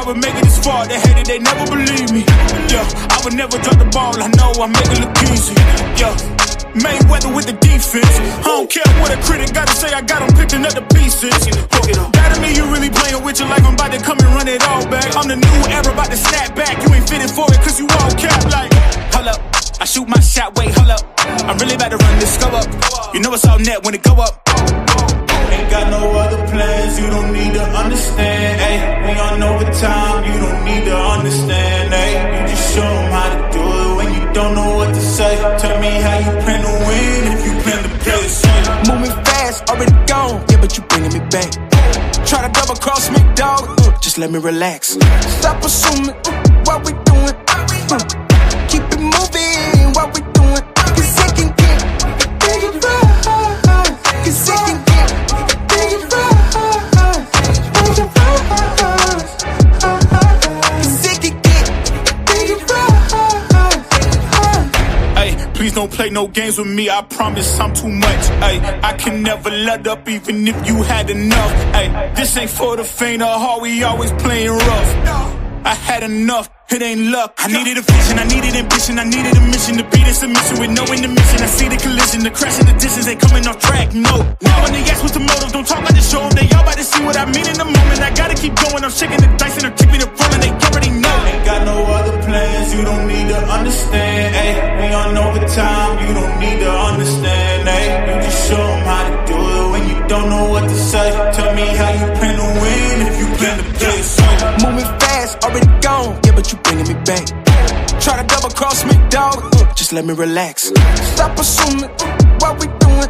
I would make it this far. They hated, they never believe me. Yeah, I would never drop the ball. I know I make it look easy. Yeah, Mayweather with the defense. I don't care what a critic gotta say. I got them picking up the pieces. That to me, you really playing with your life. I'm about to come and run it all back. I'm the new era, about to snap back. You ain't fitting for it, cause you all cap like. Hold up, I shoot my shot, wait, hold up. I'm really about to run this go up. You know it's all net when it go up. Ain't got no other plans, you don't need to understand, ayy. We on overtime, you don't need to understand, ayy. You just show them how to do it when you don't know what to say. Tell me how you plan to win if you plan to play the same. Moving fast, already gone, yeah, but you bringing me back. Try to double cross me, dog, just let me relax. Stop assuming what we doing. Keep it moving, what we doing. Cause it can get big and right. Cause it can get big and right. Big and right. Cause it can get big and right. Ay, please don't play no games with me. I promise I'm too much. Ay, I can never let up even if you had enough. Ay, this ain't for the faint of heart. We always playing rough. I had enough, it ain't luck. I needed a vision, I needed ambition, I needed a mission to beat a submission with no intermission. I see the collision, the crash in the distance, they coming off track, no. Now when they ask what's the motive, don't talk like the show. They all about to see what I mean in the moment. I gotta keep going, I'm shaking the dice and they're tipping the roll and they already know. Ain't got no other plans, you don't need to understand, ayy. We on overtime, you don't need to understand, ayy. You just show them how to do it when you don't know what to say. Tell me how you plan to win if you plan to play the same. Moving fast, already gone, yeah, but you bringing me back. Try to double cross me, dog, just let me relax. Stop assuming what we doing.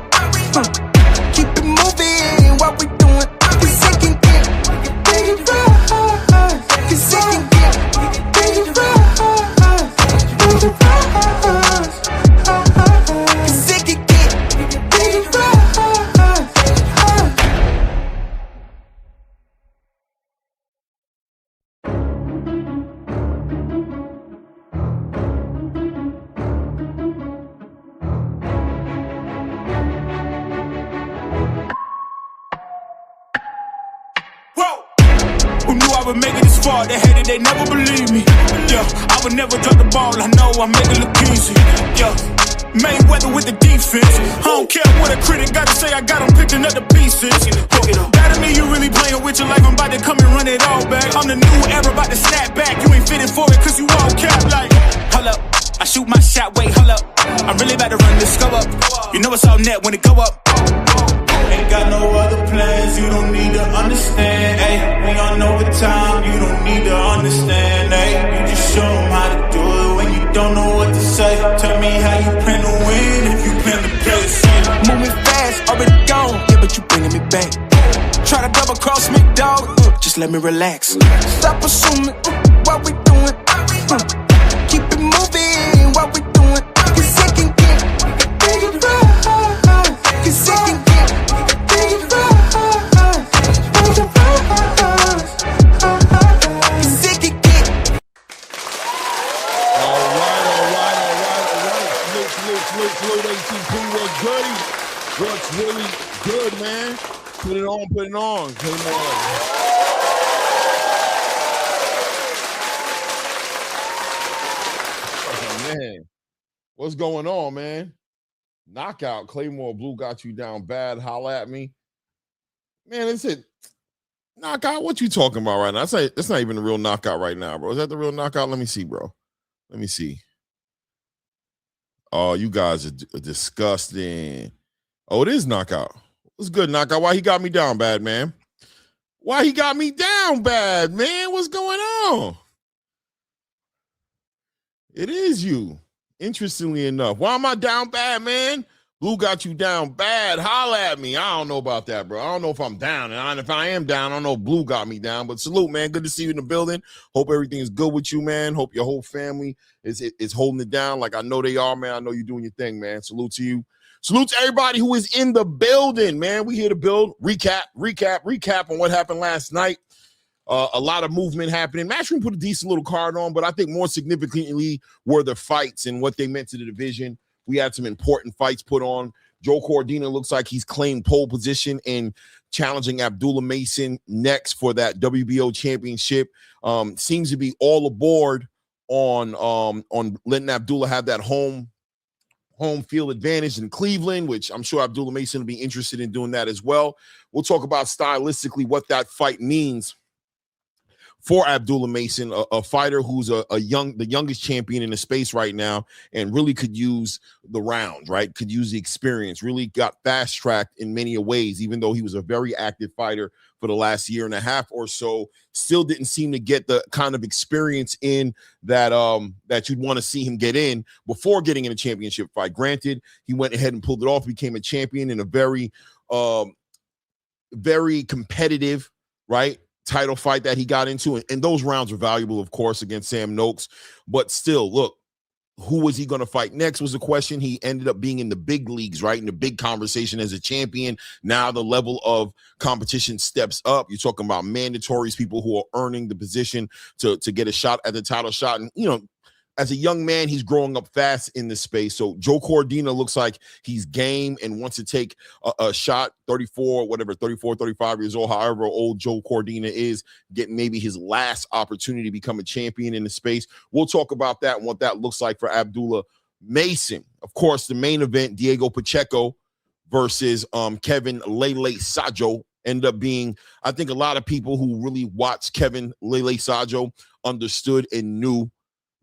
Keep it moving, what we doing. Cause it can get big and right. Cause it can get big and right. Big and right. Cause it can get big and right. I would make it this far, they hated, they never believe me. Yeah, I would never drop the ball, I know I make it look easy. Yeah, Mayweather with the defense. I don't care what a critic gotta say, I got them picking up the pieces. That to me, you really playing with your life, I'm about to come and run it all back. I'm the new era, about to snap back. You ain't fitting for it, cause you all cap like. Hold up, I shoot my shot, wait, hold up. I'm really about to run this go up. You know it's all net when it go up. Ain't got no other plans, you don't need to understand, ayy. We on overtime, you don't need to understand, ayy. You just show them how to do it when you don't know what to say. Tell me how you plan to win if you plan to play the same. Moving fast, already gone, yeah, but you bringing me back. Try to double cross me, dog, just let me relax. Stop assuming what we doing. Keep it moving, what we doing. Cause it can get big and right. Cause it can get big and right. Big and right. Cause it can get. All right. Salute, ATP, what's goody? What's really good, man? Put it on. Oh, man. What's going on, man? Knockout. Claymore Blue got you down bad. Holla at me. Man, it's it. Knockout? What you talking about right now? That's not even the real knockout right now, bro. Is that the real knockout? Let me see, bro. Let me see. Oh, you guys are disgusting. Oh, it is knockout. What's good, knockout? Why he got me down bad, man? Why he got me down bad, man? What's going on? It is you. Interestingly enough. Why am I down bad, man? Blue got you down bad. Holla at me. I don't know about that, bro. I don't know if I'm down. And if I am down, I don't know if Blue got me down. But salute, man. Good to see you in the building. Hope everything is good with you, man. Hope your whole family is holding it down like I know they are, man. I know you're doing your thing, man. Salute to you. Salute to everybody who is in the building, man. We here to build, recap on what happened last night. A lot of movement happening. MATCHROOM put a decent little card on, but I think more significantly were the fights and what they meant to the division. We had some important fights put on. Joe Cordina looks like he's claimed pole position in challenging Abdullah Mason next for that WBO championship. Seems to be all aboard on letting Abdullah have that home field advantage in Cleveland, which I'm sure Abdullah Mason will be interested in doing that as well. We'll talk about stylistically what that fight means for Abdullah Mason, a fighter who's the youngest champion in the space right now, and really could use the round, right? Could use the experience, really got fast-tracked in many ways, even though he was a very active fighter for the last year and a half or so, still didn't seem to get the kind of experience in that you'd want to see him get in before getting in a championship fight. Granted, he went ahead and pulled it off, became a champion in a very, very competitive, right, title fight that he got into, and those rounds were valuable, of course, against Sam Noakes. But still, look, who was he going to fight next was the question. He ended up being in the big leagues, right, in the big conversation as a champion. Now the level of competition steps up. You're talking about mandatories, people who are earning the position to get a shot at the title shot. And, you know, as a young man, he's growing up fast in this space. So Joe Cordina looks like he's game and wants to take a shot, 34, 35 years old, however old Joe Cordina is, getting maybe his last opportunity to become a champion in the space. We'll talk about that and what that looks like for Abdullah Mason. Of course, the main event, Diego Pacheco versus Kevin Lele Sajo, ended up being, I think a lot of people who really watched Kevin Lele Sajo understood and knew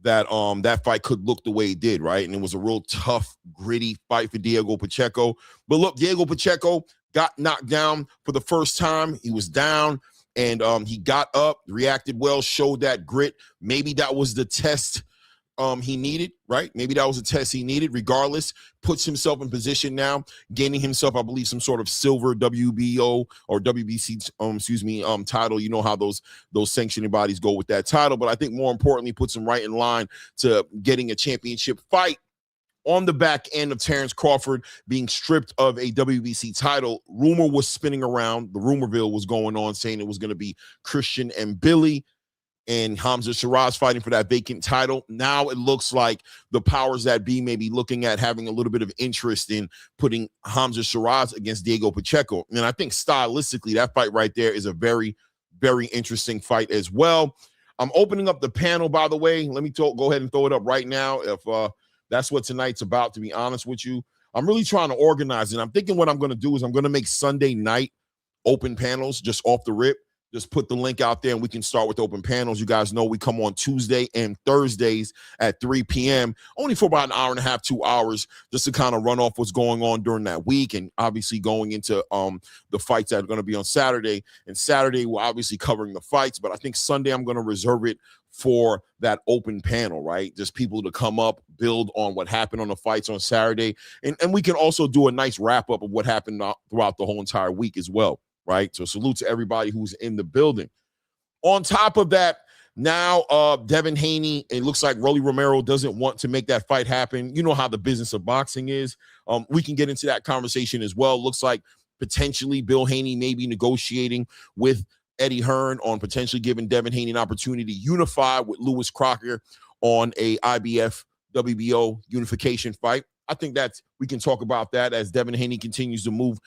that that fight could look the way it did, right? And it was a real tough, gritty fight for Diego Pacheco. But look, Diego Pacheco got knocked down for the first time. He was down, and he got up, reacted well, showed that grit. Maybe that was the test he needed, right? Maybe that was a test he needed. Regardless, puts himself in position now, gaining himself, I believe, some sort of silver WBO or WBC, title. You know how those sanctioning bodies go with that title, but I think more importantly, puts him right in line to getting a championship fight on the back end of Terrence Crawford being stripped of a WBC title. Rumor was spinning around. The rumorville was going on saying it was going to be Christian and Billy and Hamza Shiraz fighting for that vacant title. Now it looks like the powers that be may be looking at having a little bit of interest in putting Hamza Shiraz against Diego Pacheco. And I think stylistically, that fight right there is a very, very interesting fight as well. I'm opening up the panel, by the way. Let me go ahead and throw it up right now if that's what tonight's about, to be honest with you. I'm really trying to organize it. I'm thinking what I'm going to do is I'm going to make Sunday night open panels just off the rip. Just put the link out there and we can start with open panels. You guys know we come on Tuesday and Thursdays at 3 p.m., only for about an hour and a half, 2 hours, just to kind of run off what's going on during that week, and obviously going into the fights that are going to be on Saturday. And Saturday, we're obviously covering the fights, but I think Sunday I'm going to reserve it for that open panel, right? Just people to come up, build on what happened on the fights on Saturday. And we can also do a nice wrap-up of what happened throughout the whole entire week as well. Right. So salute to everybody who's in the building. On top of that, now Devin Haney, it looks like Rolly Romero doesn't want to make that fight happen. You know how the business of boxing is. We can get into that conversation as well. Looks like potentially Bill Haney may be negotiating with Eddie Hearn on potentially giving Devin Haney an opportunity to unify with Lewis Crocker on a IBF WBO unification fight. I think we can talk about that as Devin Haney continues to move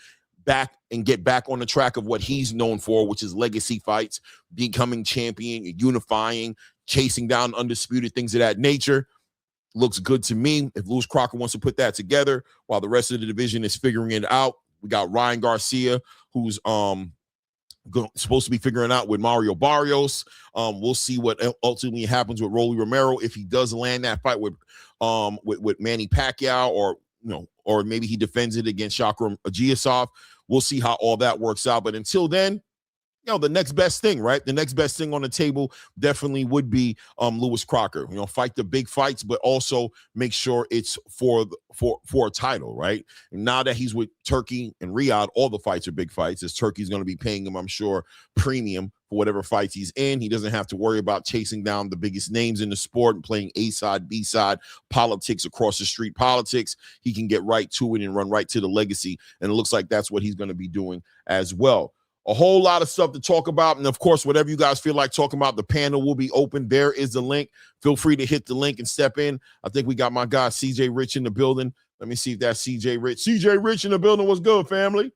back and get back on the track of what he's known for, which is legacy fights, becoming champion, unifying, chasing down undisputed, things of that nature. Looks good to me. If Lewis Crocker wants to put that together while the rest of the division is figuring it out. We got Ryan Garcia, who's supposed to be figuring out with Mario Barrios. We'll see what ultimately happens with Rolly Romero if he does land that fight with Manny Pacquiao, or maybe he defends it against Shakram Agiasov. We'll see how all that works out. But until then, the next best thing, right? The next best thing on the table definitely would be Lewis Crocker. Fight the big fights, but also make sure it's for a title, right? And now that he's with Turkey and Riyadh, all the fights are big fights, as Turkey's going to be paying him, I'm sure, premium for whatever fights he's in. He doesn't have to worry about chasing down the biggest names in the sport and playing A-side, B-side politics, across the street politics. He can get right to it and run right to the legacy. And it looks like that's what he's going to be doing as well. A whole lot of stuff to talk about. And of course, whatever you guys feel like talking about, the panel will be open. There is the link. Feel free to hit the link and step in. I think we got my guy, CJ Rich, in the building. Let me see if that's CJ Rich. CJ Rich in the building. What's good, family?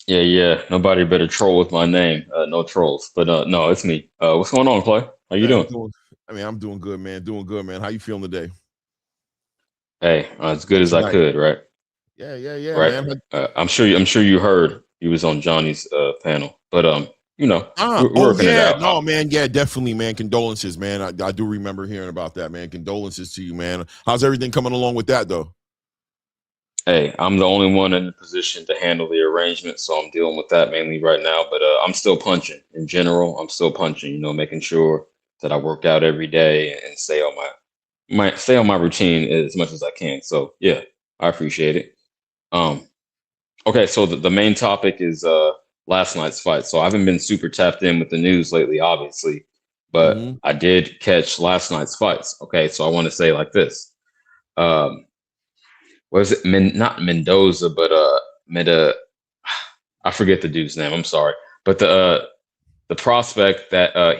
Yeah. Nobody better troll with my name. No trolls. But no, it's me. What's going on, Clay? How you doing? I'm doing good, man. Doing good, man. How you feeling today? Hey, as good as I could, right? Yeah, right? Man. I'm sure you heard he was on Johnny's panel. But we're working it out. No, man. Yeah, definitely, man. Condolences, man. I do remember hearing about that, man. Condolences to you, man. How's everything coming along with that, though? Hey, I'm the only one in the position to handle the arrangement, so I'm dealing with that mainly right now. But I'm still punching. In general, I'm still punching. Making sure that I work out every day and stay on my routine as much as I can. So yeah, I appreciate it. Okay, so the main topic is last night's fight. So I haven't been super tapped in with the news lately, obviously, but I did catch last night's fights. Okay, so I want to say like this. Was it not Mendoza, but I forget the dude's name. I'm sorry, but the prospect that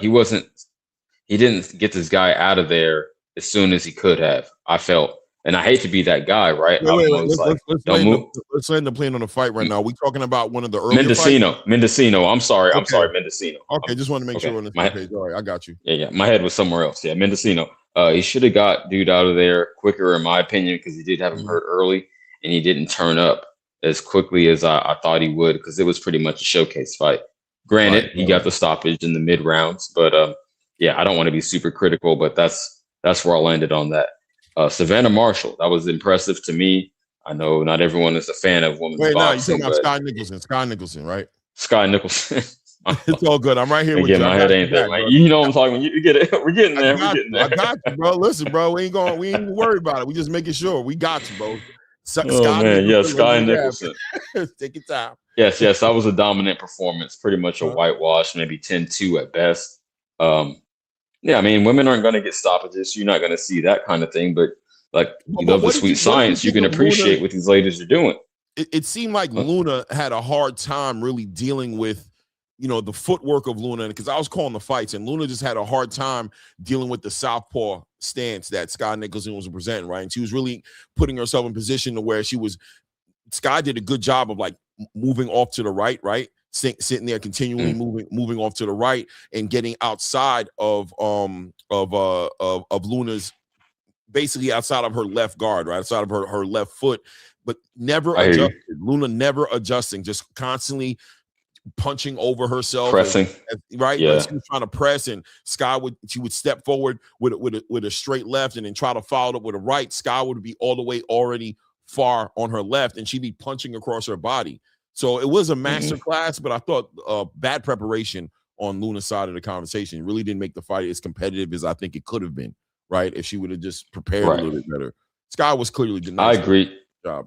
he didn't get this guy out of there as soon as he could have. I felt, and I hate to be that guy, right? Wait, let's land the plane on the fight right now. We talking about one of the earlier Mendocino. I'm sorry, Mendocino. Okay, just want to make sure we're on the same page. All right, I got you. Yeah, my head was somewhere else. Yeah, Mendocino. He should have got dude out of there quicker, in my opinion, because he did have him hurt early, and he didn't turn up as quickly as I thought he would, because it was pretty much a showcase fight. Granted, he got the stoppage in the mid rounds, but yeah, I don't want to be super critical, but that's where I landed on that. Savannah Marshall, that was impressive to me. I know not everyone is a fan of women's boxing. You're talking about Sky Nicholson, right? Sky Nicholson. It's all good. I'm right here with you. My head ain't that, man. You know what I'm talking about. You get it. We're getting there. I got you, bro. Listen, bro. We ain't worried about it. We just making sure. We got you, bro. Sky Nicholson. Take your time. Yes. That was a dominant performance. Pretty much a whitewash, maybe 10-2 at best. Yeah, I mean, women aren't going to get stoppages. You're not going to see that kind of thing. But you love the sweet science. You can appreciate what these ladies are doing. It seemed like Luna had a hard time really dealing with, the footwork of Luna, because I was calling the fights, and Luna just had a hard time dealing with the southpaw stance that Sky Nicholson was presenting, right? And she was really putting herself in position to where Sky did a good job of moving off to the right, sitting there continually moving off to the right and getting outside of Luna's, basically outside of her left guard, right, outside of her left foot, but never adjusted. Luna never adjusting, just constantly punching over herself, pressing, right? Yeah. She was trying to press, and Sky would step forward with a straight left, and then try to follow it up with a right. Sky would be all the way already far on her left, and she'd be punching across her body. So it was a master class, but I thought bad preparation on Luna's side of the conversation. It really didn't make the fight as competitive as I think it could have been, right? If she would have just prepared a little bit better. Sky was clearly the nice I agree. Job.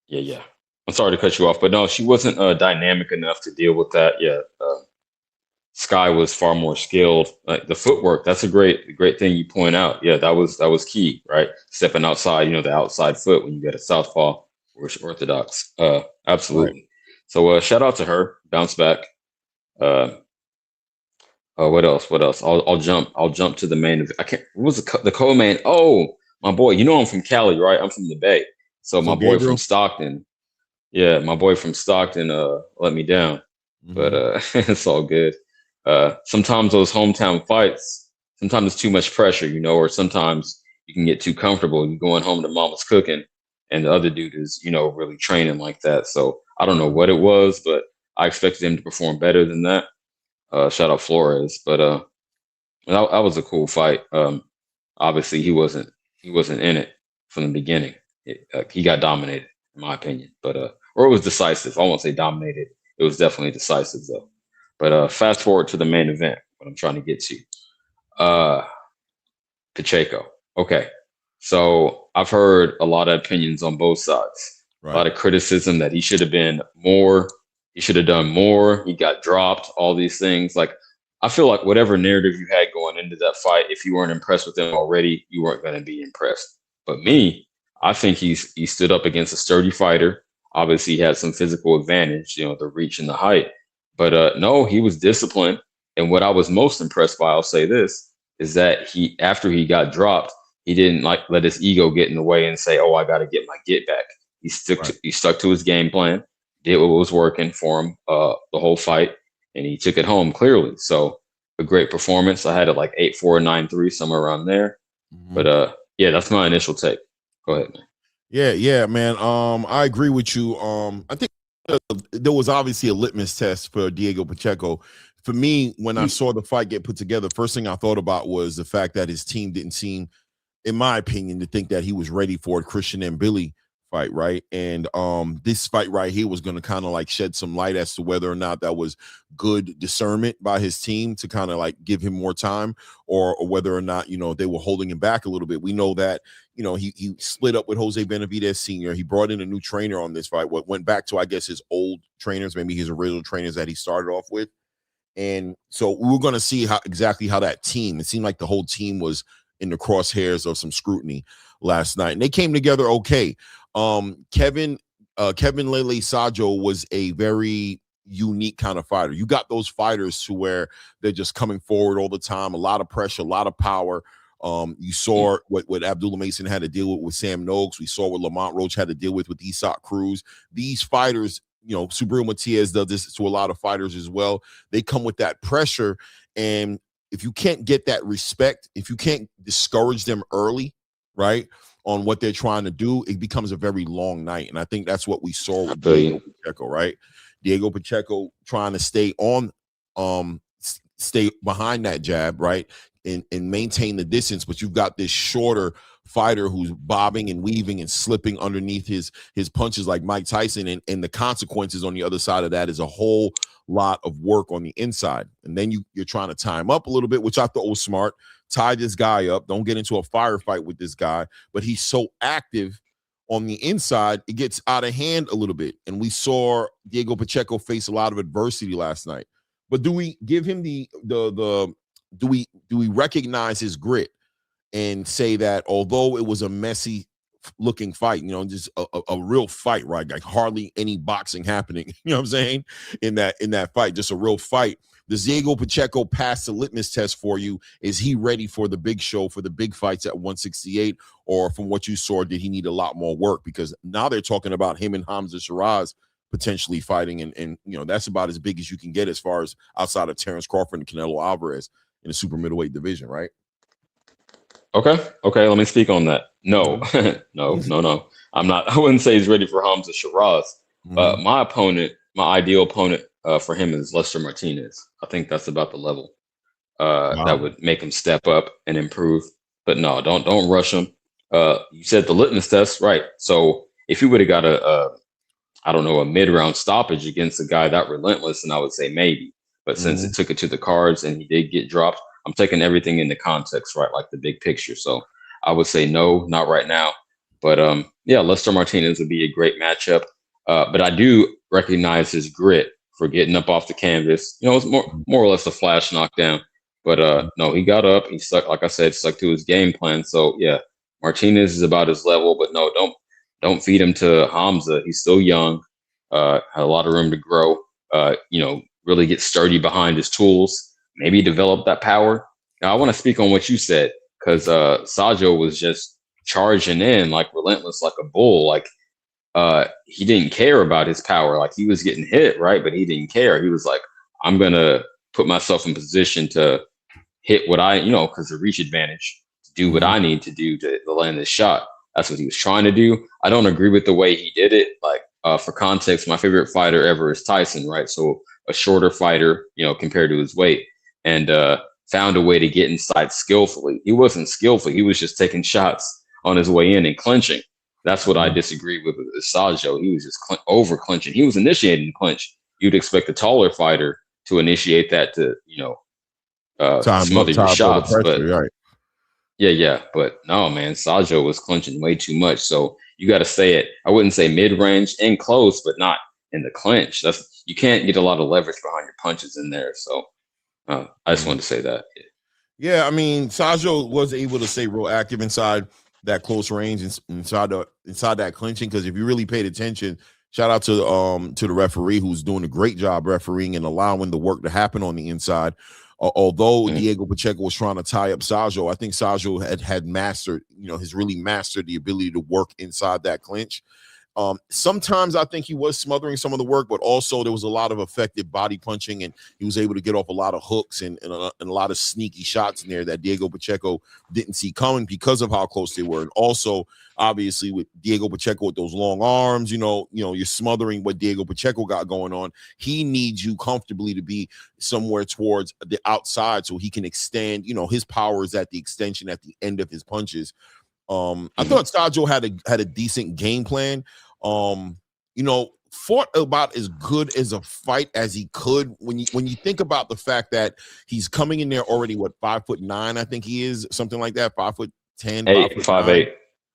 Yeah. I'm sorry to cut you off, but no, she wasn't dynamic enough to deal with that. Yeah, Sky was far more skilled. The footwork, that's a great thing you point out. Yeah, that was key, right? Stepping outside, the outside foot when you get a southpaw or orthodox. Absolutely. Right. So shout out to her. Bounce back. What else? I'll jump to the main event. I can't. What was the co-main? Oh, my boy. I'm from Cali, right? I'm from the Bay. So my boy from Stockton. Yeah, my boy from Stockton let me down, but it's all good. Sometimes those hometown fights, sometimes it's too much pressure, or sometimes you can get too comfortable. You're going home to mama's cooking, and the other dude is, really training like that. So I don't know what it was, but I expected him to perform better than that. Shout out Flores, but that was a cool fight. Obviously, he wasn't in it from the beginning. He got dominated, in my opinion, but or it was decisive. I won't say dominated. It was definitely decisive, though. But fast forward to the main event, what I'm trying to get to. Pacheco. Okay. So I've heard a lot of opinions on both sides. Right. A lot of criticism that he should have been more. He should have done more. He got dropped, all these things. I feel like whatever narrative you had going into that fight, if you weren't impressed with him already, you weren't going to be impressed. But me, I think he stood up against a sturdy fighter. Obviously, he had some physical advantage, the reach and the height. But no, he was disciplined. And what I was most impressed by, I'll say this, is that after he got dropped, he didn't like let his ego get in the way and say, "Oh, I got to get my get back." He stuck to his game plan, did what was working for him the whole fight, and he took it home clearly. So a great performance. I had it like 8-4, 9-3, somewhere around there. Mm-hmm. But yeah, that's my initial take. Go ahead, man. Yeah, man. I agree with you. I think there was obviously a litmus test for Diego Pacheco. For me, when I saw the fight get put together, first thing I thought about was the fact that his team didn't seem, in my opinion, to think that he was ready for a Christian and Billy fight, right? And this fight right here was going to kind of like shed some light as to whether or not that was good discernment by his team to kind of like give him more time, or whether or not, you know, they were holding him back a little bit. We know that, you know, he split up with Jose Benavidez Sr. He brought in a new trainer on this fight, went back to, I guess, his old trainers, maybe his original trainers that he started off with. And so we were going to see exactly how that team, it seemed like the whole team was in the crosshairs of some scrutiny last night, and they came together okay. Kevin Lele Sajo was a very unique kind of fighter. You got those fighters to where they're just coming forward all the time, a lot of pressure, a lot of power. You saw what Abdullah Mason had to deal with Sam Noakes. We saw what Lamont Roach had to deal with Isak Cruz. These fighters, you know, Subriel Matias does this to a lot of fighters as well. They come with that pressure, and if you can't get that respect, if you can't discourage them early, right, on what they're trying to do, it becomes a very long night. And I think that's what we saw with Diego Pacheco, right? Diego Pacheco trying to stay behind that jab, right, and maintain the distance, but you've got this shorter fighter who's bobbing and weaving and slipping underneath his punches like Mike Tyson, and the consequences on the other side of that is a whole lot of work on the inside. And then you're trying to tie him up a little bit, which I thought was smart. Tie this guy up. Don't get into a firefight with this guy. But he's so active on the inside, it gets out of hand a little bit. And we saw Diego Pacheco face a lot of adversity last night. But do we give him do we recognize his grit and say that although it was a messy looking fight, you know, just a real fight, right? Like hardly any boxing happening, you know what I'm saying? In that fight, just a real fight. Does Diego Pacheco pass the litmus test for you? Is he ready for the big show, for the big fights at 168? Or from what you saw, did he need a lot more work? Because now they're talking about him and Hamza Shiraz potentially fighting, and you know, that's about as big as you can get as far as outside of Terrence Crawford and Canelo Alvarez in the super middleweight division, right? Okay, let me speak on that. No, no. I'm not. I wouldn't say he's ready for Hamza Shiraz. My ideal opponent for him is Lester Martinez. I think that's about the level that would make him step up and improve. But no, don't rush him. You said the litmus test, right? So if you would have got a mid-round stoppage against a guy that relentless, and I would say maybe. But since it took it to the cards and he did get dropped, I'm taking everything into context, right? Like the big picture. So I would say no, not right now. But yeah, Lester Martinez would be a great matchup. But I do recognize his grit for getting up off the canvas. You know, it's more or less a flash knockdown. But no, he got up. He stuck, like I said, stuck to his game plan. So yeah, Martinez is about his level. But no, don't feed him to Hamza. He's still young. Had a lot of room to grow. You know, really get sturdy behind his tools. Maybe develop that power. Now, I want to speak on what you said, because Sajo was just charging in like relentless, like a bull. Like he didn't care about his power. Like he was getting hit, right? But he didn't care. He was like, I'm going to put myself in position to hit what because the reach advantage, to do what I need to do to land this shot. That's what he was trying to do. I don't agree with the way he did it. Like for context, my favorite fighter ever is Tyson, right? So a shorter fighter, you know, compared to his weight. And found a way to get inside skillfully. He wasn't skillful. He was just taking shots on his way in and clinching. That's what I disagree with Sajo. He was just over clinching. He was initiating the clinch. You'd expect a taller fighter to initiate that to, smother your shots. But right. Yeah. But no, man, Sajo was clinching way too much. So you got to say it. I wouldn't say mid-range and close, but not in the clinch. You can't get a lot of leverage behind your punches in there. So I just wanted to say that. Yeah, I mean, Sajo was able to stay real active inside that close range and inside that clinching, because if you really paid attention, Shout out to the referee who's doing a great job refereeing and allowing the work to happen on the inside. Although Diego Pacheco was trying to tie up Sajo, I think Sajo had mastered, has really mastered the ability to work inside that clinch. Sometimes I think he was smothering some of the work, but also there was a lot of effective body punching, and he was able to get off a lot of hooks and a lot of sneaky shots in there that Diego Pacheco didn't see coming because of how close they were. And also, obviously, with Diego Pacheco with those long arms, you're smothering what Diego Pacheco got going on. He needs you comfortably to be somewhere towards the outside so he can extend. His power is at the extension at the end of his punches. I thought Sajo had a decent game plan. Fought about as good as a fight as he could. When you think about the fact that he's coming in there already, 5'9", I think he is, something like that, 5'10", 5'8".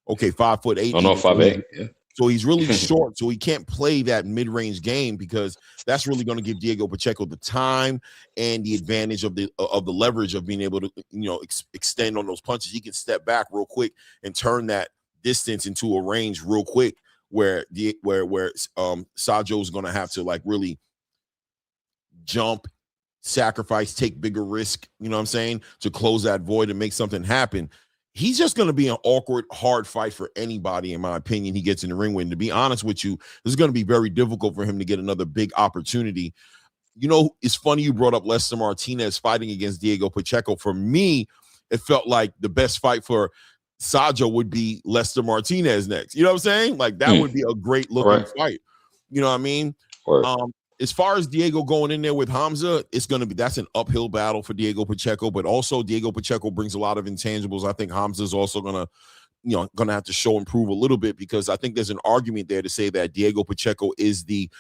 Okay, 5'8". Oh no, 5'8". Yeah. So he's really short, so he can't play that mid-range game because that's really going to give Diego Pacheco the time and the advantage of the leverage of being able to extend on those punches. He can step back real quick and turn that distance into a range real quick where Sajo is going to have to really jump, sacrifice, take bigger risk, to close that void and make something happen. He's just going to be an awkward, hard fight for anybody, in my opinion, he gets in the ring with. And to be honest with you, this is going to be very difficult for him to get another big opportunity. It's funny you brought up Lester Martinez fighting against Diego Pacheco. For me, it felt like the best fight for Sajo would be Lester Martinez next. You know what I'm saying? That would be a great looking fight. You know what I mean? As far as Diego going in there with Hamza, that's an uphill battle for Diego Pacheco, but also Diego Pacheco brings a lot of intangibles. I think Hamza's also gonna have to show and prove a little bit, because I think there's an argument there to say that Diego Pacheco is the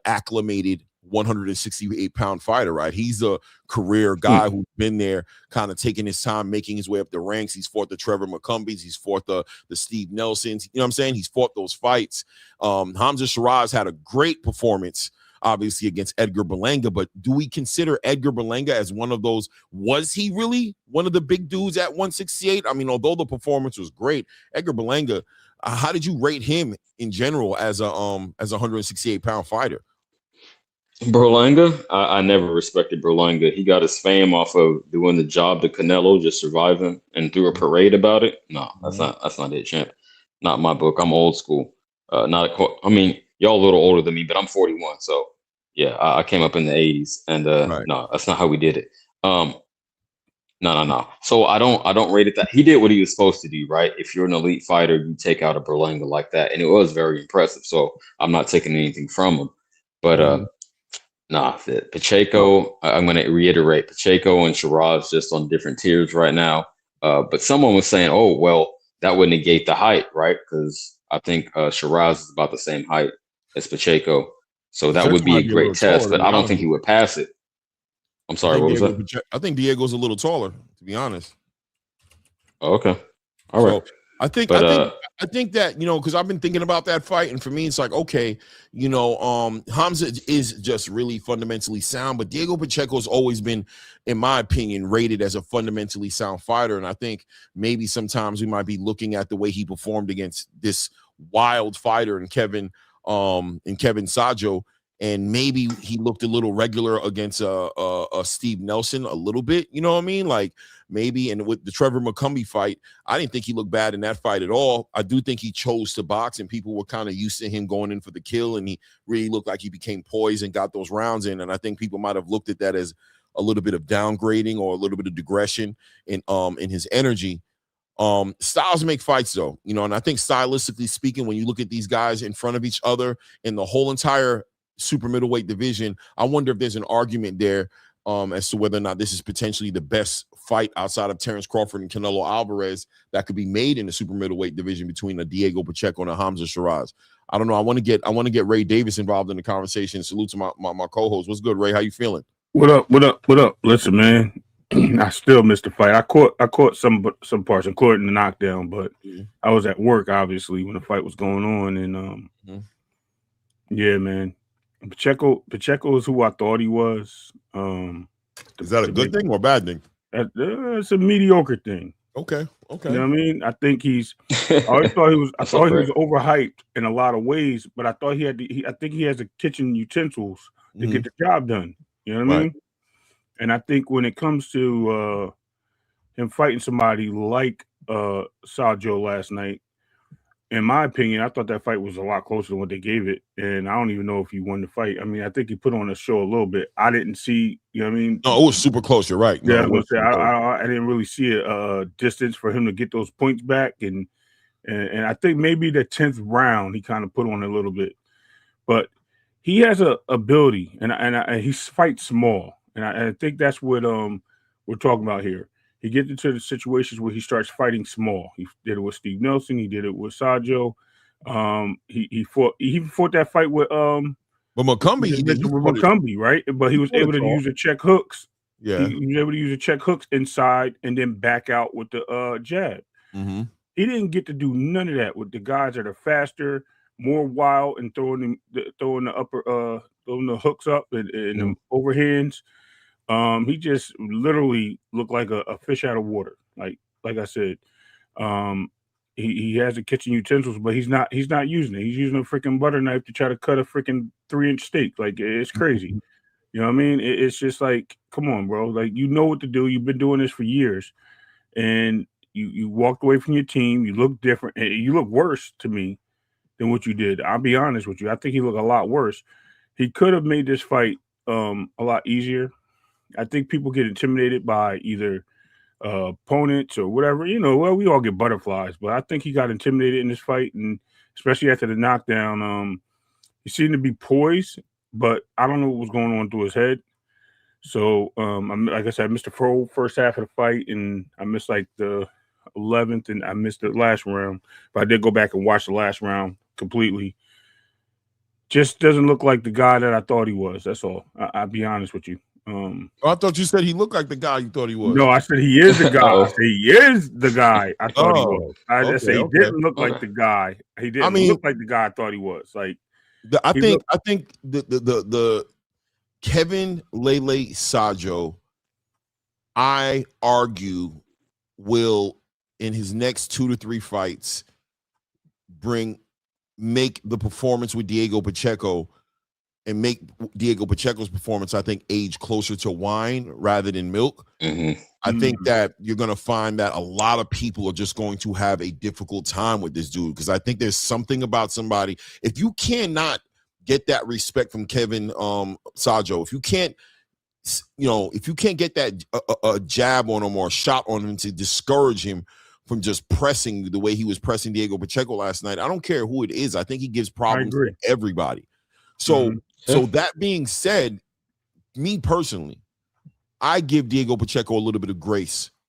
acclimated 168-pound fighter, right? He's a career guy who's been there, kind of taking his time, making his way up the ranks. He's fought the Trevor McCumbeys. He's fought the Steve Nelsons. You know what I'm saying? He's fought those fights. Hamza Shiraz had a great performance, obviously, against Edgar Berlanga, but do we consider Edgar Berlanga as one of those? Was he really one of the big dudes at 168? I mean, although the performance was great, Edgar Berlanga, how did you rate him in general as a 168-pound fighter? Berlanga, I never respected Berlanga. He got his fame off of doing the job to Canelo, just surviving, and threw a parade about it. No, that's not it, champ. Not my book. I'm old school. Y'all a little older than me, but I'm 41. So yeah, I came up in the 80s, and no, that's not how we did it. No. So I don't rate it that. He did what he was supposed to do, right? If you're an elite fighter, you take out a Berlanga like that, and it was very impressive. So I'm not taking anything from him, but Pacheco, I'm going to reiterate, Pacheco and Shiraz just on different tiers right now. But someone was saying, oh, well, that would negate the height, right? Because I think Shiraz is about the same height as Pacheco. So that would be a great test, but I don't think he would pass it. I'm sorry, what was that? I think Diego's a little taller, to be honest. Oh, okay. All right. So I think that, because I've been thinking about that fight, and for me, it's like, okay, Hamza is just really fundamentally sound, but Diego Pacheco's always been, in my opinion, rated as a fundamentally sound fighter. And I think maybe sometimes we might be looking at the way he performed against this wild fighter in Kevin Sajo, and maybe he looked a little regular against a Steve Nelson a little bit, you know what I mean? Maybe, and with the Trevor McCumbee fight, I didn't think he looked bad in that fight at all. I do think he chose to box, and people were kind of used to him going in for the kill, and he really looked like he became poised and got those rounds in. And I think people might have looked at that as a little bit of downgrading or a little bit of digression in his energy. Styles make fights, though, and I think stylistically speaking, when you look at these guys in front of each other in the whole entire super middleweight division, I wonder if there's an argument there as to whether or not this is potentially the best fight outside of Terrence Crawford and Canelo Alvarez that could be made in the super middleweight division between a Diego Pacheco and a Hamza Shiraz. I don't know. I want to get Ray Davis involved in the conversation. Salute to my co-host. What's good, Ray? How you feeling? What up? Listen, man. I still missed the fight. I caught some parts, including the knockdown, but I was at work obviously when the fight was going on, and yeah, man. Pacheco is who I thought he was. Is that a good thing or a bad thing? It's a mediocre thing. Okay. You know what I mean? I think I always thought he was overhyped in a lot of ways, but I thought I think he has the kitchen utensils to get the job done. You know what I mean? And I think when it comes to him fighting somebody like Sajo last night, in my opinion, I thought that fight was a lot closer than what they gave it. And I don't even know if he won the fight. I mean, I think he put on a show a little bit. I didn't see, you know what I mean? No, it was super close. You're right. No, yeah, I was gonna say I didn't really see a distance for him to get those points back. And I think maybe the 10th round he kind of put on a little bit. But he has a ability, and he fights small. And I think that's what we're talking about here. He gets into the situations where he starts fighting small. He did it with Steve Nelson. He did it with Sajo. He fought that fight with McCumbee, right? But he was able to use the check hooks. Yeah, he was able to use the check hooks inside and then back out with the jab. Mm-hmm. He didn't get to do none of that with the guys that are faster, more wild, and throwing the hooks up and the overhands. He just literally looked like a fish out of water. Like I said, he has the kitchen utensils, but he's not using it. He's using a freaking butter knife to try to cut a freaking 3-inch steak. Like, it's crazy. You know what I mean? It's just like, come on, bro. Like, you know what to do. You've been doing this for years, and you walked away from your team. You look different. You look worse to me than what you did. I'll be honest with you. I think he looked a lot worse. He could have made this fight a lot easier. I think people get intimidated by either opponents or whatever. You know, well, we all get butterflies, but I think he got intimidated in this fight, and especially after the knockdown. He seemed to be poised, but I don't know what was going on through his head. So, like I said, I missed the first half of the fight, and I missed like the 11th, and I missed the last round. But I did go back and watch the last round completely. Just doesn't look like the guy that I thought he was. That's all. I'll be honest with you. I thought you said he looked like the guy you thought he was. No, I said he is the guy. I said he is the guy I thought he was. I just say he didn't look like the guy. He didn't look like the guy I thought he was. Like, I think the Kevin Lele Sajo, I argue, will in his next 2 to 3 fights make the performance with Diego Pacheco and make Diego Pacheco's performance, I think, age closer to wine rather than milk. Mm-hmm. I think that you're going to find that a lot of people are just going to have a difficult time with this dude, because I think there's something about somebody. If you cannot get that respect from Kevin Sajo, if you can't get that a jab on him or a shot on him to discourage him from just pressing the way he was pressing Diego Pacheco last night, I don't care who it is. I think he gives problems to everybody. So, so that being said, me personally, I give Diego Pacheco a little bit of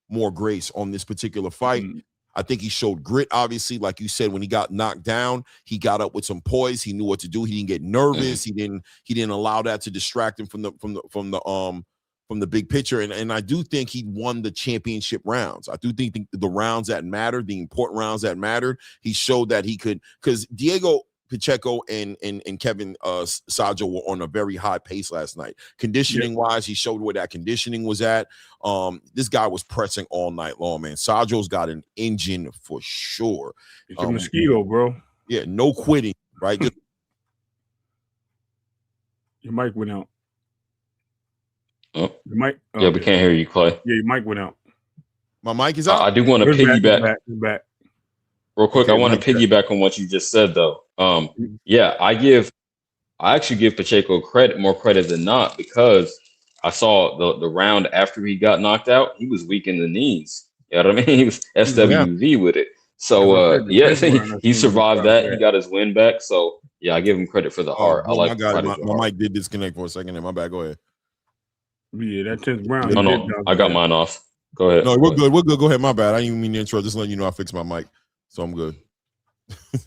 more grace on this particular fight. I think he showed grit, obviously. Like you said, when he got knocked down, he got up with some poise. He knew what to do. He didn't get nervous. He didn't allow that to distract him from the big picture. And I do think he won the championship rounds. I do think the rounds that mattered, the important rounds that mattered, he showed that he could, because Diego Pacheco and Kevin Sajo were on a very high pace last night. Conditioning wise, he showed where that conditioning was at. This guy was pressing all night long, man. Sajo's got an engine for sure. It's a mosquito, bro. Yeah, no quitting, right? Your mic went out. Oh. Your mic. Oh, yeah, we can't hear you, Clay. Yeah, your mic went out. My mic is out. I do want to piggyback. Back. Real quick, I want to piggyback on what you just said, though. Yeah, I actually give Pacheco more credit than not, because I saw the round after he got knocked out, he was weak in the knees. You know what I mean? He was SWV with it. So he survived that. He got his win back. So yeah, I give him credit for the heart. I like my mic did disconnect for a second. My bad. Go ahead. Yeah, that 10th round. No, I got mine off. Go ahead. No, we're good. We're good. Go ahead. My bad. I didn't even mean to intro. Just letting you know I fixed my mic. So I'm good.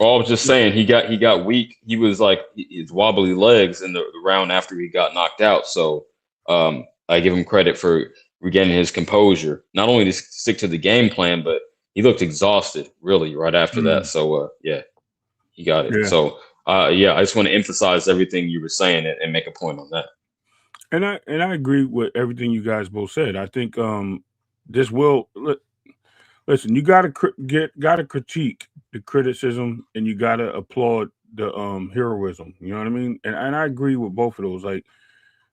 Well, I was just saying he got weak. He was like his wobbly legs in the round after he got knocked out. So I give him credit for regaining his composure. Not only to stick to the game plan, but he looked exhausted really right after that. So he got it. Yeah. So I just want to emphasize everything you were saying and make a point on that. And I agree with everything you guys both said. I think this will. Let's listen, you gotta critique the criticism, and you gotta applaud the heroism. You know what I mean? And I agree with both of those. Like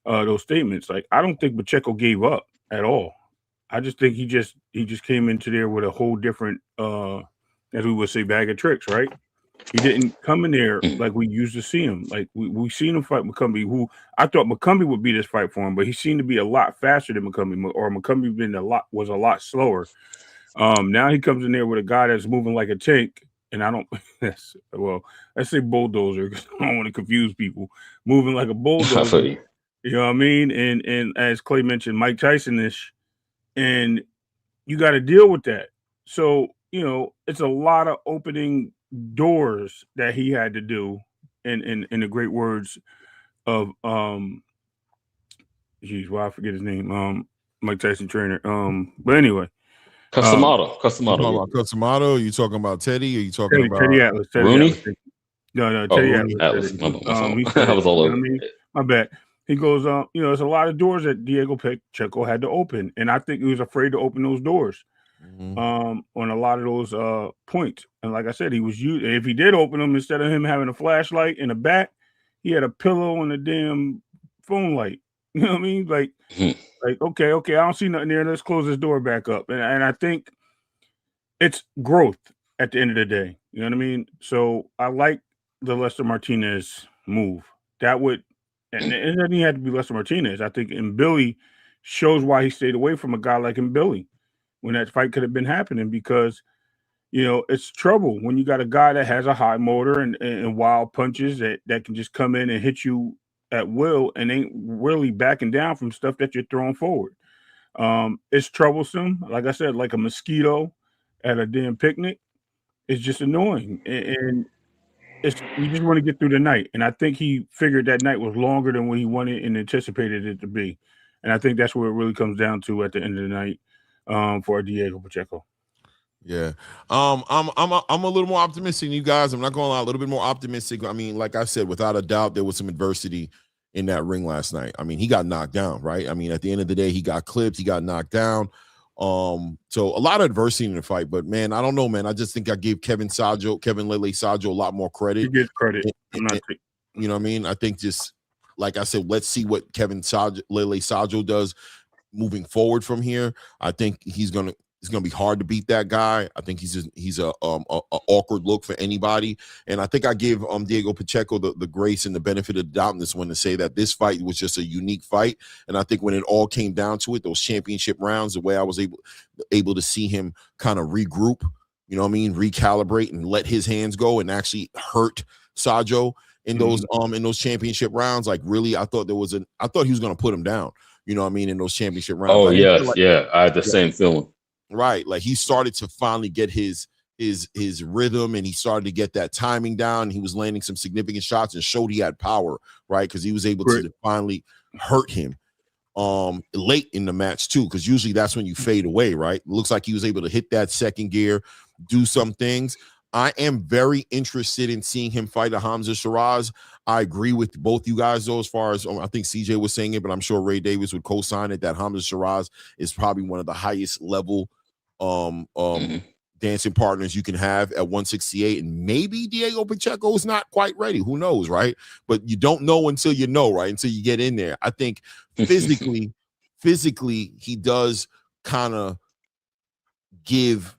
those statements. Like I don't think Pacheco gave up at all. I just think he just came into there with a whole different, as we would say, bag of tricks, right? He didn't come in there like we used to see him. Like we seen him fight McCumbee, who I thought McCumbee would be this fight for him, but he seemed to be a lot faster than McCumbee, or McCumbee was a lot slower. Now he comes in there with a guy that's moving like a tank, and I don't. Let's say bulldozer, because I don't want to confuse people. Moving like a bulldozer, you know what I mean? And as Clay mentioned, Mike Tyson-ish, and you got to deal with that. So it's a lot of opening doors that he had to do, in the great words of I forget his name, Mike Tyson trainer. But anyway, Customato. You talking about Teddy? Or you talking about Teddy Atlas? Rooney? Atlas. No, Teddy Atlas. I was all over. My bad. He goes, there's a lot of doors that Diego Pacheco had to open, and I think he was afraid to open those doors. On a lot of those points. And like I said, he was used. If he did open them, instead of him having a flashlight and a bat, he had a pillow and a damn phone light. You know what I mean? Like okay, I don't see nothing there. Let's close this door back up. And I think it's growth at the end of the day. You know what I mean? So I like the Lester Martinez move. That would, and it doesn't even have to be Lester Martinez. I think in Billy shows why he stayed away from a guy like him, Billy, when that fight could have been happening, because it's trouble when you got a guy that has a high motor and wild punches that can just come in and hit you at will and ain't really backing down from stuff that you're throwing forward. It's troublesome. Like I said, like a mosquito at a damn picnic. It's just annoying. And you just want to get through the night. And I think he figured that night was longer than what he wanted and anticipated it to be. And I think that's where it really comes down to at the end of the night. For Diego Pacheco. Yeah. I'm a little more optimistic than you guys. I'm not going to lie, a little bit more optimistic. I mean, like I said, without a doubt, there was some adversity in that ring last night. I mean, he got knocked down, right? I mean, at the end of the day, he got clipped, he got knocked down. So a lot of adversity in the fight, but man, I don't know, man. I just think I gave Kevin Lele Sajo a lot more credit. He gets credit. You know what I mean? I think just like I said, let's see what Kevin Lele Sajo does moving forward from here. I think he's gonna be hard to beat that guy. I think he's a awkward look for anybody. And I think I give Diego Pacheco the grace and the benefit of the doubt in this one to say that this fight was just a unique fight. And I think when it all came down to it, those championship rounds, the way I was able to see him kind of regroup, you know what I mean, recalibrate and let his hands go and actually hurt Sajo in those championship rounds. Like really, I thought he was gonna put him down. You know what I mean, in those championship rounds. Oh, yes, I had the same feeling. Right. Like he started to finally get his rhythm, and he started to get that timing down. He was landing some significant shots and showed he had power, right? Because he was able to finally hurt him late in the match too, because usually that's when you fade away, right? It looks like he was able to hit that second gear, do some things. I am very interested in seeing him fight a Hamza Shiraz. I agree with both you guys, though, as far as I think CJ was saying it, but I'm sure Ray Davis would co-sign it, that Hamza Shiraz is probably one of the highest level dancing partners you can have at 168. And maybe Diego Pacheco is not quite ready. Who knows, right? But you don't know until you know, right? Until you get in there. I think physically, he does kind of give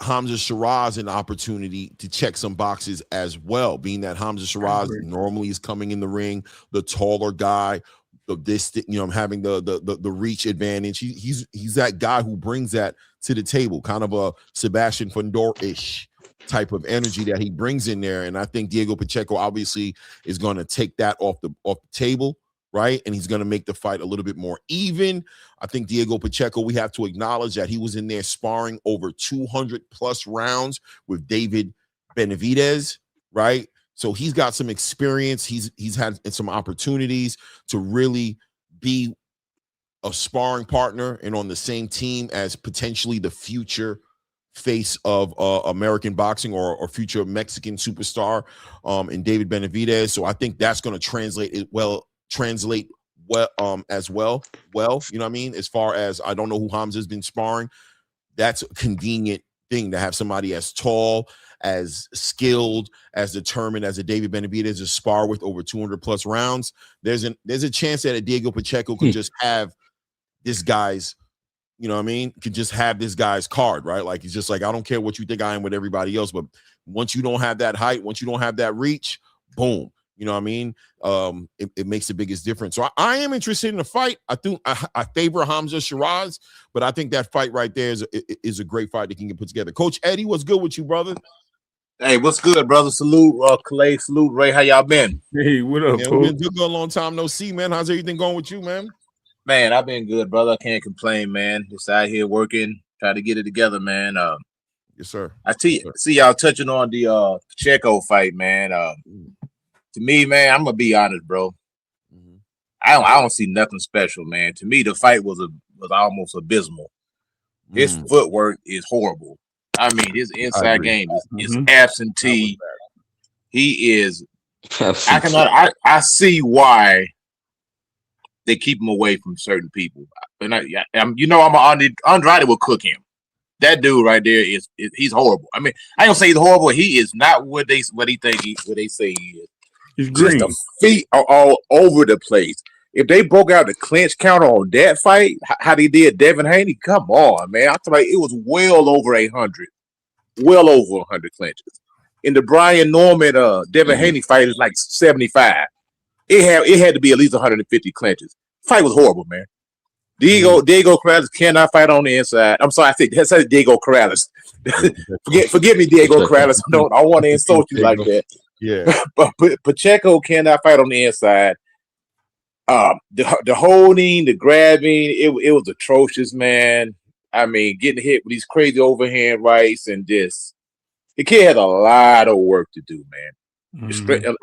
Hamza Shiraz an opportunity to check some boxes as well, being that Hamza Shiraz normally is coming in the ring, the taller guy, having the reach advantage. He's that guy who brings that to the table, kind of a Sebastian Fundora-ish type of energy that he brings in there. And I think Diego Pacheco obviously is going to take that off the table, right? And he's going to make the fight a little bit more even. I think Diego Pacheco, we have to acknowledge that he was in there sparring over 200 plus rounds with David Benavidez, right? So he's got some experience. He's had some opportunities to really be a sparring partner and on the same team as potentially the future face of American boxing or future Mexican superstar in David Benavidez. So I think that's going to translate well, you know what I mean? As far as, I don't know who Hamza's been sparring. that's a convenient thing to have somebody as tall, as skilled, as determined as a David Benavidez to spar with over 200 plus rounds. There's a chance that a Diego Pacheco could just have this guy's, you know what I mean? Could just have this guy's card, right? Like, he's just like, I don't care what you think I am with everybody else, but once you don't have that height, once you don't have that reach, boom. You know what I mean? It makes the biggest difference. So I am interested in the fight. I think I favor Hamza Shiraz, but I think that fight right there is a great fight that can get put together. Coach Eddie, what's good with you, brother? Hey, what's good, brother? Salute, Clay. Salute, Ray. How y'all been? Hey, what up, man? We've been good a long time no see, man. How's everything going with you, man? Man, I've been good, brother. I can't complain, man. Just out here working, trying to get it together, man. Yes, sir. I see y'all touching on the Pacheco fight, man. To me, man, I'm gonna be honest, bro. I don't see nothing special, man. To me, the fight was almost abysmal. His footwork is horrible. I mean, his inside game is absentee. He is. I see why they keep him away from certain people. And Andrade will cook him. That dude right there he's horrible. I mean, I don't say he's horrible. He is not what they say he is. He's green. Just the feet are all over the place. If they broke out the clinch counter on that fight, how they did Devin Haney, come on, man. I feel like it was well over 100 clinches. In the Brian Norman Devin Haney fight is like 75. It had to be at least 150 clinches. Fight was horrible, man. Diego Corrales cannot fight on the inside. I'm sorry, I said Diego Corrales. Forgive me, Diego Corrales. I don't want to insult you like that. Yeah, but Pacheco cannot fight on the inside. The holding, the grabbing, it was atrocious, man. I mean, getting hit with these crazy overhand rights and this. The kid had a lot of work to do, man.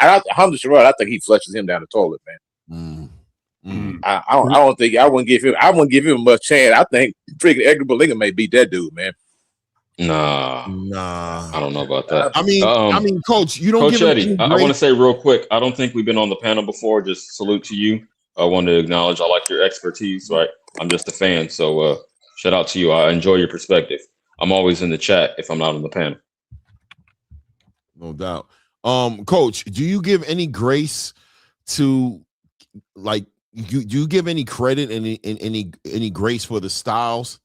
Hamza Shiraz, I think he flushes him down the toilet, man. I wouldn't give him much chance. I think freaking Edgar Berlanga may beat that dude, man. Nah. I don't know about that. I mean, Coach, you don't Coach give Eddie. I want to say real quick. I don't think we've been on the panel before. Just salute to you. I want to acknowledge. I like your expertise. Right. I'm just a fan. So shout out to you. I enjoy your perspective. I'm always in the chat if I'm not on the panel. No doubt. Coach, do you give any grace to like? Do you give any credit and any grace for the styles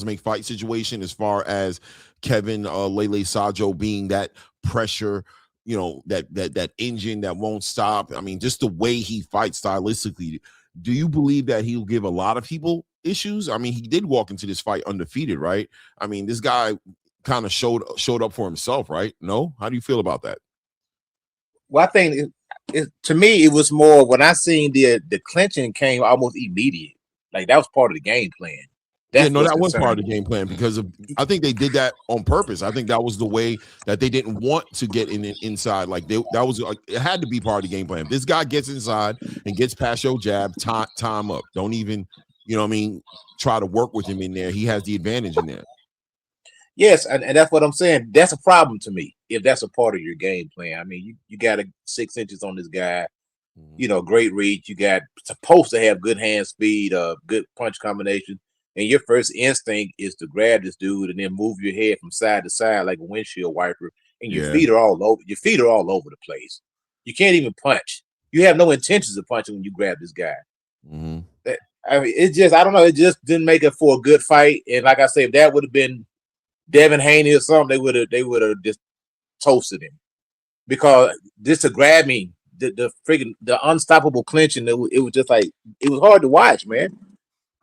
make fight situation as far as Kevin Lele Sajo being that pressure, you know, that engine that won't stop? I mean, just the way he fights stylistically. Do you believe that he'll give a lot of people issues? I mean, he did walk into this fight undefeated, right? I mean, this guy kind of showed up for himself, right? No? How do you feel about that? Well, I think to me, it was more when I seen the clinching came almost immediate. Like that was part of the game plan. That was part of the game plan because I think they did that on purpose. I think that was the way that they didn't want to get inside. Like it had to be part of the game plan. If this guy gets inside and gets past your jab, time up. Don't even, you know what I mean, try to work with him in there. He has the advantage in there. Yes, and that's what I'm saying. That's a problem to me if that's a part of your game plan. I mean, you got 6 inches on this guy, you know, great reach. You got supposed to have good hand speed, good punch combination, and your first instinct is to grab this dude and then move your head from side to side like a windshield wiper, and your feet are all over. Your feet are all over the place. You can't even punch. You have no intentions of punching when you grab this guy. I mean, it just, I don't know. It just didn't make it for a good fight. And like I said, if that would have been Devin Haney or something, they would have just toasted him, because just to grab me, the unstoppable clinching, it was just like, it was hard to watch, man.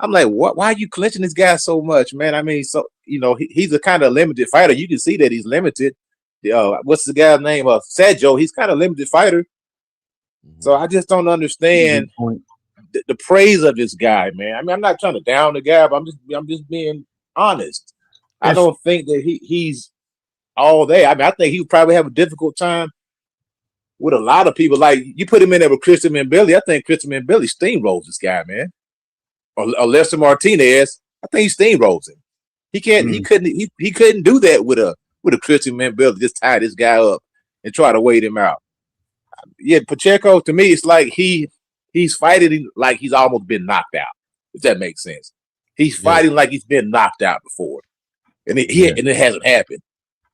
I'm like, what? Why are you clinching this guy so much, man? I mean, so you know, he's a kind of limited fighter. You can see that he's limited. What's the guy's name? Sajo. He's kind of limited fighter. So I just don't understand the praise of this guy, man. I mean, I'm not trying to down the guy, but I'm just being honest. I don't think that he's all there. I mean, I think he would probably have a difficult time with a lot of people. Like, you put him in there with Christian Mbili, I think Christian Mbili steamrolls this guy, man. Or Lester Martinez, I think he steamrolls him. He can't. He couldn't do that with a Christian Mbili. Just tie this guy up and try to wait him out. Yeah, Pacheco, to me, it's like he's fighting like he's almost been knocked out. If that makes sense, he's fighting like he's been knocked out before. and it hasn't happened.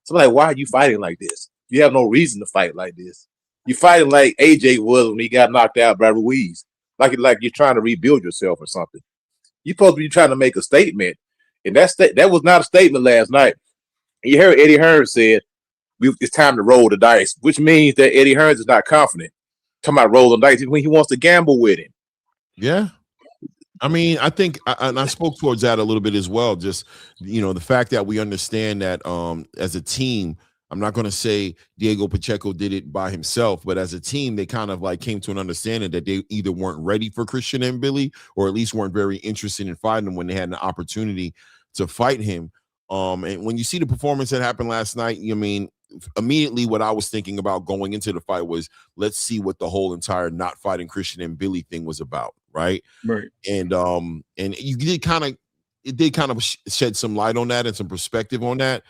So I'm like, why are you fighting like this? You have no reason to fight like this. You're fighting like AJ was when he got knocked out by Ruiz, like you're trying to rebuild yourself or something. You're supposed to be trying to make a statement, and that was not a statement last night. You heard Eddie Hearn said it's time to roll the dice, which means that Eddie Hearn is not confident. Talking about rolling dice when he wants to gamble with him. Yeah. I mean, I think, and I spoke towards that a little bit as well. Just, the fact that we understand that as a team, I'm not going to say Diego Pacheco did it by himself, but as a team, they kind of like came to an understanding that they either weren't ready for Christian and Billy, or at least weren't very interested in fighting him when they had an opportunity to fight him. And when you see the performance that happened last night, immediately what I was thinking about going into the fight was, let's see what the whole entire not fighting Christian and Billy thing was about, right? And you did kind of shed some light on that and some perspective on that.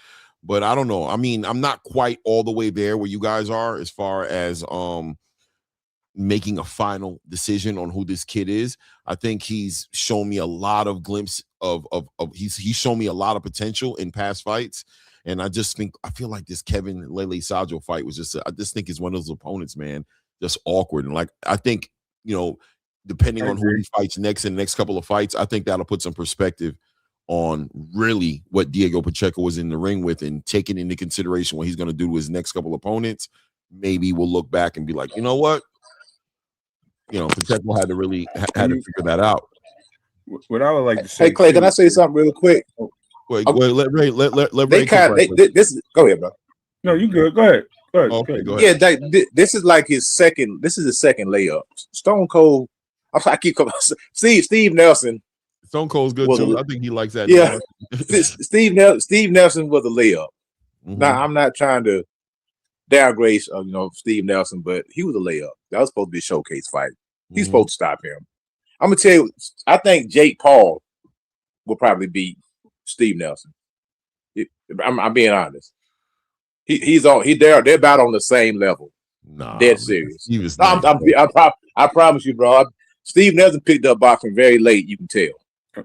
But I don't know. I mean, I'm not quite all the way there where you guys are as far as making a final decision on who this kid is. I think he's shown me a lot of glimpse of he's shown me a lot of potential in past fights. And I feel like this Kevin Lele Sajo fight was I just think it's one of those opponents, man, just awkward. And I think, depending on who he fights next in the next couple of fights, I think that'll put some perspective on really what Diego Pacheco was in the ring with, and taking into consideration what he's going to do to his next couple of opponents. Maybe we'll look back and be like, you know what? Pacheco had to figure that out. What I would like to say. Hey, Clay, can I say something real quick? Wait, let Ray. Go ahead, bro. No, you good. Go ahead. Okay, go ahead. Yeah, this is like his second. This is his second layup. Stone Cold. I keep coming. Steve Nelson. Stone Cold's good too. I think he likes that. Yeah, Steve Nelson was a layup. Mm-hmm. Now I'm not trying to downgrade, Steve Nelson, but he was a layup. That was supposed to be a showcase fight. He's supposed to stop him. I'm gonna tell you. I think Jake Paul will probably beat Steve Nelson. I'm being honest. They're about on the same level. Nah, dead serious. I promise you, bro. Steve Nelson picked up boxing very late. You can tell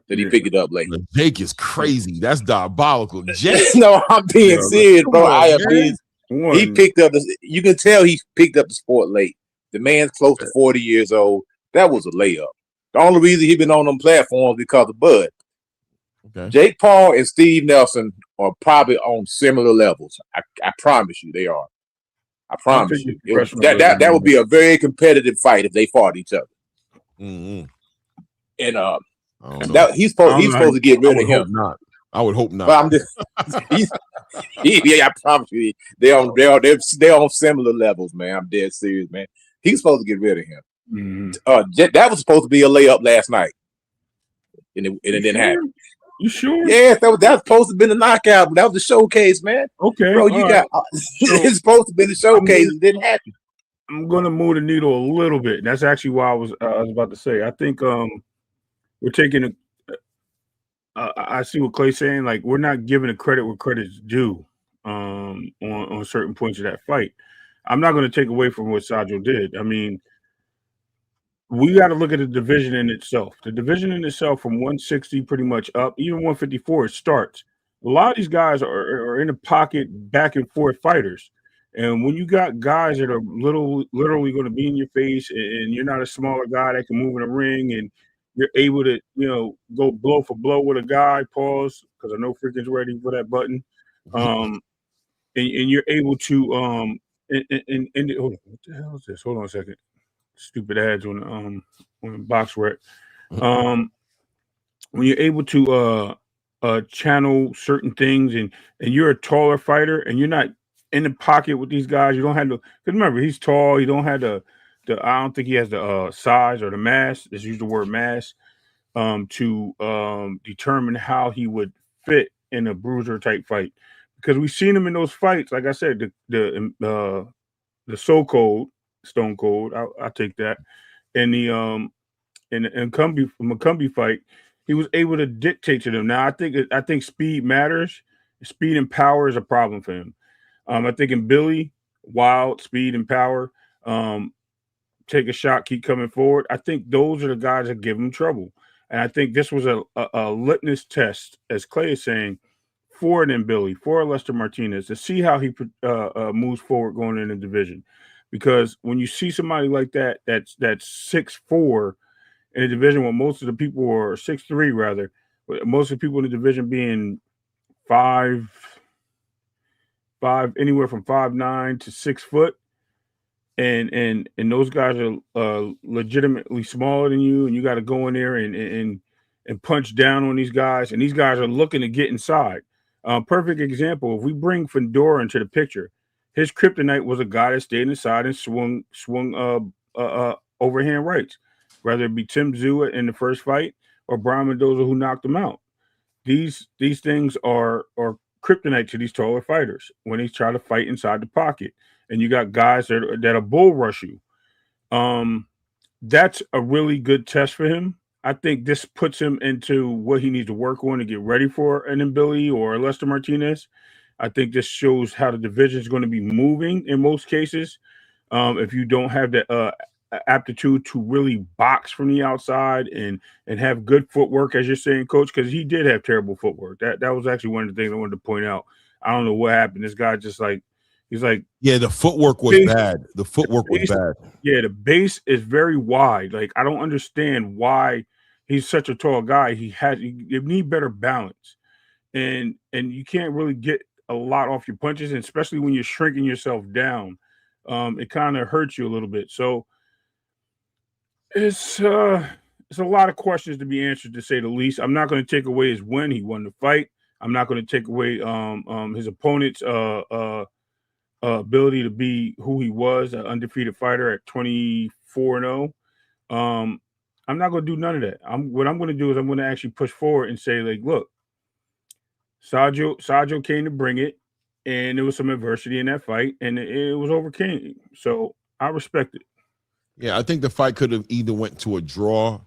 that he picked it up late. Jake is crazy. That's diabolical. Jake. No, I'm being serious, bro. He picked up. You can tell he picked up the sport late. The man's close to 40 years old. That was a layup. The only reason he's been on them platforms because of Bud. Okay. Jake Paul and Steve Nelson are probably on similar levels. I promise you they are. I promise you. That would be a very competitive fight if they fought each other. Mm-hmm. And he's supposed to get rid of him. I would hope not. But I'm just, I promise you, they're on similar levels, man. I'm dead serious, man. He's supposed to get rid of him. Mm-hmm. That was supposed to be a layup last night, and it didn't happen. You sure? Yeah, that was supposed to be the knockout, but that was the showcase, man. Okay, bro, it's supposed to be the showcase. It didn't happen. I'm gonna move the needle a little bit. That's actually why I was about to say. I think we're taking I see what Clay's saying. Like, we're not giving the credit where credit's due on certain points of that fight. I'm not going to take away from what Sajo did. I mean, we got to look at the division in itself. The division in itself from 160 pretty much up, even 154 it starts. A lot of these guys are in the pocket, back and forth fighters. And when you got guys that are literally going to be in your face, and you're not a smaller guy that can move in the ring, and you're able to, go blow for blow with a guy, pause, because I know freaking ready for that button. And you're able to what the hell is this? Hold on a second. Stupid ads on Box Rec. When you're able to channel certain things, and you're a taller fighter, and you're not in the pocket with these guys, you don't have to, because remember, he's tall, he don't have the I don't think he has the size or the mass, let's use the word mass, to determine how he would fit in a bruiser type fight. Because we've seen him in those fights, like I said, the so-called Stone Cold, I'll take that. And the McCumbie fight, he was able to dictate to them. Now I think speed matters. Speed and power is a problem for him. I think in Billy, wild speed and power, take a shot, keep coming forward. I think those are the guys that give him trouble. And I think this was a litmus test, as Clay is saying, for an Billy, for Lester Martinez, to see how he moves forward going in the division. Because when you see somebody like that, that's 6'4" in a division where most of the people are 6'3", rather, most of the people in the division being 5', anywhere from 5'9" to 6 foot, and those guys are legitimately smaller than you, and you got to go in there and punch down on these guys, and these guys are looking to get inside. Perfect example: if we bring Fedor into the picture, his kryptonite was a guy that stayed inside and swung overhand rights, whether it be Tim Zua in the first fight or Brian Mendoza who knocked him out. These things are kryptonite to these taller fighters when they try to fight inside the pocket, and you got guys that bull rush you. That's a really good test for him. I think this puts him into what he needs to work on to get ready for an Mbili or a Lester Martinez. I think this shows how the division is going to be moving in most cases. If you don't have the aptitude to really box from the outside and have good footwork, as you're saying, Coach, because he did have terrible footwork. That was actually one of the things I wanted to point out. I don't know what happened. This guy just he's like, yeah, the footwork was bad. The footwork was bad. Yeah, the base is very wide. Like, I don't understand why he's such a tall guy. You need better balance, and you can't really get a lot off your punches, and especially when you're shrinking yourself down. It kind of hurts you a little bit. So it's a lot of questions to be answered, to say the least. I'm not going to take away his win. He won the fight. I'm not going to take away his opponent's ability to be who he was, an undefeated fighter at 24-0. I'm not going to do none of that. What I'm going to do is I'm going to actually push forward and say, like, look, Sajo came to bring it, and there was some adversity in that fight, and it was overcame. So I respect it. Yeah, I think the fight could have either went to a draw,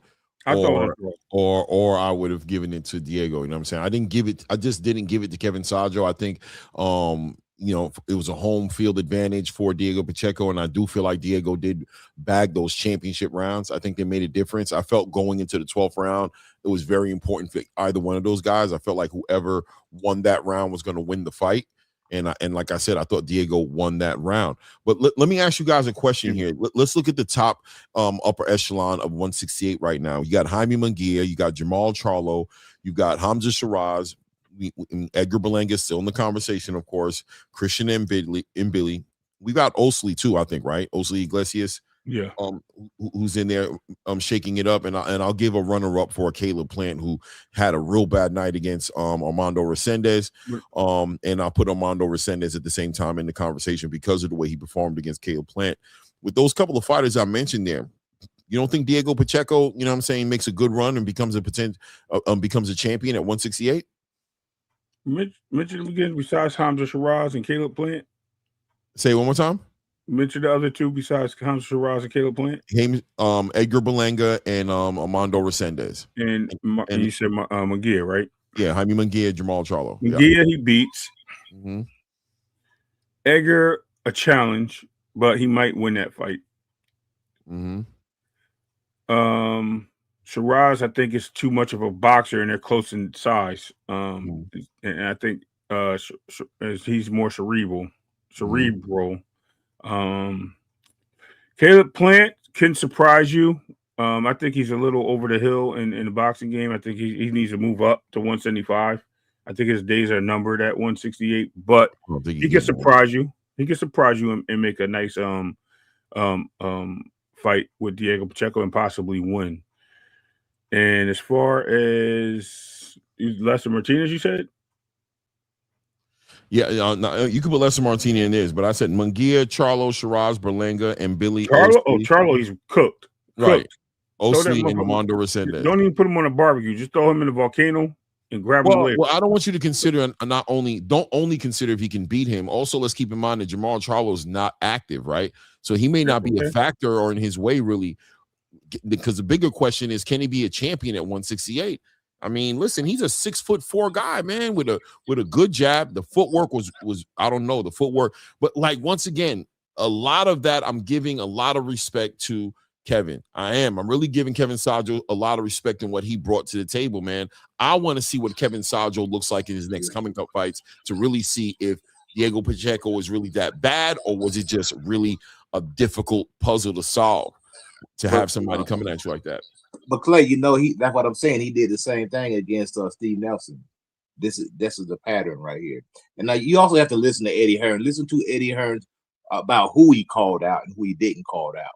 or I would have given it to Diego. You know what I'm saying? I just didn't give it to Kevin Sajo. I think it was a home field advantage for Diego Pacheco, and I do feel like Diego did bag those championship rounds. I think they made a difference. I felt going into the 12th round, it was very important for either one of those guys. I felt like whoever won that round was going to win the fight. And like I said, I thought Diego won that round. But let me ask you guys a question here. Let's look at the top upper echelon of 168 right now. You got Jaime Munguia, you got Jamal Charlo, you got Hamza Shiraz, Edgar Berlanga still in the conversation, of course. Christian Mbili. We got Osley too, I think, right? Osley Iglesias. Yeah. Who's in there shaking it up, and I'll give a runner-up for Caleb Plant, who had a real bad night against Armando Resendez. And I'll put Armando Resendez at the same time in the conversation because of the way he performed against Caleb Plant. With those couple of fighters I mentioned there, you don't think Diego Pacheco, you know what I'm saying, makes a good run and becomes a champion at 168? Mention them again, besides Hamza Shiraz and Caleb Plant. Say it one more time. Mention the other two besides Hamza Shiraz and Caleb Plant. Edgar Berlanga and Armando Resendez. And you said Munguia, right? Yeah, Jaime Munguia, Jamal Charlo. Munguia, he beats. Mm-hmm. Edgar, a challenge, but he might win that fight. Mm-hmm. Shiraz, I think, is too much of a boxer, and they're close in size. And I think he's more cerebral. Caleb Plant can surprise you. I think he's a little over the hill in the boxing game. I think he needs to move up to 175. I think his days are numbered at 168, but he can surprise you. He can surprise you and make a nice fight with Diego Pacheco and possibly win. And as far as Lester Martinez, you said? Yeah, no, you could put Lester Martinez in this, but I said Munguia, Charlo, Shiraz, Berlanga, and Billy. Charlo, he's cooked. Right. Osley and Armando Resendez. Don't even put him on a barbecue. Just throw him in the volcano and grab him later. Well, I don't want you to consider don't only consider if he can beat him. Also, let's keep in mind that Jamal Charlo is not active, right? So he may not be a factor or in his way, really, because the bigger question is, can he be a champion at 168? I mean, listen, he's a 6'4" guy, man, with a good jab. The footwork was I don't know, the footwork, but like once again, a lot of that I'm giving a lot of respect to Kevin. I am. I'm really giving Kevin Sajo a lot of respect in what he brought to the table, man. I want to see what Kevin Sajo looks like in his next coming up fights to really see if Diego Pacheco is really that bad, or was it just really a difficult puzzle to solve to have somebody coming at you like that. But Clay, that's what I'm saying. He did the same thing against Steve Nelson. This is the pattern right here. And now you also have to listen to Eddie Hearn. Listen to Eddie Hearn about who he called out and who he didn't call out.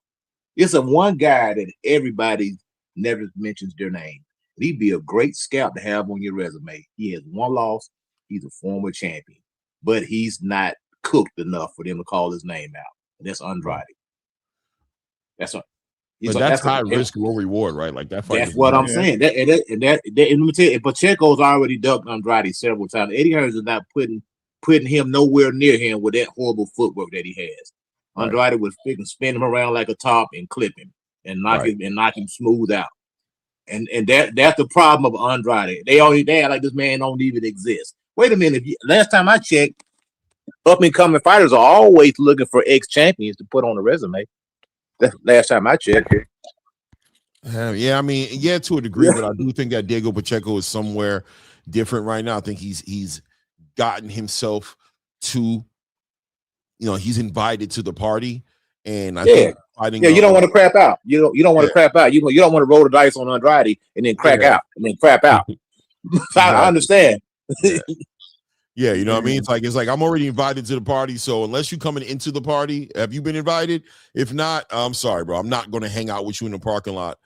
It's a one guy that everybody never mentions their name. He'd be a great scout to have on your resume. He has one loss. He's a former champion, but he's not cooked enough for them to call his name out. And that's Andrade. That's high risk, low reward, right? Like that fight. That's what I'm saying. And let me tell you, Pacheco's already ducked Andrade several times. Eddie Hearn is not putting him nowhere near him with that horrible footwork that he has. Andrade would spin him around like a top and clip him and knock him smooth out. And that's the problem of Andrade. They act like this man don't even exist. Wait a minute. Last time I checked, up and coming fighters are always looking for ex-champions to put on a resume. That's last time I checked. Yeah, I mean, to a degree, but I do think that Diego Pacheco is somewhere different right now. I think he's gotten himself to, he's invited to the party, and I think fighting. Yeah, you don't want to crap out. You don't want to crap out. You don't want to roll the dice on Andrade and then crack out and then crap out. I understand. Yeah, you know what I mean? It's like I'm already invited to the party. So unless you're coming into the party, have you been invited? If not, I'm sorry, bro. I'm not going to hang out with you in the parking lot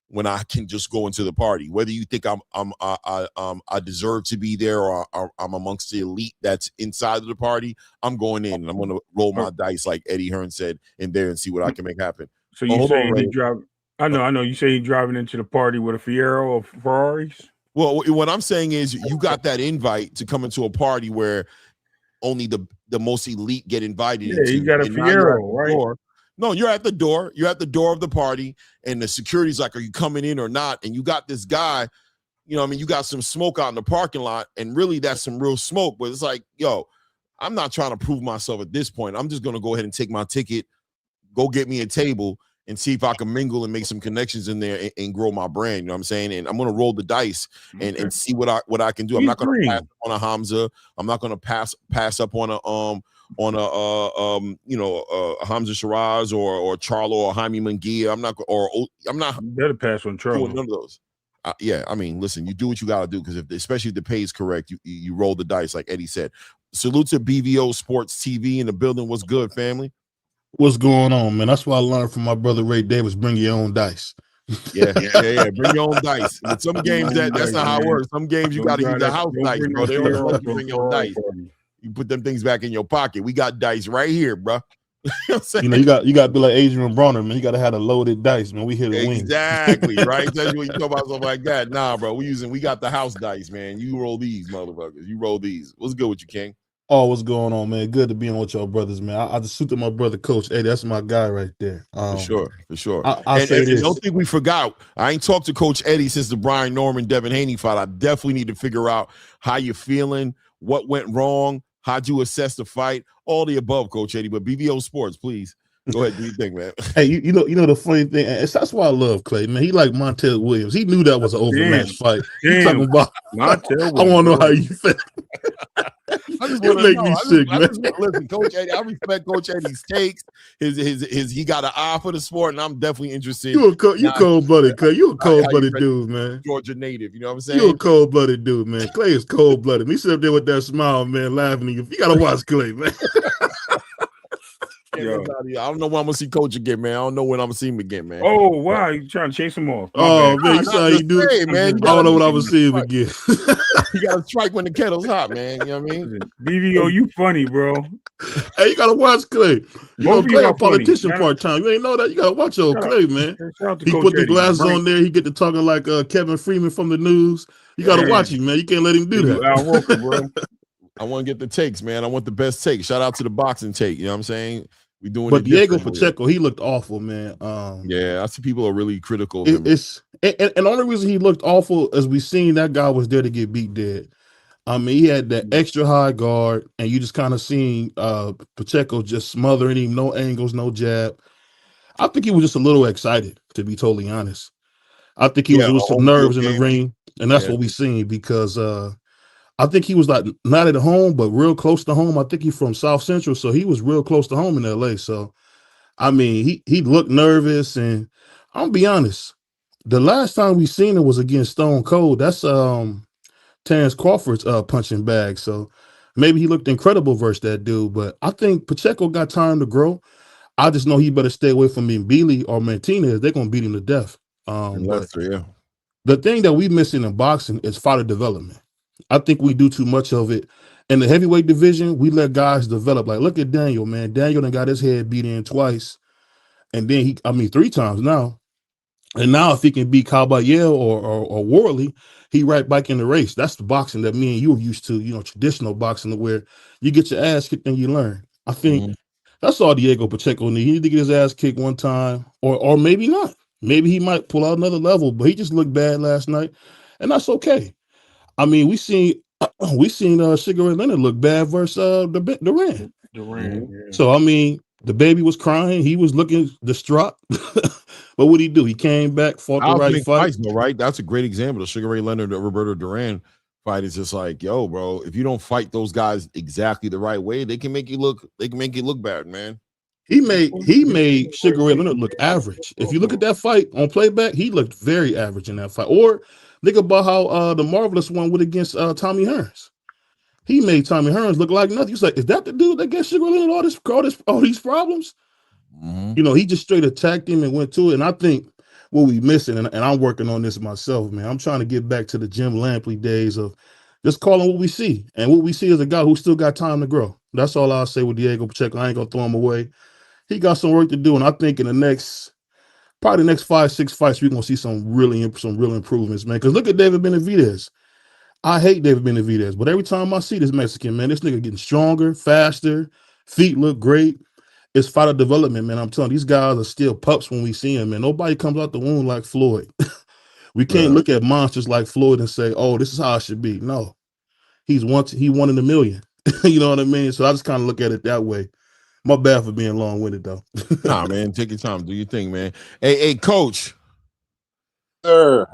when I can just go into the party. Whether you think I deserve to be there or I'm amongst the elite that's inside of the party, I'm going in and I'm going to roll my dice like Eddie Hearn said in there and see what I can make happen. So you say he drive? I know. You say he's driving into the party with a Fiero or Ferraris? Well, what I'm saying is you got that invite to come into a party where only the most elite get invited into. You got a Fiero, right? Door. No, you're at the door. You're at the door of the party, and the security's like, are you coming in or not? And you got this guy, you got some smoke out in the parking lot, and really that's some real smoke. But it's like, yo, I'm not trying to prove myself at this point. I'm just going to go ahead and take my ticket, go get me a table, and see if I can mingle and make some connections in there and grow my brand. You know what I'm saying? And I'm going to roll the dice and see what I can do. I'm not going to pass on a Hamza. I'm not going to pass up on a Hamza Shiraz or Charlo or Jaime Munguia. I'm not. You better pass on Charlo. None of those. I mean, listen, you do what you got to do because especially if the pay is correct, you roll the dice like Eddie said. Salute to BVO Sports TV in the building. What's good, family? What's going on, man? That's what I learned from my brother Ray Davis. Bring your own dice. Yeah. Bring your own dice. With some games that's not how it works. Some games you got to use the house dice, bro. They don't let you bring your own dice. You put them things back in your pocket. We got dice right here, bro. You got to be like Adrian Bronner, man. You got to have the loaded dice, man. We here to win. Exactly, right? Tell you when you talk about something like that. Nah, bro. We got the house dice, man. You roll these, motherfuckers. You roll these. What's good with you, King? Oh, what's going on, man? Good to be on with y'all brothers, man. I just suited my brother, Coach Eddie. That's my guy right there. For sure. I'll say this. Don't think we forgot. I ain't talked to Coach Eddie since the Brian Norman, Devin Haney fight. I definitely need to figure out how you're feeling, what went wrong, how'd you assess the fight, all the above, Coach Eddie. But BVO Sports, please. Go ahead, do your thing, man. Hey, you know the funny thing, that's why I love Clay, man. He like Montel Williams. He knew that was an overmatched fight. He's talking about Montel. I want to know how you feel. I just want to make me sick, man. Listen, Coach Eddie, I respect Coach Eddie's takes. His he got an eye for the sport, and I'm definitely interested. You cold-blooded, Clay. You a cold-blooded dude, man. Georgia native, you know what I'm saying? You a cold-blooded dude, man. Clay is cold-blooded. He sit up there with that smile, man, laughing at you. You gotta watch Clay, man. I don't know when I'm gonna see Coach again, man. I don't know when I'm gonna see him again, man. Oh wow, you trying to chase him off? Oh man, you saw how you do, man. I don't know when I'm gonna see him again. You gotta strike when the kettle's hot, man. You know what I mean? BVO, you funny, bro. Hey, you gotta watch Clay. You know Clay a politician part time. You ain't know that. You gotta watch old Clay, man. He put the glasses on there. He get to talking like Kevin Freeman from the news. You gotta watch him, man. You can't let him do that. Al Roker, bro. I want to get the takes, man. I want the best take. Shout out to the boxing take. You know what I'm saying? We doing but Diego Pacheco, he looked awful, man. Yeah, I see people are really critical of him. And the only reason he looked awful is we seen that guy was there to get beat dead. I mean, he had that extra high guard, and you just kind of seen Pacheco just smothering him, no angles, no jab. I think he was just a little excited, to be totally honest. I think he was with some home field nerves in the game. ring, and that's what we seen because I think he was like not at home, but real close to home. I think he's from South Central, so he was real close to home in LA. So, I mean, he looked nervous, and I'll be honest. The last time we seen him was against Stone Cold. That's Terrence Crawford's punching bag. So maybe he looked incredible versus that dude. But I think Pacheco got time to grow. I just know he better stay away from Mbili or Martinez. They're gonna beat him to death. But the thing that we missing in boxing is fighter development. I think we do too much of it. In the heavyweight division, we let guys develop. Like, look at Daniel, man. Daniel done got his head beat in twice. And then 3 times now. And now if he can beat Caballero or Worley, he right back in the race. That's the boxing that me and you are used to, traditional boxing where you get your ass kicked and you learn. I think that's all Diego Pacheco needs. He need to get his ass kicked one time, or maybe not. Maybe he might pull out another level, but he just looked bad last night, and that's okay. I mean, we seen Sugar Ray Leonard look bad versus Durant. So I mean, the baby was crying. He was looking distraught. But what'd he do? He came back, fought the right fight. Though, right? That's a great example. The Sugar Ray Leonard, the Roberto Duran fight is just like, yo, bro, if you don't fight those guys exactly the right way, they can make you look bad, man. He made Sugar Ray Leonard look average. If you look at that fight on playback, he looked very average in that fight. Or think about how the Marvelous one went against Tommy Hearns. He made Tommy Hearns look like nothing. He's like, is that the dude that gets Sugar Ray Leonard all these problems? He just straight attacked him and went to it. And I think what we missing, and I'm working on this myself, man. I'm trying to get back to the Jim Lampley days of just calling what we see. And what we see is a guy who still got time to grow. That's all I'll say with Diego Pacheco. I ain't gonna throw him away. He got some work to do, and I think in the next 5-6 fights, we're gonna see some real improvements, man. Because look at David Benavidez. I hate David Benavidez, but every time I see this Mexican, man, this nigga getting stronger, faster, feet look great. It's fighter development, man. I'm telling you, these guys are still pups when we see them, man. Nobody comes out the womb like Floyd. We can't look at monsters like Floyd and say, oh, this is how it should be. No. He one in a million. You know what I mean? So I just kind of look at it that way. My bad for being long-winded, though. Nah, man, take your time. Do your thing, man. Hey, Coach. Sir,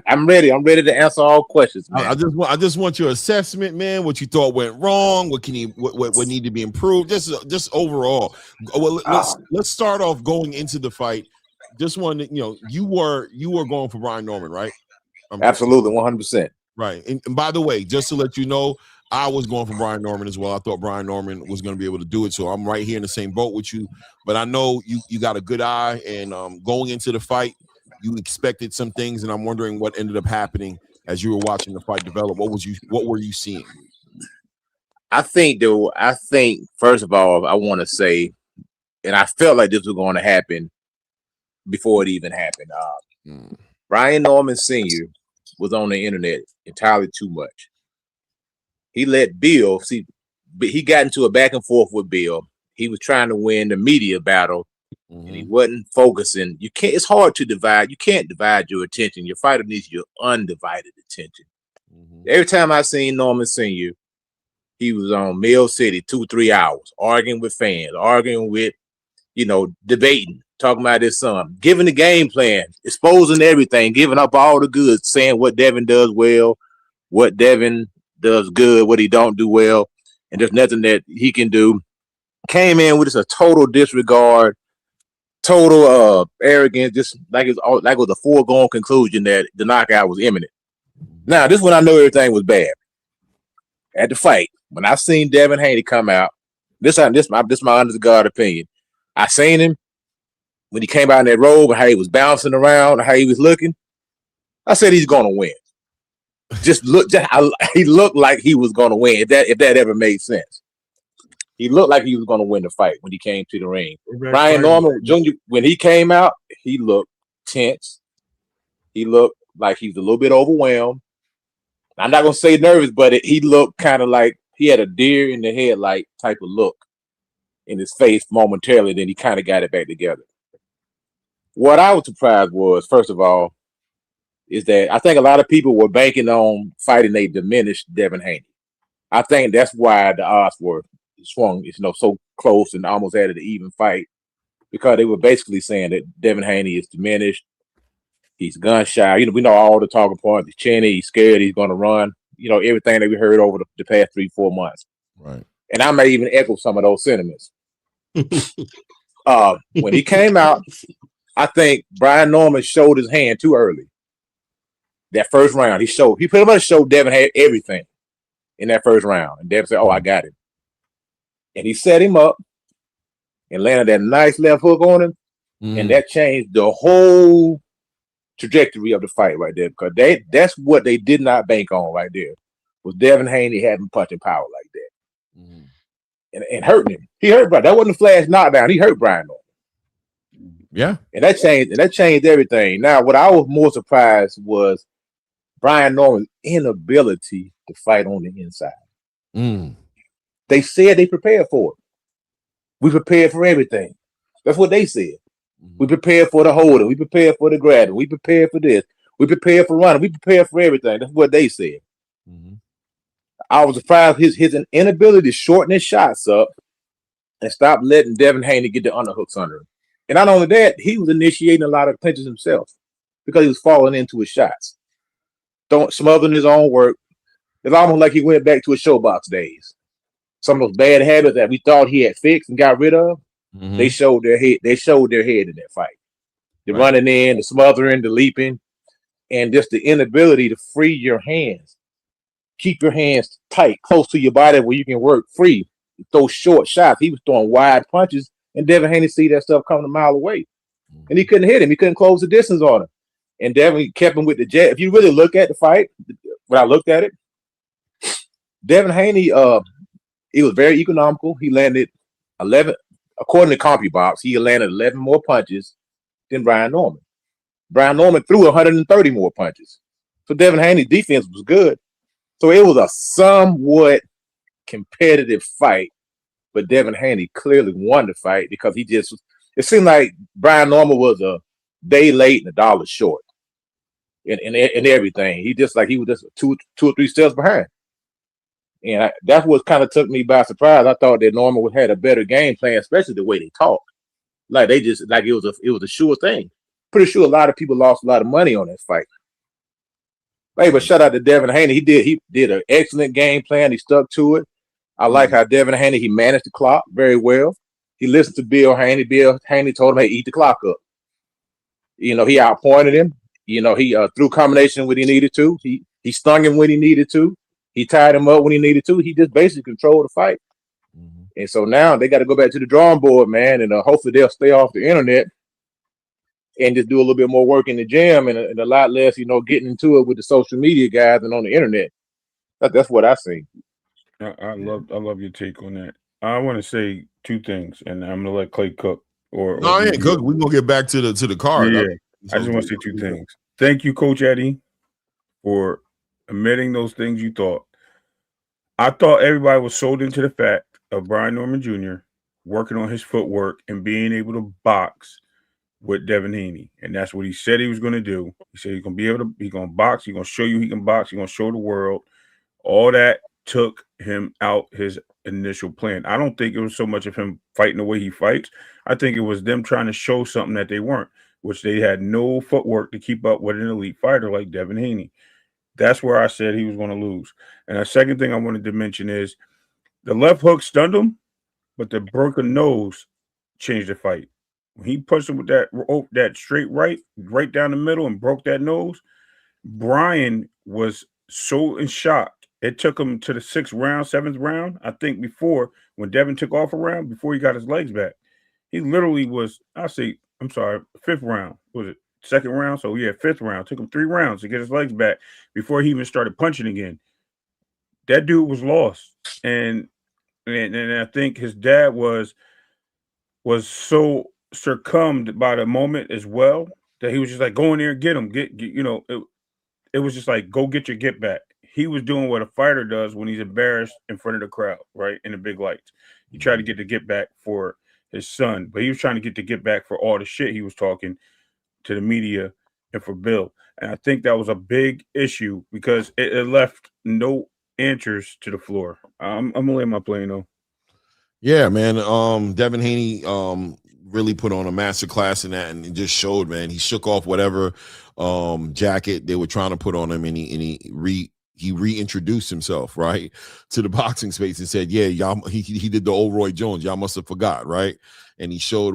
I'm ready. I'm ready to answer all questions, man. I just want your assessment, man. What you thought went wrong? What need to be improved? Just overall. Well, let's start off going into the fight. Just wanted to, you were going for Brian Norman, right? Absolutely, 100%. Right. And by the way, just to let you know, I was going for Brian Norman as well. I thought Brian Norman was going to be able to do it. So I'm right here in the same boat with you. But I know you got a good eye, and going into the fight, you expected some things, and I'm wondering what ended up happening as you were watching the fight develop. What were you seeing? I think first of all, I want to say, and I felt like this was going to happen before it even happened. Brian Norman Sr. was on the internet entirely too much. He let Bill he got into a back and forth with Bill. He was trying to win the media battle. And he wasn't focusing. It's hard to divide. You can't divide your attention. Your fighter needs your undivided attention. Every time I seen Norman Sr., he was on Mill City 2-3 hours, arguing with fans, arguing with, debating, talking about his son, giving the game plan, exposing everything, giving up all the goods, saying what Devin does well, what Devin does good, what he don't do well, and there's nothing that he can do. Came in with just a total disregard, total arrogance, just like it was a foregone conclusion that the knockout was imminent. Now, this is when I know everything was bad. At the fight, when I seen Devin Haney come out, this my honest to God opinion. I seen him when he came out in that robe and how he was bouncing around, and how he was looking. I said he's gonna win. He looked like he was gonna win. If that ever made sense. He looked like he was going to win the fight when he came to the ring. Brian Norman Jr., when he came out, he looked tense. He looked like he was a little bit overwhelmed. I'm not going to say nervous, but he looked kind of like he had a deer in the headlight type of look in his face momentarily. Then he kind of got it back together. What I was surprised was, first of all, is that I think a lot of people were banking on fighting a diminished Devin Haney. I think that's why the odds were swung, so close and almost added an even fight. because they were basically saying that Devin Haney is diminished. He's gun shy. We know all the talking points. He's chinny. He's scared. He's going to run. Everything that we heard over the past 3-4 months. Right. And I may even echo some of those sentiments. When he came out, I think Brian Norman showed his hand too early. That first round, he pretty much showed Devin had everything in that first round. And Devin said, "Oh, I got him." And he set him up and landed that nice left hook on him. And that changed the whole trajectory of the fight right there, because that's what they did not bank on right there, was Devin Haney having punching power like that. And hurting him. He hurt Brian. That wasn't a flash knockdown. He hurt Brian Norman. Yeah. And that changed everything. Now, what I was more surprised was Brian Norman's inability to fight on the inside. They said they prepared for it. We prepared for everything. That's what they said. We prepared for the holding. We prepared for the grabbing. We prepared for this. We prepared for running. We prepared for everything. That's what they said. I was surprised his inability to shorten his shots up and stop letting Devin Haney get the underhooks under him. And not only that, he was initiating a lot of clinches himself because he was falling into his shots, smothering his own work. It's almost like he went back to his showbox days. Some of those bad habits that we thought he had fixed and got rid of, they showed their head. They showed their head in that fight. The running in, the smothering, the leaping, and just the inability to free your hands. Keep your hands tight, close to your body where you can work free. Those short shots. He was throwing wide punches, and Devin Haney see that stuff coming a mile away. And he couldn't hit him. He couldn't close the distance on him. And Devin kept him with the jab. If you really look at the fight, when I looked at it, Devin Haney, he was very economical. He landed 11, according to CompuBox, he landed 11 more punches than Brian Norman. Brian Norman threw 130 more punches. So Devin Haney's defense was good. So it was a somewhat competitive fight, but Devin Haney clearly won the fight because it seemed like Brian Norman was a day late and $1 short in everything. He was just two or three steps behind. And that's what kind of took me by surprise. I thought that Norman had a better game plan, especially the way they talked. Like it was a sure thing. Pretty sure a lot of people lost a lot of money on that fight. Hey, but shout out to Devin Haney. He did an excellent game plan. He stuck to it. I like how Devin Haney, he managed the clock very well. He listened to Bill Haney. Bill Haney told him, "Hey, eat the clock up." He outpointed him. He threw combination when he needed to. He stung him when he needed to. He tied him up when he needed to. He just basically controlled the fight. And so now they got to go back to the drawing board, man, and hopefully they'll stay off the internet and just do a little bit more work in the gym and a lot less, getting into it with the social media guys and on the internet. That's what I see. I love your take on that. I want to say two things, and I'm gonna let Clay cook. Cook. We're gonna get back to the card. Yeah. I just want to say two things. Thank you, Coach Eddie, for admitting those things you thought. I thought everybody was sold into the fact of Brian Norman Jr. working on his footwork and being able to box with Devin Haney. And that's what he said he was going to do. He said he's going to box. He's going to show you he can box. He's going to show the world. All that took him out his initial plan. I don't think it was so much of him fighting the way he fights. I think it was them trying to show something that they weren't, which they had no footwork to keep up with an elite fighter like Devin Haney. That's where I said he was going to lose. And the second thing I wanted to mention is the left hook stunned him, but the broken nose changed the fight. When he pushed him with that straight right down the middle and broke that nose, Brian was so in shock. It took him to the 7th round. I think before, when Devin took off a round, before he got his legs back, he literally was, 5th round. Was it 2nd round? So yeah, 5th round. Took him 3 rounds to get his legs back before he even started punching again. That dude was lost. And I think his dad was so succumbed by the moment as well that he was just like, go in there and get him. It was just like, go get your get back. He was doing what a fighter does when he's embarrassed in front of the crowd, right? In the big lights. He tried to get the get back for his son, but he was trying to get the get back for all the shit he was talking to the media and for Bill. And I think that was a big issue because it left no answers to the floor. I'm gonna lay my plane though. Yeah, man. Devin Haney really put on a master class in that, and it just showed, man. He shook off whatever jacket they were trying to put on him, and he reintroduced himself, right, to the boxing space and said, yeah, y'all, he did the old Roy Jones. Y'all must have forgot, right? And he showed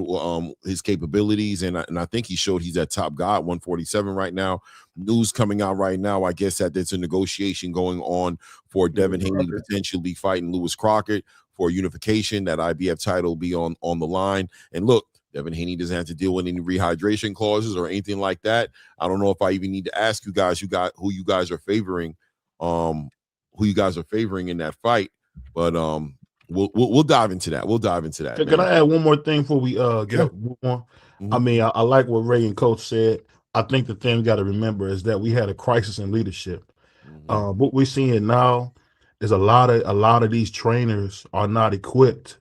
his capabilities, and I think he showed he's at top guy, 147 right now. News coming out right now, I guess, that there's a negotiation going on for Devin Haney to potentially fighting Lewis Crockett for unification. That IBF title will be on the line. And look, Devin Haney doesn't have to deal with any rehydration clauses or anything like that. I don't know if I even need to ask you guys who you guys are favoring, in that fight, but we'll dive into that. We'll dive into that. Can I add one more thing before we get up? I mean, I like what Ray and Coach said. I think the thing we got to remember is that we had a crisis in leadership. What we're seeing now is a lot of these trainers are not equipped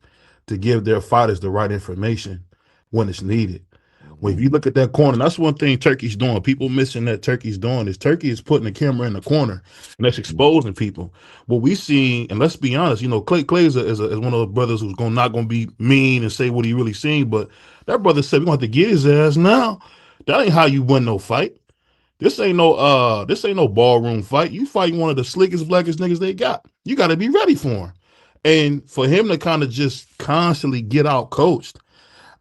to give their fighters the right information when it's needed. Well, if you look at that corner, that's one thing Turkey's doing. People missing that Turkey's doing is Turkey is putting the camera in the corner and that's exposing people. What we see, and let's be honest, Clay is one of those brothers who's not going to be mean and say what he really seen, but that brother said we're going to have to get his ass now. That ain't how you win no fight. This ain't no ballroom fight. You fighting one of the slickest, blackest niggas they got. You got to be ready for him. And for him to kind of just constantly get out coached.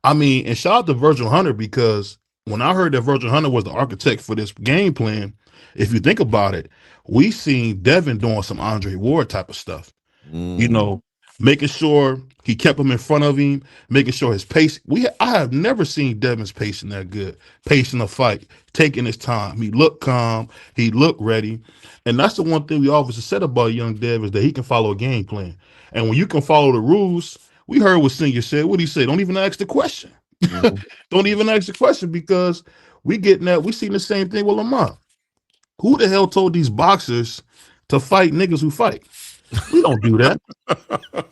I mean, and shout out to Virgil Hunter, because when I heard that Virgil Hunter was the architect for this game plan, if you think about it, we seen Devin doing some Andre Ward type of stuff. Making sure he kept him in front of him, making sure his pace. I have never seen Devin's pacing that good, pacing a fight, taking his time. He looked calm, he looked ready, and that's the one thing we always said about young Dev is that he can follow a game plan. And when you can follow the rules, we heard what Senior said. What did he say? Don't even ask the question. Don't even ask the question, because we seen the same thing with Lamont. Who the hell told these boxers to fight niggas who fight? We don't do that.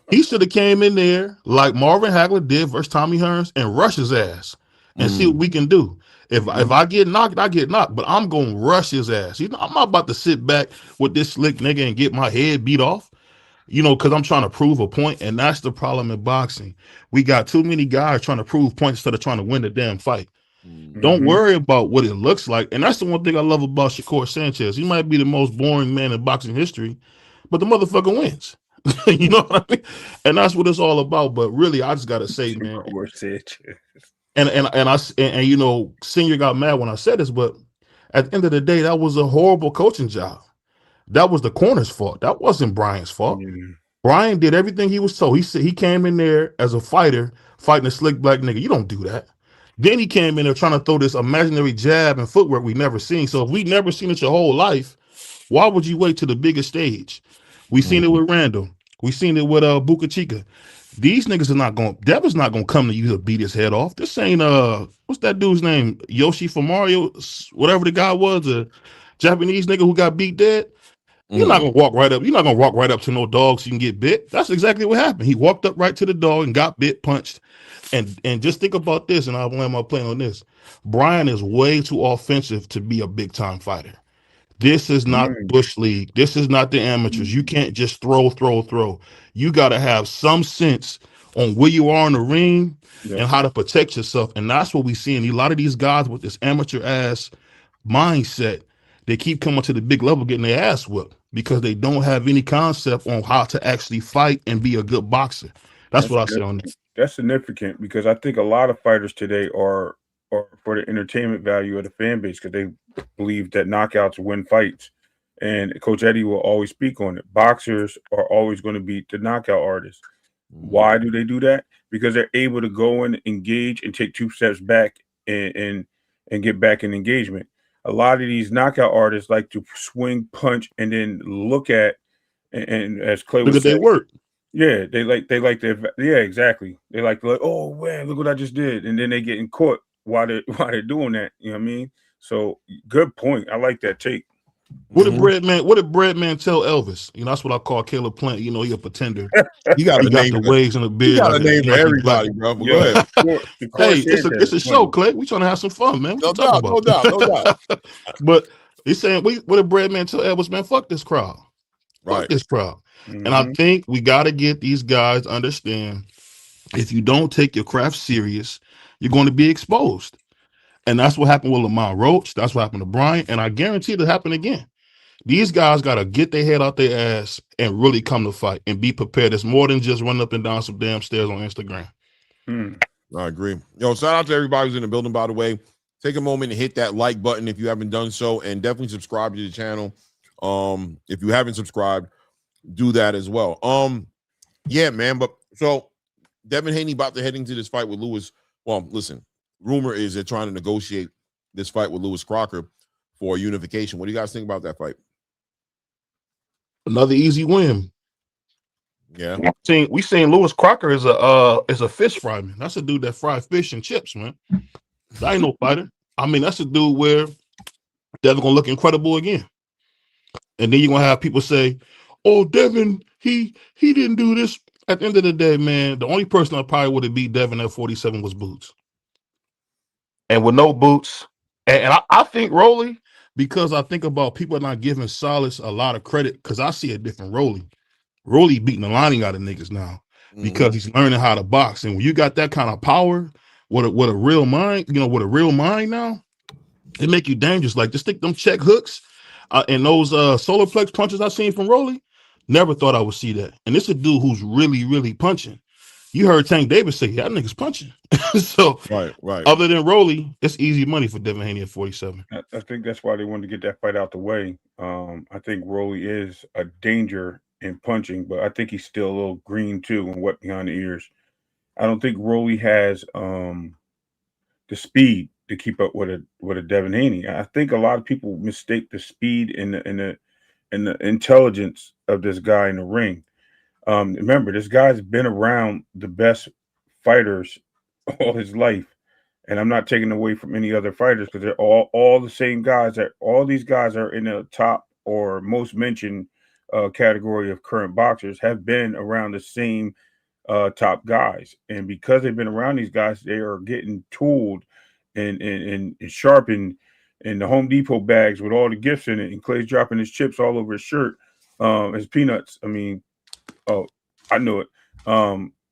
He should have came in there like Marvin Hagler did versus Tommy Hearns and rush his ass and see what we can do. If I get knocked, I get knocked, but I'm going to rush his ass. I'm not about to sit back with this slick nigga and get my head beat off, because I'm trying to prove a point, and that's the problem in boxing. We got too many guys trying to prove points instead of trying to win the damn fight. Don't worry about what it looks like, and that's the one thing I love about Shakur Sanchez. He might be the most boring man in boxing history, but the motherfucker wins. You know what I mean? And that's what it's all about. But really, I just gotta say, man. And Senior got mad when I said this, but at the end of the day, that was a horrible coaching job. That was the corner's fault. That wasn't Brian's fault. Brian did everything he was told. He said he came in there as a fighter, fighting a slick black nigga. You don't do that. Then he came in there trying to throw this imaginary jab and footwork we never seen. So if we never seen it your whole life, why would you wait to the biggest stage? We seen it with Randall. We seen it with Buka Chica. These niggas are not going. Devin's not going to come to you to beat his head off. This ain't what's that dude's name? Yoshi from Mario, whatever the guy was, a Japanese nigga who got beat dead. You're not gonna walk right up. You're not gonna walk right up to no dog so you can get bit. That's exactly what happened. He walked up right to the dog and got bit, punched. And just think about this, and I'll land my plane on this. Brian is way too offensive to be a big time fighter. This is not Bush League. This is not the amateurs. You can't just throw. You got to have some sense on where you are in the ring and how to protect yourself. And that's what we see in a lot of these guys with this amateur ass mindset. They keep coming to the big level getting their ass whipped because they don't have any concept on how to actually fight and be a good boxer. That's what I say on that. That's significant, because I think a lot of fighters today are for the entertainment value of the fan base, because they believe that knockouts win fights. And Coach Eddie will always speak on it. Boxers are always going to beat the knockout artists. Why do they do that? Because they're able to go and engage and take 2 steps back and get back in engagement. A lot of these knockout artists like to swing, punch, and then look at and as Clay was saying, they work. Yeah, they like to, yeah, exactly. They like, oh man, look what I just did, and then they getting caught while they're doing that. You know what I mean? So good point. I like that take. What did Breadman tell Elvis? That's what I call Caleb Plant. He a pretender. You got the waves and the beard. You got a name for everybody, bro. Go ahead. Hey, it's a show, Clay. We trying to have some fun, man. No doubt. But he's saying, what did Breadman tell Elvis, man? Fuck this crowd. Right. Fuck this crowd. And I think we got to get these guys to understand, if you don't take your craft serious, you're going to be exposed. And that's what happened with Lamar Roach. That's what happened to Brian. And I guarantee it'll happen again. These guys got to get their head out their ass and really come to fight and be prepared. It's more than just running up and down some damn stairs on Instagram. I agree. Yo, shout out to everybody who's in the building, by the way. Take a moment and hit that like button if you haven't done so, and definitely subscribe to the channel. If you haven't subscribed, do that as well. Yeah, man. But so Devin Haney about to head into this fight with Lewis. Well, listen, rumor is they're trying to negotiate this fight with Lewis Crocker for unification. What do you guys think about that fight? Another easy win. Yeah. We seen Lewis Crocker is a fish fry man. That's a dude that fry fish and chips, man. That ain't no fighter. I mean, that's a dude where Devin gonna look incredible again. And then you're gonna have people say, "Oh, Devin, he didn't do this." At the end of the day, man, the only person that probably would have beat Devin at 47 was Boots. And with no Boots, and I think Rolly, because I think about people not giving Salas a lot of credit, because I see a different Rolly. Rolly beating the lining out of niggas now because he's learning how to box. And when you got that kind of power with a real mind, with a real mind now, it make you dangerous. Like, just think them check hooks and those solar plex punches I seen from Rolly. Never thought I would see that. And this is a dude who's really, really punching. You heard Tank Davis say, "That nigga's punching." So, right. Other than Rolly, it's easy money for Devin Haney at 47. I think that's why they wanted to get that fight out the way. I think Rolly is a danger in punching, but I think he's still a little green too and wet behind the ears. I don't think Rolly has the speed to keep up with a Devin Haney. I think a lot of people mistake the speed and the intelligence of this guy in the ring. Remember, this guy's been around the best fighters all his life, and I'm not taking away from any other fighters because they're all the same guys. All these guys are in the top or most mentioned category of current boxers, have been around the same top guys, and because they've been around these guys, they are getting tooled and sharpened in the Home Depot bags with all the gifts in it, and Clay's dropping his chips all over his shirt, his peanuts. I mean, oh, I know it.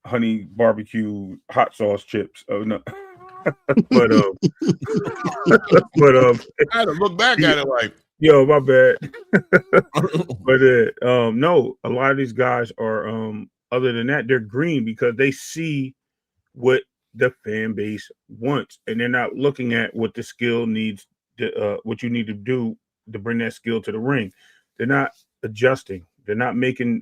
Honey barbecue hot sauce chips. Oh no. but I had to look back at it like, yo, my bad. But no, a lot of these guys are other than that, they're green because they see what the fan base wants, and they're not looking at what the skill needs to, what you need to do to bring that skill to the ring. They're not adjusting. They're not making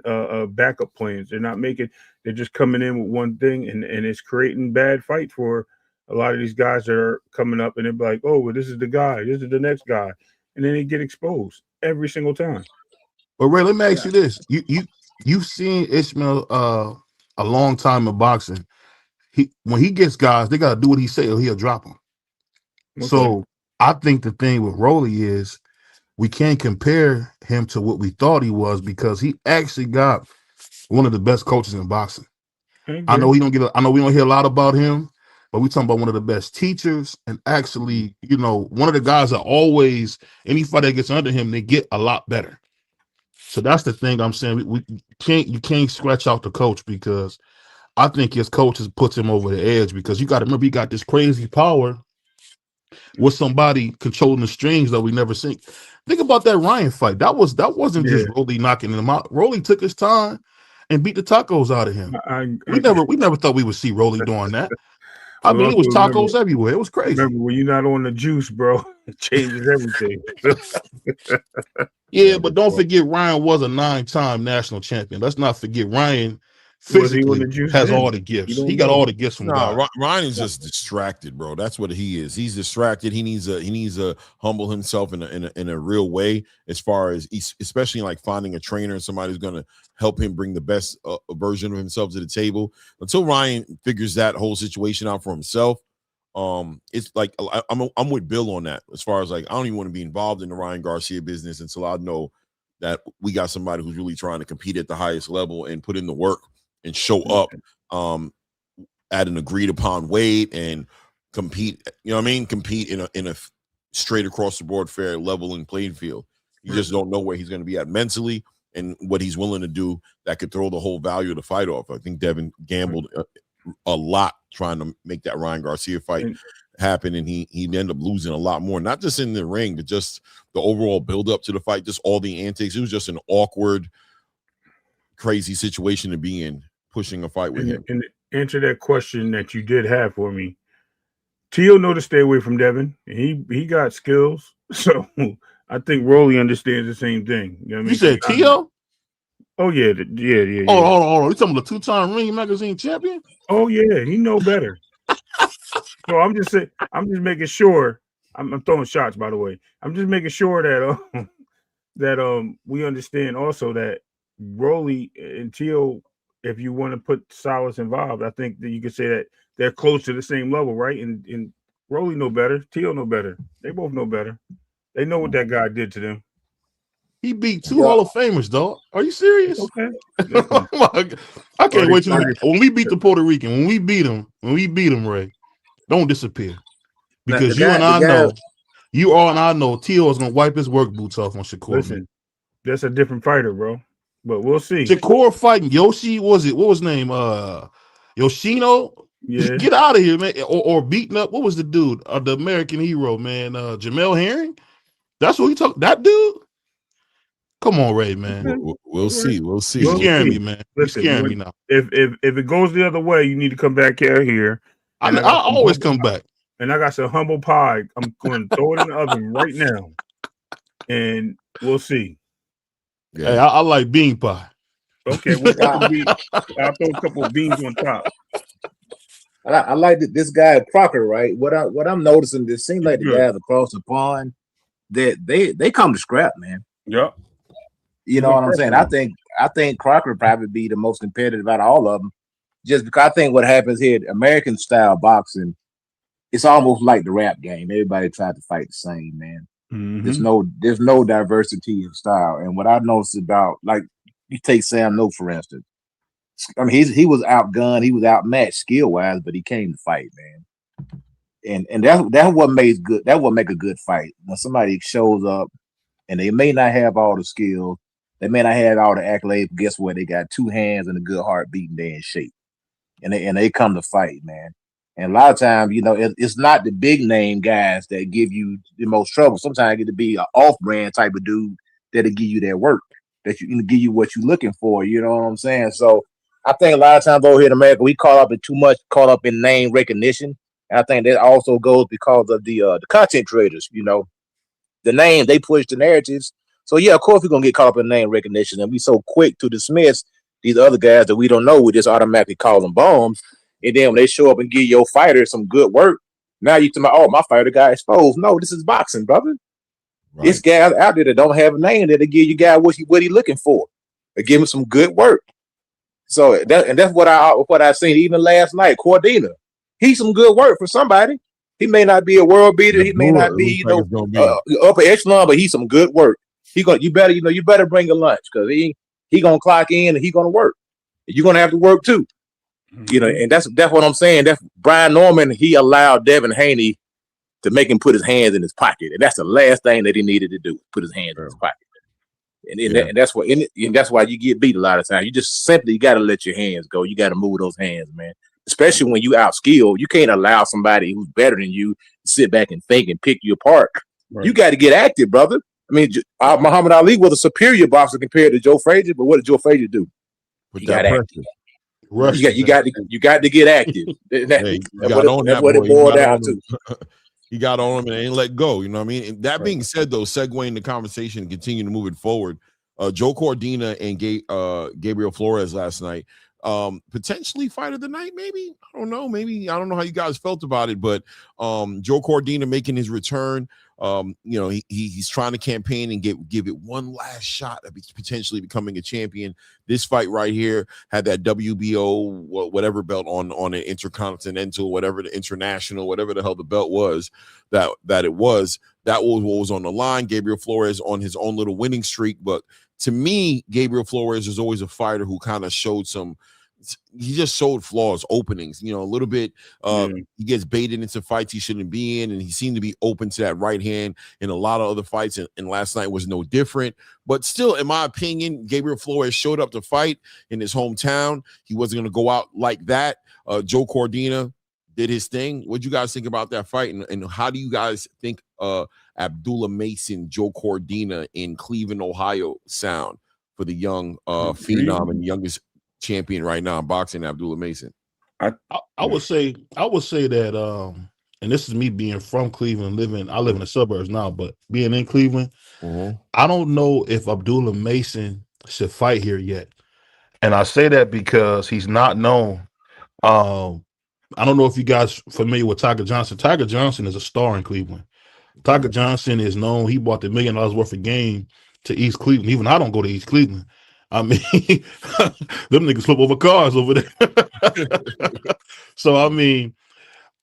backup plans. They're just coming in with one thing, and it's creating bad fight for a lot of these guys that are coming up, and they're like, "Oh, well, this is the guy. This is the next guy," and then they get exposed every single time. But Ray, let me ask you this: you've seen Ishmael a long time in boxing. When he gets guys, they got to do what he say or he'll drop them. Okay. So I think the thing with Rolly is we can't compare him to what we thought he was because he actually got one of the best coaches in boxing. I know we don't hear a lot about him, but we're talking about one of the best teachers, and actually, one of the guys that always, any fight that gets under him, they get a lot better. So that's the thing I'm saying. You can't scratch out the coach because I think his coaches puts him over the edge because you got to remember he got this crazy power with somebody controlling the strings that we never seen. Think about that Ryan fight. That wasn't just Rolly knocking him out. Rolly took his time and beat the tacos out of him. We never thought we would see Rolly doing that. I mean, it was tacos everywhere. It was crazy. Remember, when you're not on the juice, bro, it changes everything. Yeah, but don't forget Ryan was a 9-time national champion. Let's not forget Ryan physically has all the gifts. He got all the gifts from God. Ryan is just distracted, bro. That's what he is. He's distracted. He needs to humble himself in a real way, as far as especially like finding a trainer and somebody who's going to help him bring the best version of himself to the table. Until Ryan figures that whole situation out for himself, it's like I'm with Bill on that. As far as like, I don't even want to be involved in the Ryan Garcia business until I know that we got somebody who's really trying to compete at the highest level and put in the work and show up at an agreed upon weight and compete, compete in a straight across the board, fair, leveling playing field. You just don't know where he's going to be at mentally and what he's willing to do that could throw the whole value of the fight off. I think Devin gambled a lot trying to make that Ryan Garcia fight happen, and he ended up losing a lot more, not just in the ring, but just the overall build up to the fight, just all the antics. It was just an awkward, crazy situation to be in, pushing a fight with him. And to answer that question that you did have for me, Tito know to stay away from Devin. He got skills, so I think Rolly understands the same thing. You know what I mean? You said Tito? Oh yeah. Hold on. You talking about the 2-time Ring Magazine champion? Oh yeah, he know better. So I'm just making sure. I'm throwing shots, by the way. I'm just making sure that we understand also that Rolly and Tio, if you want to put Silas involved, I think that you could say that they're close to the same level, right? And Rolly know better, Tio know better. They both know better. They know what that guy did to them. He beat 2 Hall of Famers, dog. Are you serious? Okay. Oh my God. I can't wait till when we beat the Puerto Rican. When we beat him, Ray, don't disappear. Because you and I know Tio is gonna wipe his work boots off on Shakur. Listen, that's a different fighter, bro. But we'll see. Shakur fighting Yoshi, what was his name? Yoshino? Yeah. Get out of here, man. Or beating up, what was the dude? The American hero, man. Jamel Herring? That's what he talk. That dude? Come on, Ray, man. We'll see. We'll see. You're scaring me, man. Listen, You're scaring me now. If it goes the other way, you need to come back here. I always come back. And I got some humble pie. I'm going to throw it in the oven right now. And we'll see. Yeah. Hey, I like bean pie. Okay, I'll throw a couple of beans on top. I like this guy Crocker, right? What I'm noticing, it seems like the guys across the pond that they come to scrap, man. Yeah. You know what I'm saying? I think Crocker probably be the most competitive out of all of them, just because I think what happens here, American style boxing, it's almost like the rap game. Everybody tried to fight the same, man. Mm-hmm. There's no diversity of style. And what I noticed about, like, you take Sam No, for instance. I mean, he was outgunned, he was outmatched skill wise, but he came to fight, man. And that's what makes good. That what make a good fight. When somebody shows up and they may not have all the skills, they may not have all the accolades. But guess what? They got 2 hands and a good heart beating. They in shape, and they come to fight, man. And a lot of times, you know, it's not the big name guys that give you the most trouble. Sometimes it get to be an off-brand type of dude that'll give you their work, that you give you what you're looking for. You know what I'm saying? So I think a lot of times over here in America, we caught up in name recognition. And I think that also goes because of the content creators, you know, the name, they push the narratives. So yeah, of course we're gonna get caught up in name recognition and be so quick to dismiss these other guys that we don't know. We just automatically call them bombs. And then when they show up and give your fighter some good work, now you tell me, oh, my fighter got exposed. No, this is boxing, brother. Right. It's guys out there that don't have a name that'll give you guys what he looking for. They give him some good work. So that's what I seen even last night. Cordina, he's some good work for somebody. He may not be a world beater. He may not be, upper echelon, but he's some good work. You better bring a lunch because he gonna clock in and he gonna work. You're gonna have to work too. You know, and that's what I'm saying. That's Brian Norman. He allowed Devin Haney to make him put his hands in his pocket, and that's the last thing that he needed to do: put his hands in his pocket. And that's why you get beat a lot of times. You just simply got to let your hands go. You got to move those hands, man. Especially when you out skilled, you can't allow somebody who's better than you to sit back and think and pick you apart. Right. You got to get active, brother. I mean, Muhammad Ali was a superior boxer compared to Joe Frazier, but what did Joe Frazier do? He got active. You got to get active. That's what it boiled down to. He got on him and ain't let go. You know what I mean? And that being said, though, segueing the conversation and continue to move it forward, Joe Cordina and Gabriel Flores last night, potentially fight of the night, maybe. I don't know. Maybe I don't know how you guys felt about it, but Joe Cordina making his return. You know, he's trying to campaign and give it one last shot at potentially becoming a champion. This fight right here had that WBO whatever belt on an intercontinental, whatever the international, whatever the hell the belt was that was what was on the line. Gabriel Flores on his own little winning streak, but to me, Gabriel Flores is always a fighter who kind of showed some he just showed flaws, openings, a little bit. He gets baited into fights he shouldn't be in, and he seemed to be open to that right hand in a lot of other fights, and last night was no different. But still, in my opinion, Gabriel Flores showed up to fight in his hometown. He wasn't going to go out like that. Joe Cordina did his thing. What do you guys think about that fight, and how do you guys think Abdullah Mason, Joe Cordina in Cleveland, Ohio sound for the young phenom and youngest champion right now in boxing, Abdullah Mason? I would say that and this is me being from Cleveland, I live in the suburbs now, but being in Cleveland, I don't know if Abdullah Mason should fight here yet. And I say that because he's not known. I don't know if you guys familiar with Tiger Johnson. Tiger Johnson is a star in Cleveland. Tiger Johnson is known. He bought the $1 million worth of game to East Cleveland. Even I don't go to East Cleveland. I mean, them niggas flip over cars over there. So, I mean,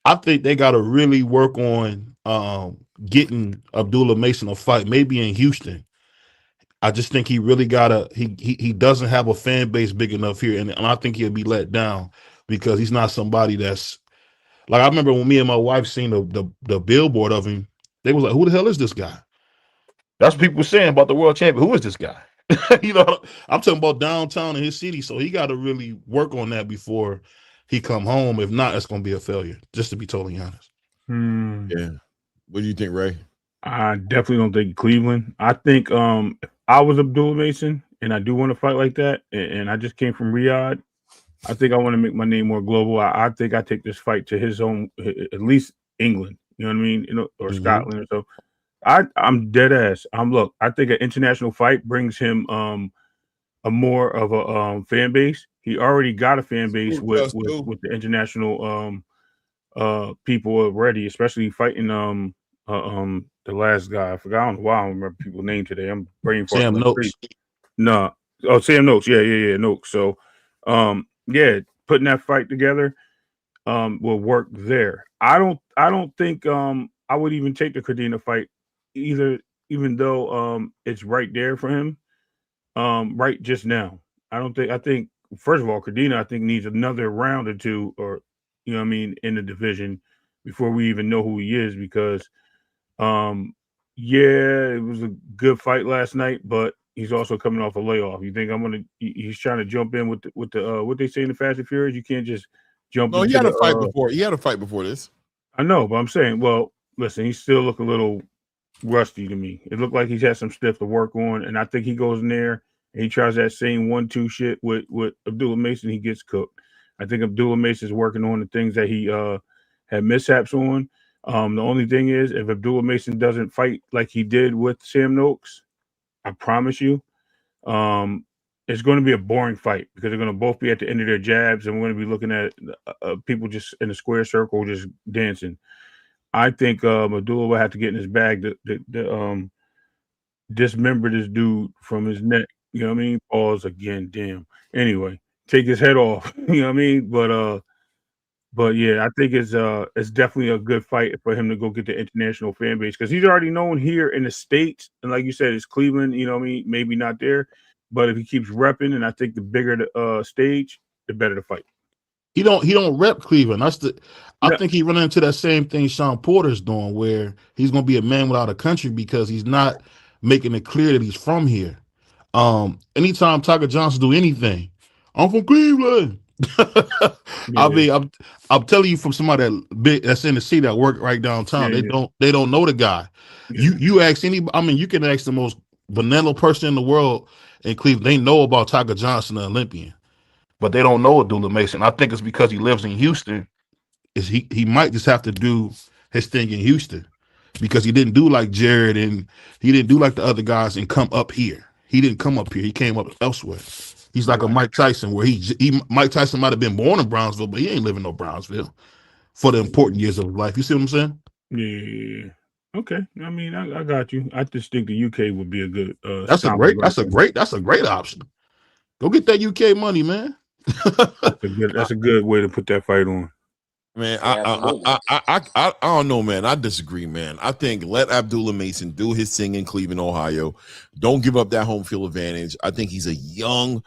I think they got to really work on getting Abdullah Mason a fight, maybe in Houston. I just think he really he doesn't have a fan base big enough here, and I think he'll be let down because he's not somebody that's like, I remember when me and my wife seen the billboard of him, they was like, who the hell is this guy? That's what people were saying about the world champion. Who is this guy? I'm talking about downtown in his city, so he got to really work on that before he come home. If not, it's going to be a failure, just to be totally honest. Yeah. What do you think, Ray? I definitely don't think Cleveland. I think if I was Abdullah Mason and I do want to fight like that, and I just came from Riyadh, I think I want to make my name more global. I think I take this fight to his home, at least England, you know what I mean, or Scotland or so. I'm dead ass. Look, I think an international fight brings him a more of a fan base. He already got a fan base with the international people already, especially fighting the last guy. I forgot. I don't know why I don't remember people's name today. I'm brain farting. Sam Noakes. No. Oh, Sam Noakes. Yeah, Noakes. So putting that fight together will work there. I don't think I would even take the Cordina fight either, even though it's right there for him right just now. I think first of all, Cordina I think needs another round or two, or you know what I mean, in the division before we even know who he is, because it was a good fight last night, but he's also coming off a layoff. You think he's trying to jump in with the what they say in the Fast and Furious? You can't just jump. No, he had a fight before. He had a fight before this. I know, but I'm saying, well, listen, he still look a little rusty to me. It looked like he's had some stuff to work on, and I think he goes in there and he tries that same 1-2 shit with Abdullah Mason. He gets cooked. I think Abdullah Mason is working on the things that he had mishaps on. The only thing is, if Abdullah Mason doesn't fight like he did with Sam Noakes, I promise you, it's going to be a boring fight because they're going to both be at the end of their jabs, and we're going to be looking at people just in a square circle just dancing. I think Abdullah will have to get in his bag to dismember this dude from his neck. You know what I mean? Pause again. Damn. Anyway, take his head off. You know what I mean? But yeah, I think it's definitely a good fight for him to go get the international fan base, because he's already known here in the States, and like you said, it's Cleveland. You know what I mean? Maybe not there, but if he keeps repping, and I think the bigger the stage, the better the fight. He don't rep Cleveland. I think he run into that same thing Sean Porter's doing, where he's gonna be a man without a country because he's not making it clear that he's from here. Anytime Tiger Johnson do anything, I'm from Cleveland. I mean, I'm telling you from somebody that's in the city that work right downtown. They don't know the guy. Yeah. You ask anybody. I mean, you can ask the most vanilla person in the world in Cleveland. They know about Tiger Johnson, the Olympian, but they don't know Abdullah Mason. I think it's because he lives in Houston. He might just have to do his thing in Houston, because he didn't do like Jared and he didn't do like the other guys and come up here. He didn't come up here. He came up elsewhere. He's like a Mike Tyson, where Mike Tyson might have been born in Brownsville, but he ain't living no Brownsville for the important years of his life. You see what I'm saying? Yeah. Okay. I mean, I got you. I just think the UK would be a good. That's a great option. Go get that UK money, man. That's a good way to put that fight on. Man, I don't know, man. I disagree, man. I think let Abdullah Mason do his thing in Cleveland, Ohio. Don't give up that home field advantage. I think he's a young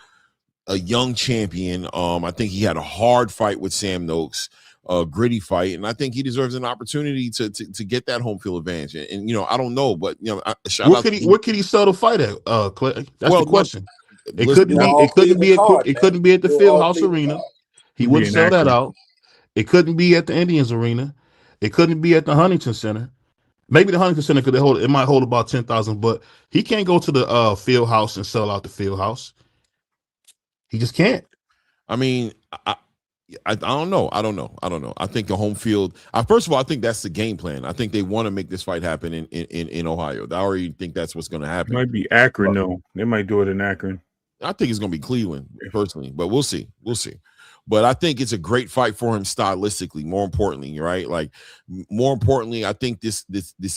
a young champion. I think he had a hard fight with Sam Noakes, a gritty fight, and I think he deserves an opportunity to get that home field advantage. And I don't know, but what could he sell the fight at, Clay? That's the question. It couldn't be at the Fieldhouse Arena. He wouldn't sell that out. It couldn't be at the Indians Arena. It couldn't be at the Huntington Center. Maybe the Huntington Center could hold. It might hold about 10,000, but he can't go to the Fieldhouse and sell out the Fieldhouse. He just can't. I mean, I don't know. I don't know. I think the home field. First of all, I think that's the game plan. I think they want to make this fight happen in Ohio. I already think that's what's going to happen. It might be Akron, though. They might do it in Akron. I think it's going to be Cleveland, personally, but we'll see. But I think it's a great fight for him stylistically. More importantly, right? Like, more importantly, I think this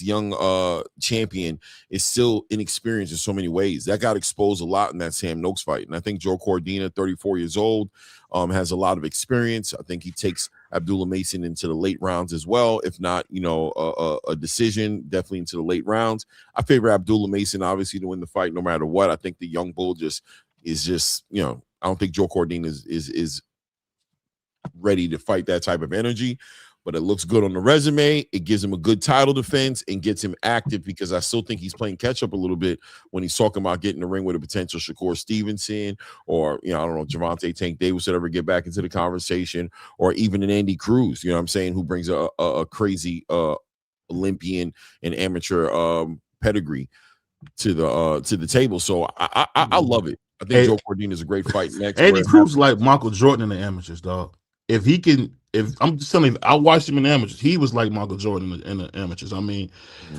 young champion is still inexperienced in so many ways. That got exposed a lot in that Sam Noakes fight, and I think Joe Cordina, 34 years old, has a lot of experience. I think he takes Abdullah Mason into the late rounds as well, if not, a decision, definitely into the late rounds. I favor Abdullah Mason, obviously, to win the fight no matter what. I think the young bull is just, I don't think Joe Cordina is ready to fight that type of energy, but it looks good on the resume. It gives him a good title defense and gets him active, because I still think he's playing catch up a little bit when he's talking about getting the ring with a potential Shakur Stevenson, or I don't know, Javante Tank Davis would ever get back into the conversation, or even an Andy Cruz, what I'm saying, who brings a crazy Olympian and amateur pedigree to the table. So I love it. I think Joe Cordina is a great fight next. Andy Cruz like Michael Jordan in the amateurs, dog. If I'm just telling you, I watched him in the amateurs. He was like Michael Jordan in the amateurs. I mean,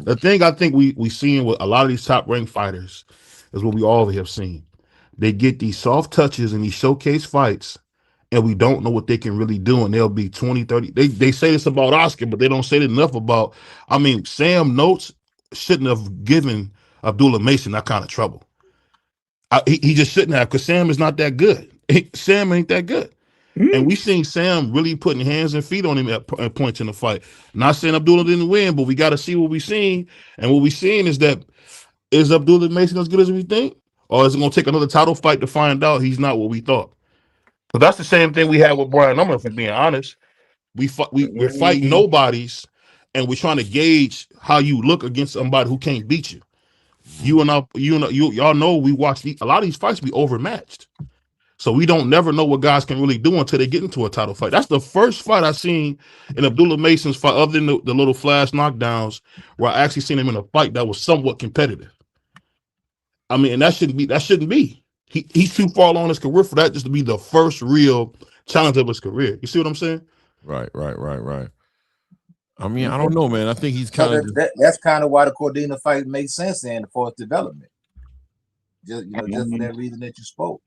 the thing I think we seeing with a lot of these top ranked fighters is what we all have seen. They get these soft touches and these showcase fights, and we don't know what they can really do. And they'll be 20, 30. They say this about Oscar, but they don't say it enough about. I mean, Sam Noakes shouldn't have given Abdullah Mason that kind of trouble. He just shouldn't have, because Sam is not that good. Sam ain't that good. And we seen Sam really putting hands and feet on him at points in the fight. Not saying Abdullah didn't win, but we got to see what we seen. And what we seen is that, is Abdullah Mason as good as we think? Or is it going to take another title fight to find out he's not what we thought? But that's the same thing we had with Brian Number, for being honest. We're fighting nobodies, and we're trying to gauge how you look against somebody who can't beat you. Y'all know we watch a lot of these fights be overmatched. So we don't never know what guys can really do until they get into a title fight. That's the first fight I've seen in Abdullah Mason's fight, other than the little flash knockdowns, where I actually seen him in a fight that was somewhat competitive. I mean, and that shouldn't be. He's too far along in his career for that just to be the first real challenge of his career. You see what I'm saying? Right. I mean, I don't know, man. I think he's kind of that's kind of why the Cordina fight makes sense for its development. Just for that reason that you spoke.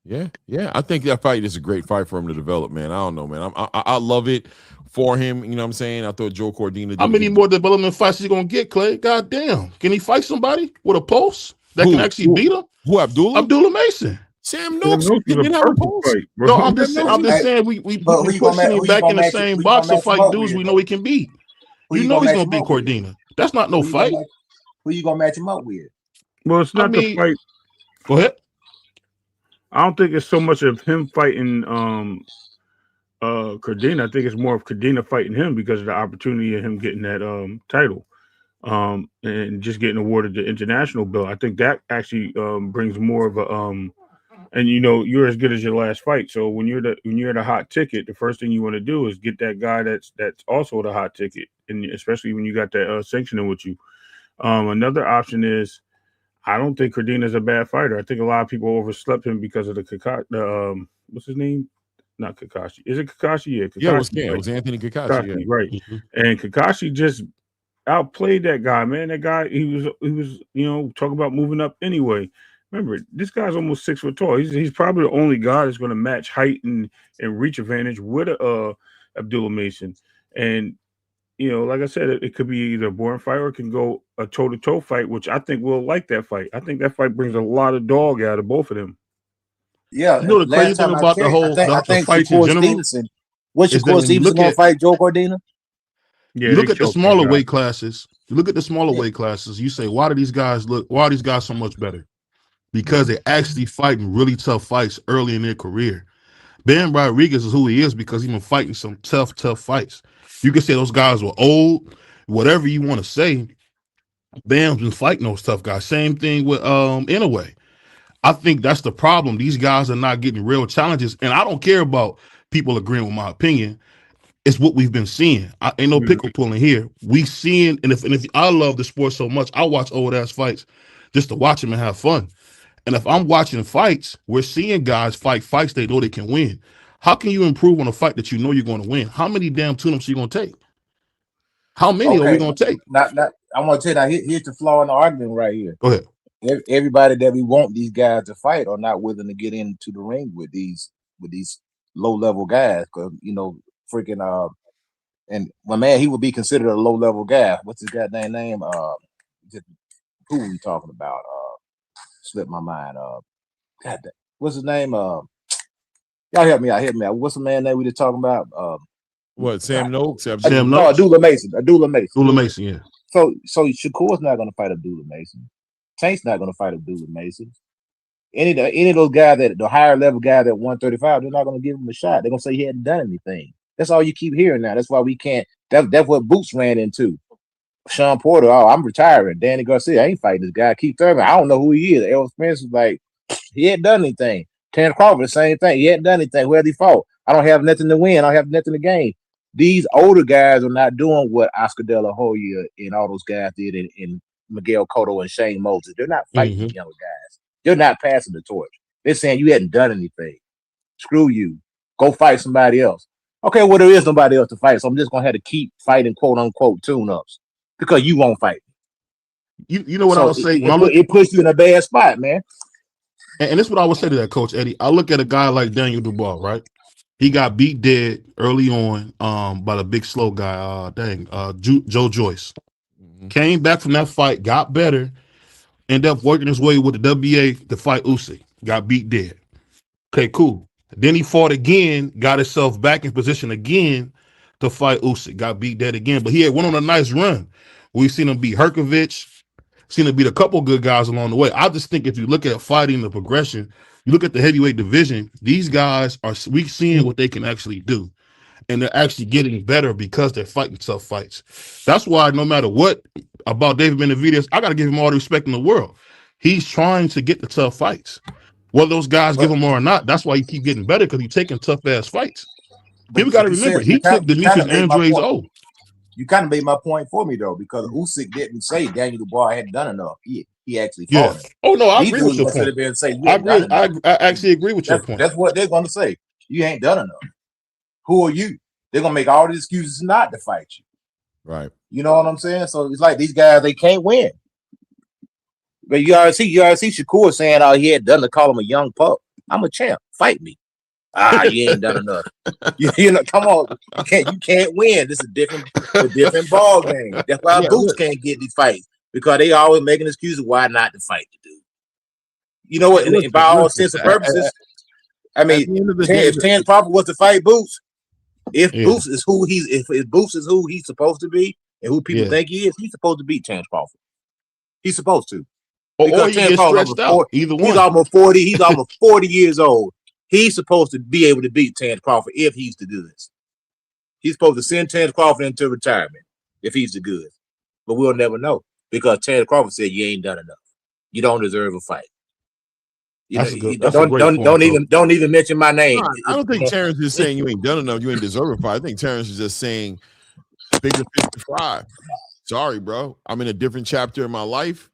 Yeah. I think that fight is a great fight for him to develop, man. I don't know, man. I love it for him. You know what I'm saying? I thought Joe Cordina. How many more development fights he's gonna get, Clay? God damn. Can he fight somebody with a pulse that can actually beat him? Who, Abdullah? Abdullah Mason. Sam Noakes didn't have a pulse. No, I'm just saying we pushing him back in the same box to fight dudes we know he can beat. You know he's gonna beat Cordina. That's not no fight. Who you gonna match him up with? Well, it's not the fight. Go ahead. I don't think it's so much of him fighting Cordina. I think it's more of Cordina fighting him because of the opportunity of him getting that title and just getting awarded the international belt. I think that actually brings more of a and you're as good as your last fight. So when you're the hot ticket, the first thing you want to do is get that guy that's also the hot ticket, and especially when you got that sanctioning with you. Another option is, I don't think Cordina's a bad fighter. I think a lot of people overslept him because of the what's his name? Not Kakashi. Is it Kakashi? Yeah, Kakashi. It was Anthony Kakashi, right. And Kakashi just outplayed that guy, man. That guy, he was talking about moving up anyway. Remember, this guy's almost 6 foot tall. He's probably the only guy that's going to match height and reach advantage with Abdullah Mason. And like I said, it could be either a boring fight or it can go a toe-to-toe fight, which I think we'll like that fight. I think that fight brings a lot of dog out of both of them. Yeah, the crazy thing about the fights in general, what's Shakur Stevenson going to fight Joe Cordina? Yeah, you look at the smaller weight classes. You look at the smaller weight classes. You say, why are these guys so much better? because they're actually fighting really tough fights early in their career. Bam Rodriguez is who he is because he's been fighting some tough fights. You can say those guys were old, whatever you want to say. Bam's been fighting those tough guys. Same thing with Inoue. I think that's the problem. These guys are not getting real challenges, and I don't care about people agreeing with my opinion. It's what we've been seeing. Ain't no pickle pulling here. We seeing, and if I love the sport so much, I watch old ass fights just to watch them and have fun. And if I'm watching fights, we're seeing guys fight fights they know they can win. How can you improve on a fight that you know you're going to win? How many damn tune-ups are you going to take? How many are we going to take? I want to tell you now, here's the flaw in the argument right here. Go ahead. Everybody that we want these guys to fight are not willing to get into the ring with these low-level guys, because freaking and my man, he would be considered a low-level guy. What's his goddamn name? Who are we talking about? Slipped my mind. God, what's his name? Y'all help me out. What's the man name we just talking about? What, Sam Noakes? Sam Noakes? Abdullah Mason. Yeah. So Shakur's not going to fight Abdullah Mason. Tank's not going to fight Abdullah Mason. Any of those guys the higher level guys at 135, they're not going to give him a shot. They're going to say he hadn't done anything. That's all you keep hearing now. That's why we can't. That's what Boots ran into. Sean Porter, oh, I'm retiring. Danny Garcia, I ain't fighting this guy. Keith Thurman, I don't know who he is. Elvis Spence was like, he hadn't done anything. Terrence Crawford, the same thing. He hadn't done anything. Where he fought? I don't have nothing to win. I don't have nothing to gain. These older guys are not doing what Oscar De La Hoya and all those guys did in Miguel Cotto and Shane Moses. They're not fighting the younger guys. They're not passing the torch. They're saying you hadn't done anything. Screw you. Go fight somebody else. Okay, well, there is nobody else to fight, so I'm just going to have to keep fighting quote-unquote tune-ups because you won't fight me. You know what I would say? It puts you in a bad spot, man. And this is what I would say to that, Coach Eddie. I look at a guy like Daniel Dubois, right? He got beat dead early on by the big slow guy, Joe Joyce. Came back from that fight, got better, ended up working his way with the WA to fight Usyk. Got beat dead. Okay, cool. Then he fought again, got himself back in position again to fight Usyk. Got beat dead again, but he had went on a nice run. We've seen him beat Herkovich, seen him beat a couple good guys along the way. I just think if you look at fighting, the progression, you look at the heavyweight division, these guys we seeing what they can actually do. And they're actually getting better because they're fighting tough fights. That's why no matter what about David Benavidez, I got to give him all the respect in the world. He's trying to get the tough fights. Whether those guys give him more or not, that's why you keep getting better, because he's taking tough-ass fights. People got to remember, he took Demetrius Andre's O. You kind of made my point for me, though, because Usyk didn't say Daniel Dubois hadn't done enough. He actually fought him. Oh, no, I agree with your point. I actually agree with your point. That's what they're going to say. You ain't done enough. Who are you? They're going to make all the excuses not to fight you. Right. You know what I'm saying? So it's like these guys, they can't win. But you already see Shakur saying, oh, he had done to call him a young pup. I'm a champ. Fight me. You ain't done enough. You know, come on. You can't win. This is a different ball game. That's why Boots can't get these fights, because they always making excuses why not to fight the dude. You know what? And by all sense of purposes, I mean, if Terrence Crawford was to fight Boots, if Boots is who he's supposed to be and who people think he is, he's supposed to beat Terrence Crawford. He's supposed to. Or he gets stretched out. Either one. He's almost 40. He's almost 40 years old. He's supposed to be able to beat Terrence Crawford if he's the goods. He's supposed to send Terrence Crawford into retirement if he's the goods. But we'll never know, because Terrence Crawford said you ain't done enough. You don't deserve a fight. Don't even mention my name. I don't think Terrence is saying you ain't done enough. You ain't deserve a fight. I think Terrence is just saying bigger fish to fry. Sorry, bro. I'm in a different chapter in my life.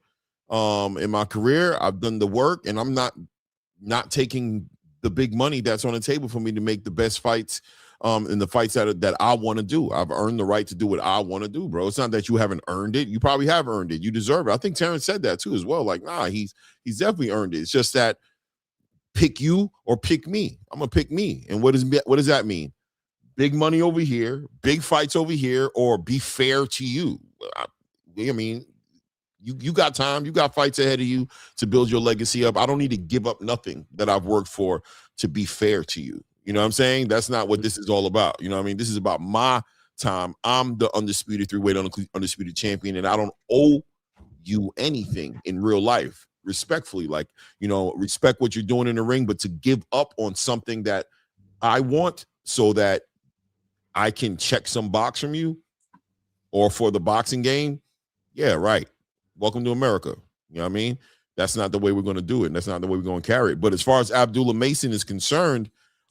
In my career, I've done the work, and I'm not taking the big money that's on the table for me to make the best fights in the fights that I want to do. I've earned the right to do what I want to do, bro. It's not that you haven't earned it. You probably have earned it. You deserve it. I think Terrence said that too as well. Like, nah, he's definitely earned it. It's just that pick you or pick me. I'm gonna pick me. And what does that mean? Big money over here, big fights over here, or be fair to you. I mean, you got time, you got fights ahead of you to build your legacy up. I don't need to give up nothing that I've worked for to be fair to you. You know what I'm saying? That's not what this is all about. You know what I mean? This is about my time. I'm the undisputed 3-weight undisputed champion, and I don't owe you anything in real life. respectfully, like, respect what you're doing in the ring, but to give up on something that I want so that I can check some box from you or for the boxing game. Yeah, right. Welcome to America. You know what I mean? That's not the way we're going to do it. And that's not the way we're going to carry it. But as far as Abdullah Mason is concerned,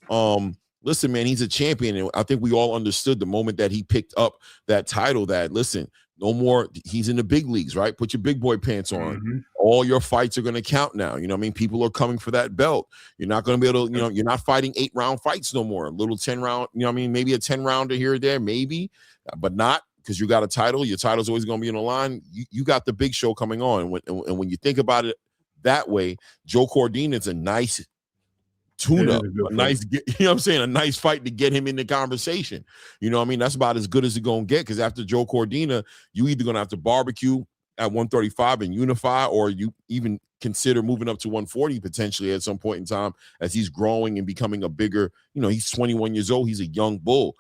listen, man, he's a champion. And I think we all understood the moment that he picked up that title that, listen, no more, he's in the big leagues, right? Put your big boy pants on. Mm-hmm. All your fights are going to count now. You know what I mean? People are coming for that belt. You're not going to be able to, you're not fighting 8-round fights no more. A little 10-round, you know what I mean? Maybe a 10-rounder here or there, maybe, but not because you got a title. Your title's always going to be on the line. You got the big show coming on. And when you think about it that way, Joe Cordina is a nice tune-up, a nice, you know what I'm saying, a nice fight to get him in the conversation. You know what I mean? That's about as good as it's going to get, because after Joe Cordina, you either going to have to barbecue at 135 and unify, or you even consider moving up to 140 potentially at some point in time as he's growing and becoming a bigger, he's 21 years old. He's a young bull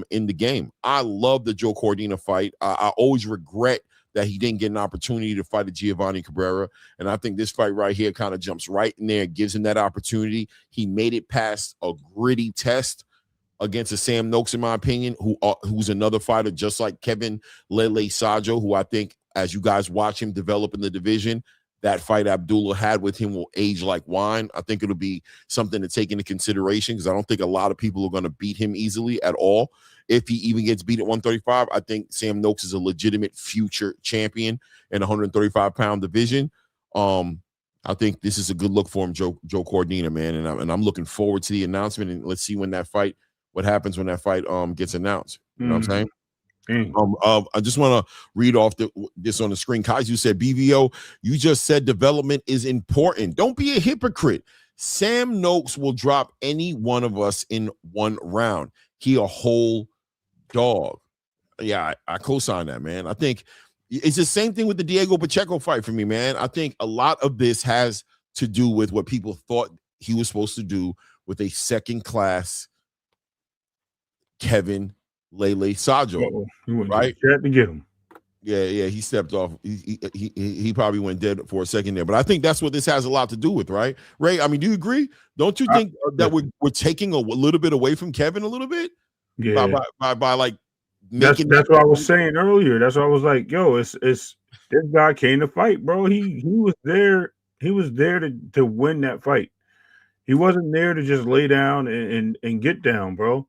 in the game. I love the Joe Cordina fight. I always regret that he didn't get an opportunity to fight a Giovanni Cabrera. And I think this fight right here kind of jumps right in there, gives him that opportunity. He made it past a gritty test against a Sam Noakes, in my opinion, who's another fighter just like Kevin Lele Sajo, who I think, as you guys watch him develop in the division, that fight Abdullah had with him will age like wine. I think it'll be something to take into consideration, because I don't think a lot of people are going to beat him easily at all. If he even gets beat at 135, I think Sam Noakes is a legitimate future champion in the 135-pound division. I think this is a good look for him, Joe Cordina, man, and I'm looking forward to the announcement, and let's see what happens when that fight gets announced. You know what I'm saying? I just want to read off this on the screen. Kaiju said, BVO, you just said development is important. Don't be a hypocrite. Sam Noakes will drop any one of us in one round. He a whole dog. Yeah, I co-sign that, man. I think it's the same thing with the Diego Pacheco fight for me, man. I think a lot of this has to do with what people thought he was supposed to do with a second-class Kevin Lele Sajo, right? To get him. Yeah, he stepped off. He probably went dead for a second there, but I think that's what this has a lot to do with, right? Ray, I mean, do you agree? Don't you think that we're taking a little bit away from Kevin a little bit? Yeah, by like making that's what I was saying earlier. That's what I was like, yo, it's this guy came to fight, bro. He was there. He was there to win that fight. He wasn't there to just lay down and get down, bro.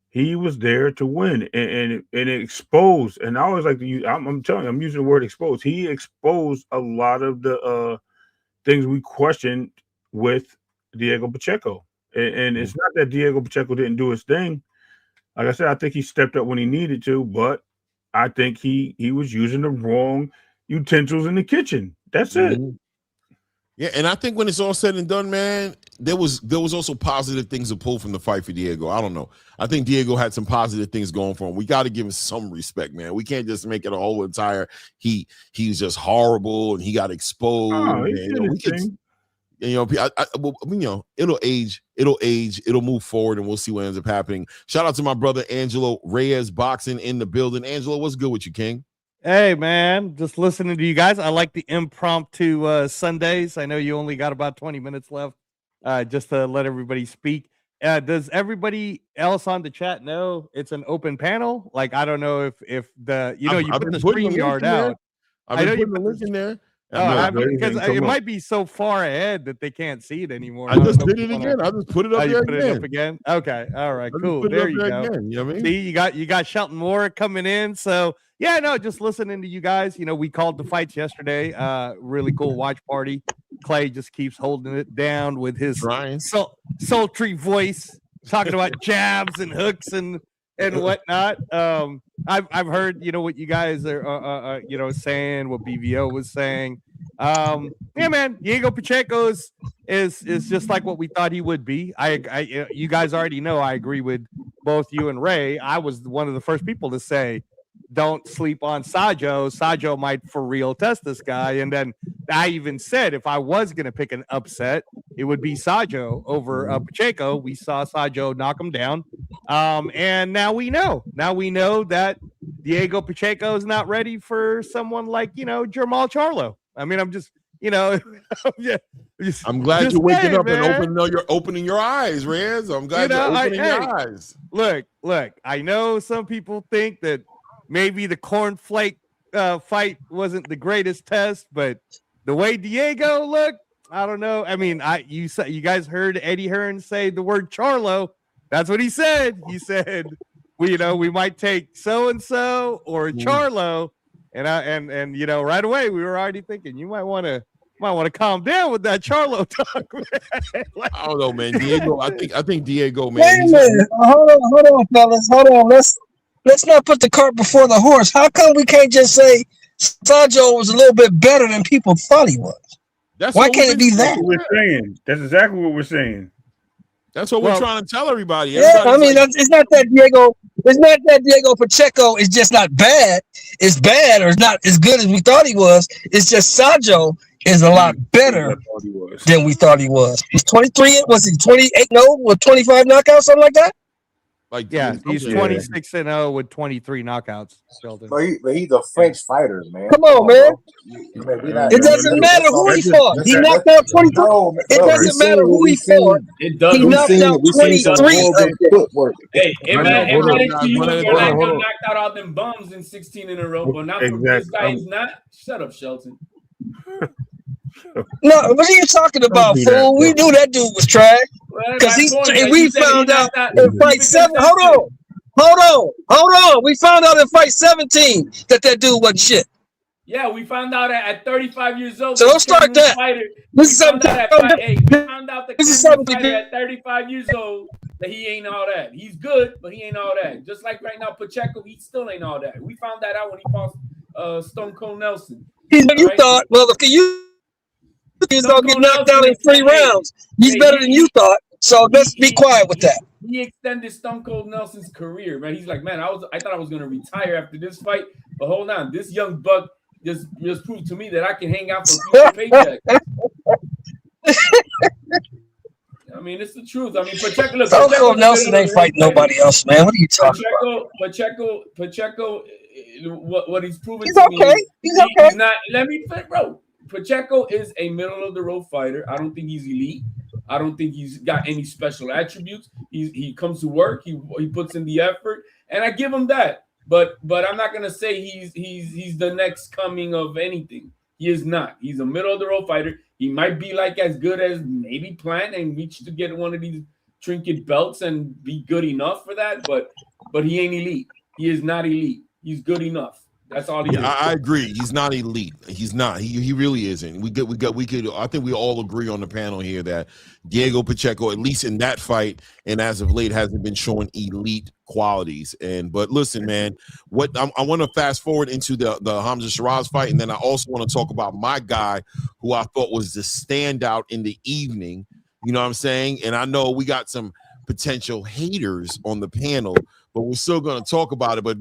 He was there to win and it exposed. And I always like to use, I'm telling you, I'm using the word exposed. He exposed a lot of the things we questioned with Diego Pacheco. And it's not that Diego Pacheco didn't do his thing. Like I said, I think he stepped up when he needed to, but I think he was using the wrong utensils in the kitchen. That's it. Yeah, and I think when it's all said and done, man, there was also positive things to pull from the fight for Diego. I don't know. I think Diego had some positive things going for him. We got to give him some respect, man. We can't just make it a whole entire he's just horrible and he got exposed. It'll age, it'll move forward, and we'll see what ends up happening. Shout out to my brother Angelo Reyes Boxing in the building. Angelo, what's good with you, King? Hey, man, just listening to you guys. I like the impromptu Sundays. I know you only got about 20 minutes left, just to let everybody speak. Does everybody else on the chat know it's an open panel? Like, I don't know if the, you put the StreamYard out. I know you put the link in there. Because it might be so far ahead that they can't see it anymore. I just did it again. I just put it up there again. It up again. Okay, all right, cool. There you go. Again, you know what I mean? See, you got Shelton Moore coming in. So yeah, no, just listening to you guys. We called the fights yesterday. Really cool watch party. Clay just keeps holding it down with his sultry voice, talking about jabs and hooks and whatnot. I've heard what you guys are saying, what BVO was saying. Yeah, man, Diego Pacheco is just like what we thought he would be. You guys already know I agree with both you and Ray. I was one of the first people to say, don't sleep on Sajo. Sajo might for real test this guy. And then I even said if I was going to pick an upset, it would be Sajo over Pacheco. We saw Sajo knock him down. And now we know. Now we know that Diego Pacheco is not ready for someone like, Jermall Charlo. I mean, I'm just, you know, I'm glad you're waking up man. and opening your eyes, Rez. I'm glad you're opening your eyes. Look, I know some people think that maybe the cornflake fight wasn't the greatest test, but the way Diego looked, I don't know. I mean, you guys heard Eddie Hearn say the word Charlo. That's what he said. He said, we might take so and so or Charlo, and you know, right away we were already thinking you might want to calm down with that Charlo talk. Like, I don't know, man. Diego, I think Diego, man. Wait a minute. Hold on, fellas. Hold on. Let's not put the cart before the horse. How come we can't just say Sanjo was a little bit better than people thought he was? Why can't it be that? That's what we're saying. That's exactly what we're saying. That's what we're trying to tell everybody. Yeah, I mean, it's not that Diego. It's not that Diego Pacheco is just not bad. It's bad or it's not as good as we thought he was. It's just Sanjo is a lot better than we thought he was. He's 23. Was he 28-0 with 25 knockouts, something like that? Like, yeah, he's 26-0 with 23 knockouts. Sheldon. But he's a French fighter, man. Come on, man. It doesn't matter who he fought. He knocked out 23. It doesn't matter who he fought. It does. He knocked out 23. Hey, it got knocked out all them bums in 16 in a row, but not from this guy. He's not. Shut up, Shelton. No, what are you talking about, fool? We knew that dude was trash. Because we found out in fight 7. Hold on. We found out in fight 17 that dude wasn't shit. Yeah, we found out at 35 years old. So don't start that. We found out the fighter at 35 years old that he ain't all that. He's good, but he ain't all that. Just like right now, Pacheco, he still ain't all that. We found that out when he fought Stone Cold Nelson. You thought, motherfucker, you don't get knocked out in 3 rounds. He's better than you thought. So let's be quiet with that. He extended Stone Cold Nelson's career, man. He's like, man, I thought I was gonna retire after this fight, but hold on, this young buck just proved to me that I can hang out for a paycheck. I mean, it's the truth. I mean, Pacheco. Stone Cold Nelson ain't fighting nobody else, man. What are you talking about? Pacheco. What he's proven. He's okay. He's okay. He's not. Let me, bro. Pacheco is a middle of the road fighter. I don't think he's elite. I don't think he's got any special attributes. He comes to work. He puts in the effort, and I give him that. But I'm not gonna say he's the next coming of anything. He is not. He's a middle of the road fighter. He might be like as good as maybe Plant and reach to get one of these trinket belts and be good enough for that. But he ain't elite. He is not elite. He's good enough. That's all he is. I agree. He's not elite. He's not. He really isn't. We could. I think we all agree on the panel here that Diego Pacheco, at least in that fight, and as of late, hasn't been showing elite qualities. But listen, man, I want to fast forward into the Hamza Shiraz fight, and then I also want to talk about my guy, who I thought was the standout in the evening. You know what I'm saying? And I know we got some potential haters on the panel, but we're still going to talk about it. But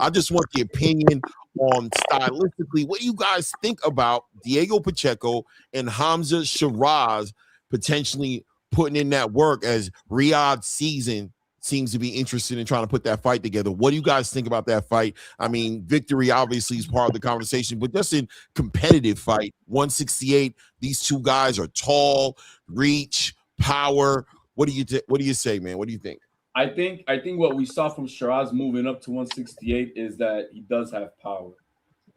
I just want the opinion on stylistically. What do you guys think about Diego Pacheco and Hamza Shiraz potentially putting in that work, as Riyadh season seems to be interested in trying to put that fight together? What do you guys think about that fight? I mean, victory obviously is part of the conversation, but just in competitive fight, 168, these two guys are tall, reach, power. What do you say, man? What do you think? I think what we saw from Shiraz moving up to 168 is that he does have power,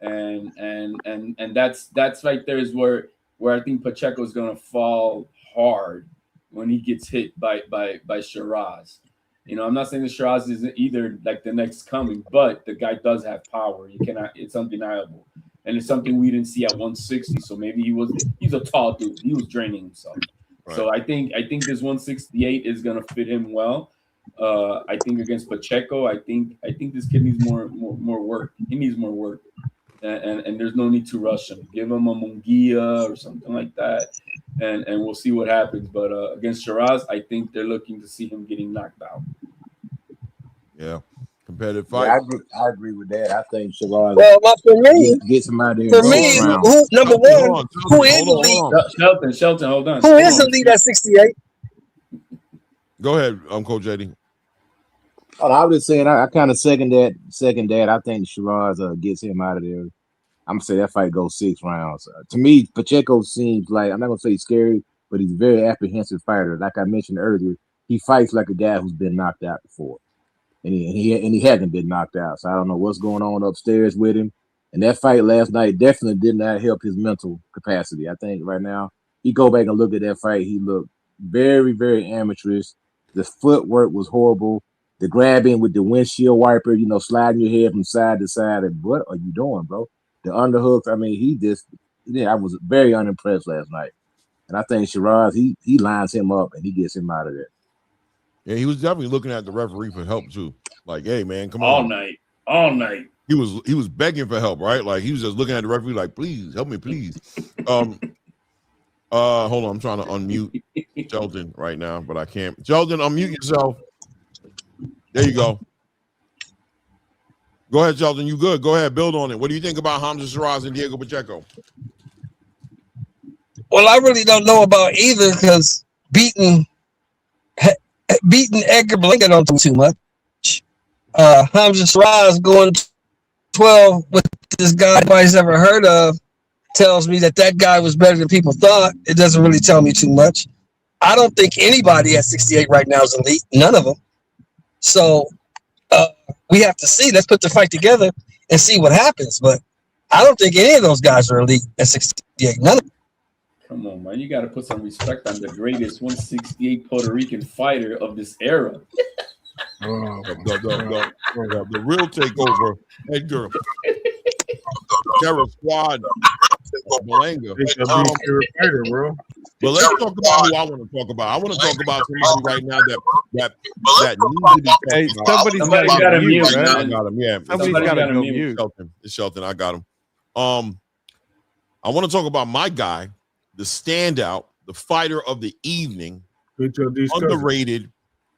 and that's right there is where I think Pacheco is going to fall hard when he gets hit by Shiraz. You know, I'm not saying that Shiraz isn't either like the next coming, but the guy does have power. It's undeniable, and it's something we didn't see at 160. So maybe he's a tall dude. He was draining himself. Right. So I think this 168 is going to fit him well. I think against Pacheco, I think this kid needs more work. He needs more work, and there's no need to rush him. Give him a Munguia or something like that, and we'll see what happens. But against Shiraz, I think they're looking to see him getting knocked out. Yeah, competitive fight. Yeah, I agree with that. I think Shiraz. Well, for me, gets him out there. For me, number one, who is the lead? Shelton, hold on. Who is the lead at 68? Go ahead, Uncle JD. Oh, I was just saying, I kind of second that. I think Shiraz gets him out of there. I'm gonna say that fight goes 6 rounds. To me, Pacheco seems like, I'm not gonna say he's scary, but he's a very apprehensive fighter. Like I mentioned earlier, he fights like a guy who's been knocked out before, and he hasn't been knocked out. So I don't know what's going on upstairs with him. And that fight last night definitely did not help his mental capacity. I think right now, you go back and look at that fight, he looked very, very amateurish. The footwork was horrible. The grabbing with the windshield wiper, you know, sliding your head from side to side. And what are you doing, bro? The underhooks, I mean, I was very unimpressed last night. And I think Shiraz, he lines him up and he gets him out of there. Yeah, he was definitely looking at the referee for help too. Like, hey man, come all on. All night. He was begging for help, right? Like he was just looking at the referee like, please help me, please. Hold on, I'm trying to unmute Sheldon right now, but I can't. Sheldon, unmute yourself. There you go. Go ahead, Sheldon. You good? Go ahead, build on it. What do you think about Hamza Shiraz and Diego Pacheco? Well, I really don't know about either because beating Edgar Blanket don't do too much. Hamza Shiraz going 12 with this guy nobody's ever heard of tells me that guy was better than people thought. It doesn't really tell me too much. I don't think anybody at 68 right now is elite. None of them. So we have to see. Let's put the fight together and see what happens. But I don't think any of those guys are elite at 68. None of them. Come on, man. You got to put some respect on the greatest 168 Puerto Rican fighter of this era. The real takeover, Edgar. Terror Squad. Malanga. Bro. But let's talk about who I want to talk about. I want to talk about somebody right now that needs to be. Hey, somebody's got to mute, man. I got him. Yeah, somebody's got to go mute. It's Shelton. I got him. I want to talk about my guy, the standout, the fighter of the evening, underrated,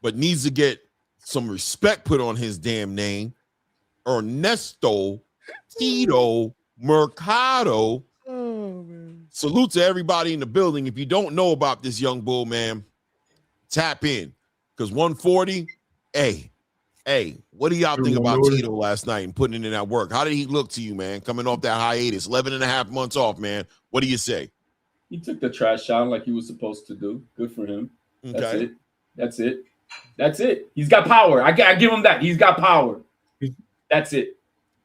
but needs to get some respect put on his damn name. Ernesto Tito Mercado. Oh, man. Salute to everybody in the building. If you don't know about this young bull, man, tap in. Because 140, hey, what do y'all think about Tito last night and putting in that work? How did he look to you, man, coming off that hiatus? 11 and a half months off, man. What do you say? He took the trash out like he was supposed to do. Good for him. Okay. That's it. He's got power. I give him that. He's got power. That's it.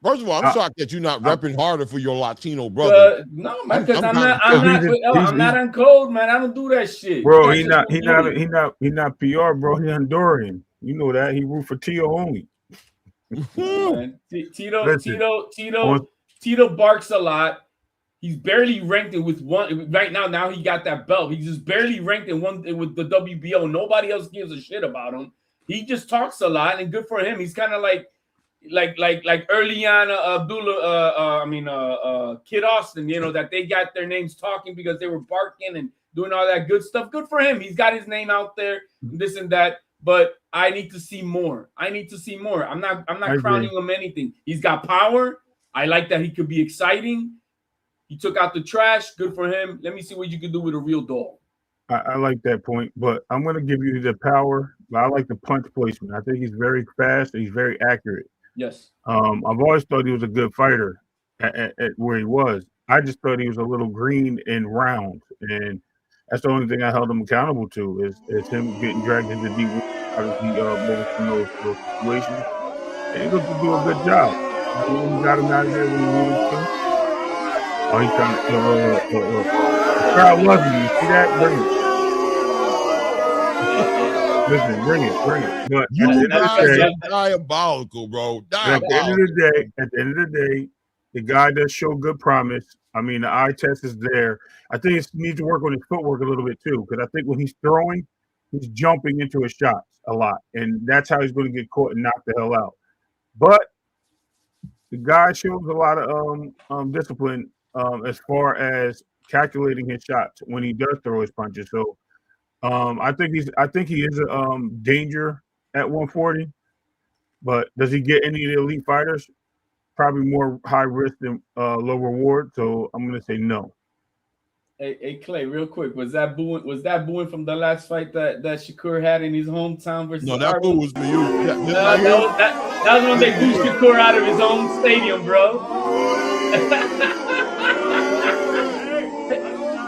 First of all, I'm shocked that you're not repping harder for your Latino brother. No, man, because I'm not on code, man. I don't do that shit. Bro, he not PR, bro. He Honduran. You know that. He root for Tito only. Tito barks a lot. He's barely ranked with one right now. Now he got that belt. He's just barely ranked in one with the WBO. Nobody else gives a shit about him. He just talks a lot, and good for him. He's kind of like early on Kid Austin, you know, that they got their names talking because they were barking and doing all that good stuff. Good for him. He's got his name out there, this and that. But I need to see more. I'm not crowning him anything. He's got power. I like that he could be exciting. He took out the trash. Good for him. Let me see what you can do with a real dog. I like that point, but I'm going to give you the power. But I like the punch placement. I think he's very fast and he's very accurate. Yes. I've always thought he was a good fighter at where he was. I just thought he was a little green in rounds, and that's the only thing I held him accountable to is him getting dragged into deep out of those situations. And he looked to do a good job. He got him out of there when he needed to. Oh, he's trying to. The crowd loves you. You see that? Bring it. Listen, bring it. But you guys are diabolical, bro. At the end of the day, the guy does show good promise. I mean, the eye test is there. I think he needs to work on his footwork a little bit too, because I think when he's throwing, he's jumping into his shots a lot, and that's how he's going to get caught and knocked the hell out. But the guy shows a lot of discipline as far as calculating his shots when he does throw his punches. So I think he is a danger at 140. But does he get any of the elite fighters? Probably more high risk than low reward. So I'm going to say no. Hey Clay, real quick, was that booing from the last fight that Shakur had in his hometown versus? No, that boo was for you. That was when they booed Shakur out of his own stadium, bro.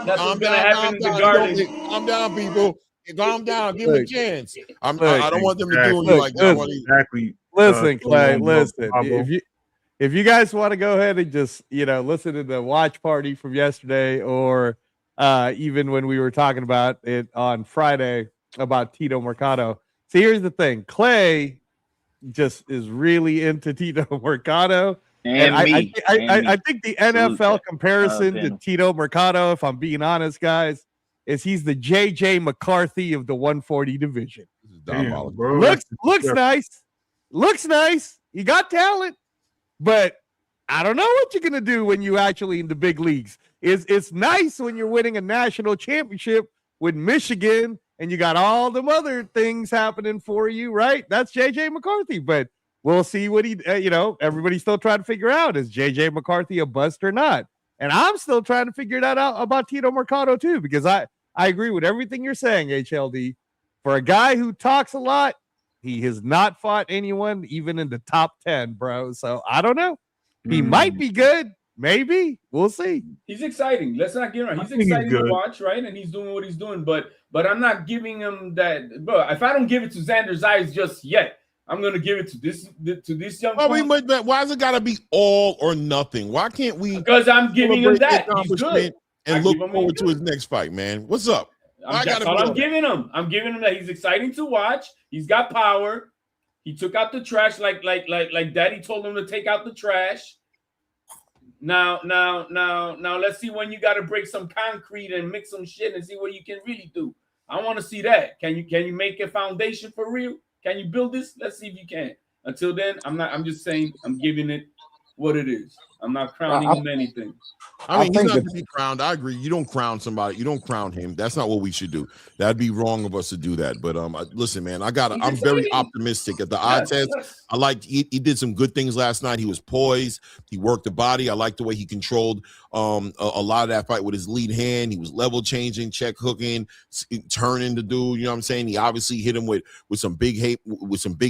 That's what's gonna happen in the garden. Calm down, people. Calm down. Give him a chance. I don't want them to do you like that. Listen, Clay. Listen. If you guys want to go ahead and just listen to the watch party from yesterday, or even when we were talking about it on Friday about Tito Mercado. See, here's the thing. Clay just is really into Tito Mercado. And I think the NFL comparison to Tito Mercado, if I'm being honest, guys, is he's the J.J. McCarthy of the 140 division. Damn, bro. Looks nice. Looks nice. You got talent. But I don't know what you're going to do when you actually in the big leagues. It's nice when you're winning a national championship with Michigan and you got all them other things happening for you, right? That's J.J. McCarthy. But we'll see what he, everybody's still trying to figure out, is J.J. McCarthy a bust or not? And I'm still trying to figure that out about Tito Mercado too, because I agree with everything you're saying, HLD. For a guy who talks a lot, he has not fought anyone even in the top 10, bro. So I don't know. He might be good. Maybe. We'll see. He's exciting. Let's not get him. He's exciting to watch, right? And he's doing what he's doing. But I'm not giving him that. Bro, if I don't give it to Xander Zayas just yet, I'm gonna give it to this young. Why is it gotta be all or nothing? Why can't we? Because I'm giving him that. He's good. And look forward to his next fight, man. What's up? That's all I'm giving him. I'm giving him that he's exciting to watch. He's got power. He took out the trash like Daddy told him to take out the trash. Now, let's see when you got to break some concrete and mix some shit and see what you can really do. I want to see that. Can you make a foundation for real? Can you build this? Let's see if you can. Until then, I'm just saying I'm giving it what it is. I'm not crowning him anything. I mean, he's not to be crowned. I agree. You don't crown somebody. You don't crown him. That's not what we should do. That'd be wrong of us to do that. But listen, man, I'm very optimistic at the eye test. Yes. I like he did some good things last night. He was poised. He worked the body. I like the way he controlled a lot of that fight with his lead hand. He was level changing, check hooking, turning the dude. You know what I'm saying? He obviously hit him with some big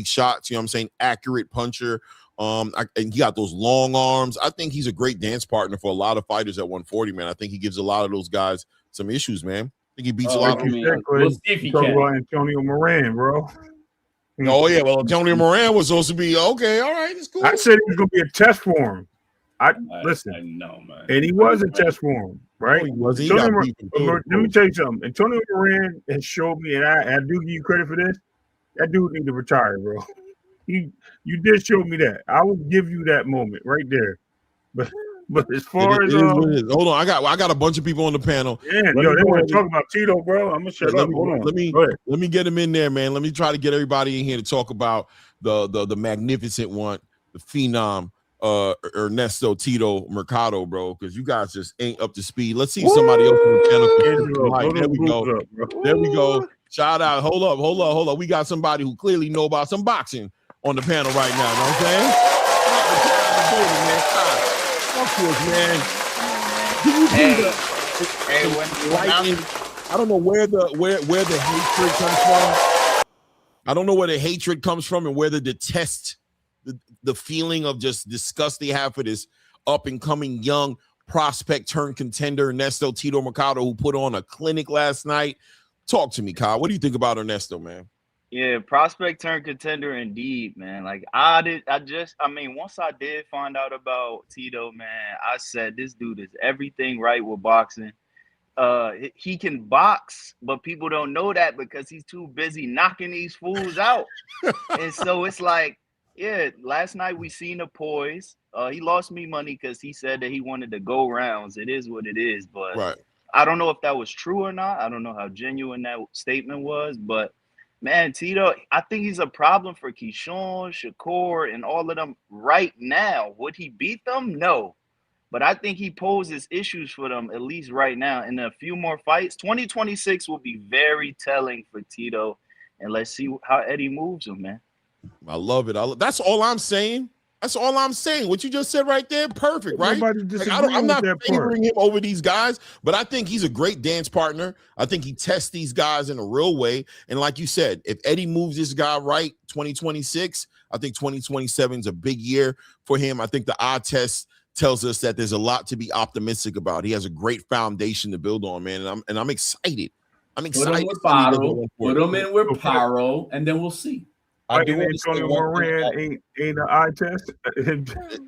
shots. You know what I'm saying? Accurate puncher. And he got those long arms. I think he's a great dance partner for a lot of fighters at 140, man. I think he gives a lot of those guys some issues, man. I think he beats a lot of them. We'll see if he can. About Antonio Moran, bro. Oh, yeah. Well, Antonio Moran was supposed to be okay. All right. It's cool. I said he was going to be a test for him. Listen. I know, man. And he was a test for him, right? He was. Let me tell you something. Antonio Moran has showed me, and I do give you credit for this. That dude needs to retire, bro. You did show me that. I will give you that moment right there. But as far as hold on, I got a bunch of people on the panel. Yeah, they want to talk about Tito, bro. I'm gonna shut up. Hold on. Let me get him in there, man. Let me try to get everybody in here to talk about the magnificent one, the phenom, Ernesto Tito Mercado, bro. Because you guys just ain't up to speed. Let's see if somebody else on the panel. There we go. There we go. Shout out. Hold up. We got somebody who clearly know about some boxing on the panel right now. You know what I'm saying? I don't know where the hatred comes from. I don't know where the hatred comes from and where the feeling of just disgust they have for this up and coming young prospect turned contender Ernesto Tito Mercado, who put on a clinic last night. Talk to me, Kyle. What do you think about Ernesto, man? Yeah, prospect turned contender indeed, man. Like once I did find out about Tito, man, I said this dude is everything right with boxing. He can box, but people don't know that because he's too busy knocking these fools out. And so it's like, yeah, last night we seen the poise. He lost me money because he said that he wanted to go rounds. It is what it is, but right. I don't know if that was true or not. I don't know how genuine that statement was, but man, Tito, I think he's a problem for Keyshawn, Shakur, and all of them right now. Would he beat them? No. But I think he poses issues for them, at least right now. In a few more fights, 2026 will be very telling for Tito. And let's see how Eddie moves him, man. I love it. That's all I'm saying. That's all I'm saying. What you just said right there, perfect, right? Like, I'm not favoring him over these guys, but I think he's a great dance partner. I think he tests these guys in a real way. And like you said, if Eddie moves this guy right, 2026, I think 2027 is a big year for him. I think the eye test tells us that there's a lot to be optimistic about. He has a great foundation to build on, man, and I'm excited. I'm excited. Put him with Paro, and then we'll see. I do want to say Moran ain't an eye test.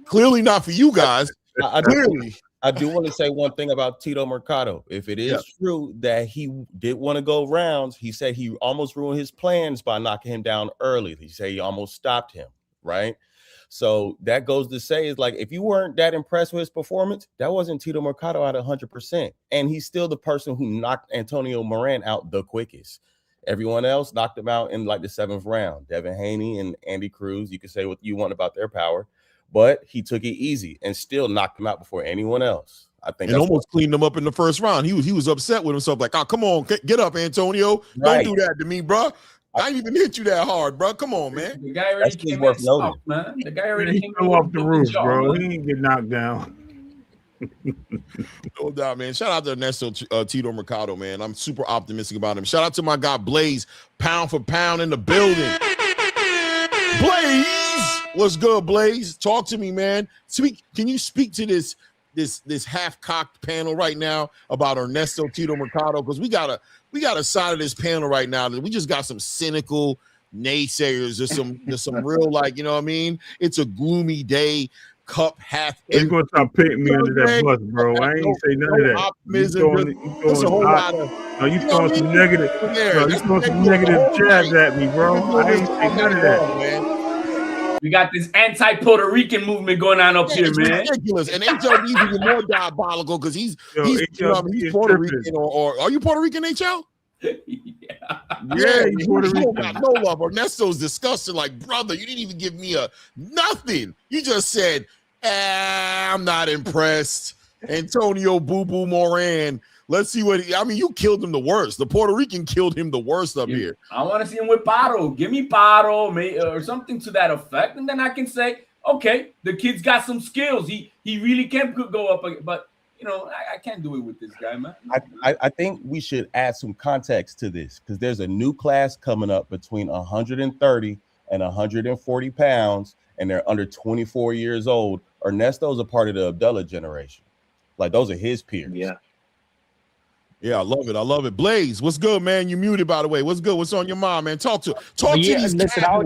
Clearly not for you guys. Clearly. I do want to say one thing about Tito Mercado. If it is true that he did want to go rounds, he said he almost ruined his plans by knocking him down early. He said he almost stopped him, right? So that goes to say is like, if you weren't that impressed with his performance, that wasn't Tito Mercado at 100%. And he's still the person who knocked Antonio Moran out the quickest. Everyone else knocked him out in like the 7th round. Devin Haney and Andy Cruz, you can say what you want about their power, but he took it easy and still knocked him out before anyone else. I think and almost cleaned him up in the first round. He was upset with himself, like, oh, come on, get up, Antonio. Don't do that to me, bro. I didn't even hit you that hard, bro. Come on, man. The guy already came in soft, man. The guy already came off the roof, bro. He didn't get knocked down. No doubt, man. Shout out to Ernesto Tito Mercado, man. I'm super optimistic about him. Shout out to my guy Blaze, pound for pound in the building. Blaze, what's good, Blaze? Talk to me, man. Can you speak to this half-cocked panel right now about Ernesto Tito Mercado? Because we got a side of this panel right now that we just got some cynical naysayers. There's some real, like, you know what I mean? It's a gloomy day. Cup half. You're gonna stop pitting me under that bus, bro. I ain't say none of that. Optimism. You throwing some negative. Yeah, you throwing some negative jabs at me, bro. I ain't say none of that, man. We got this anti-Puerto Rican movement going on up here, man. Ridiculous. And HLB is even more diabolical because he's Puerto Rican. Or are you Puerto Rican, HL? Yeah, he's Puerto Rican. Got no love. Ernesto's disgusting. Like, brother, you didn't even give me nothing. You just said, I'm not impressed. Antonio Boo Boo Moran. Let's see what you killed him the worst. The Puerto Rican killed him the worst up here. I want to see him with Paro. Give me Paro, or something to that effect. And then I can say, okay, the kid's got some skills. He really can go up, but I can't do it with this guy, man. I think we should add some context to this because there's a new class coming up between 130 and 140 pounds, and they're under 24 years old. Ernesto's a part of the Abdullah generation. Like, those are his peers. Yeah, I love it. I love it. Blaze, what's good, man? You muted, by the way. What's good? What's on your mind, man? Talk to these. Listen, I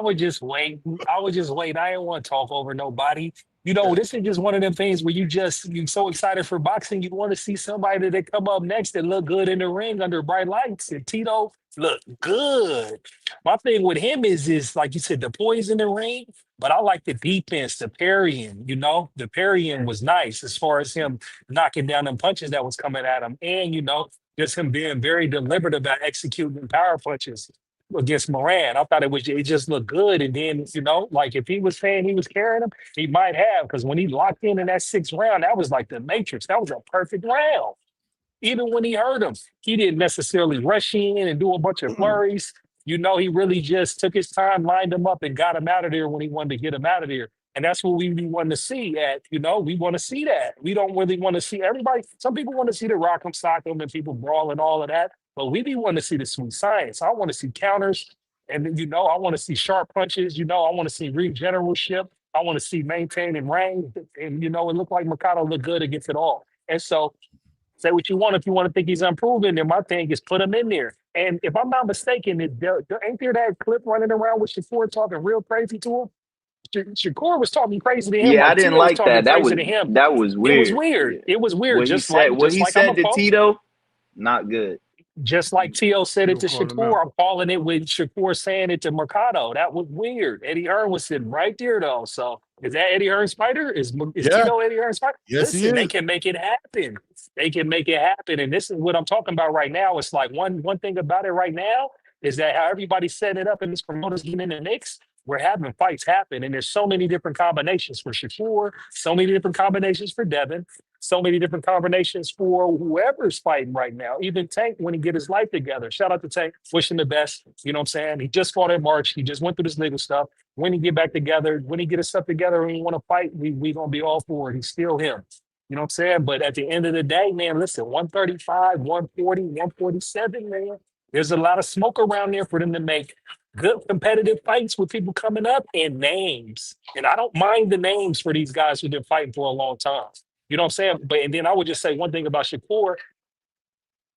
would just wait. I didn't want to talk over nobody. This is just one of them things where you're so excited for boxing, you want to see somebody that come up next that look good in the ring under bright lights. And Tito look good. My thing with him is like you said, the poise in the ring, but I like the defense, the parrying. The parrying was nice as far as him knocking down them punches that was coming at him, and just him being very deliberate about executing power punches against Moran. I thought it just looked good. And then, like if he was saying he was carrying him, he might have, because when he locked in that 6th round, that was like the Matrix. That was a perfect round. Even when he hurt him, he didn't necessarily rush in and do a bunch of flurries. He really just took his time, lined him up, and got him out of there when he wanted to get him out of there. And that's what we want to see. We want to see that. We don't really want to see everybody. Some people want to see the rock 'em, sock 'em, and people brawl and all of that. But we want to see the sweet science. I want to see counters, and I want to see sharp punches. I want to see regeneralship. I want to see maintaining range, and it looked like Mercado looked good against it all. And so, say what you want. If you want to think he's unproven, then my thing is put him in there. And if I'm not mistaken, ain't there that clip running around with Shakur talking real crazy to him? Shakur was talking crazy to him. Yeah, I didn't like that. That was weird. It was weird. It was weird. What he said to Tito, not good. Just like Tio said it to Shakur, I'm calling it with Shakur saying it to Mercado. That was weird. Eddie Hearn was sitting right there, though. So is that Eddie Hearn's fighter? Is Tito Eddie Hearn's fighter? Yes, he is. They can make it happen. They can make it happen. And this is what I'm talking about right now. It's like one thing about it right now is that how everybody's setting it up and these promoters getting in the mix, we're having fights happen. And there's so many different combinations for Shakur, so many different combinations for Devin, so many different combinations for whoever's fighting right now. Even Tank, when he get his life together. Shout out to Tank. Wish him the best. You know what I'm saying? He just fought in March. He just went through this legal stuff. When he get back together, when he get his stuff together and he want to fight, we going to be all for it. He's still him. You know what I'm saying? But at the end of the day, man, listen, 135, 140, 147, man. There's a lot of smoke around there for them to make good competitive fights with people coming up and names. And I don't mind the names for these guys who've been fighting for a long time. You know what I'm saying? But and then I would just say one thing about Shakur.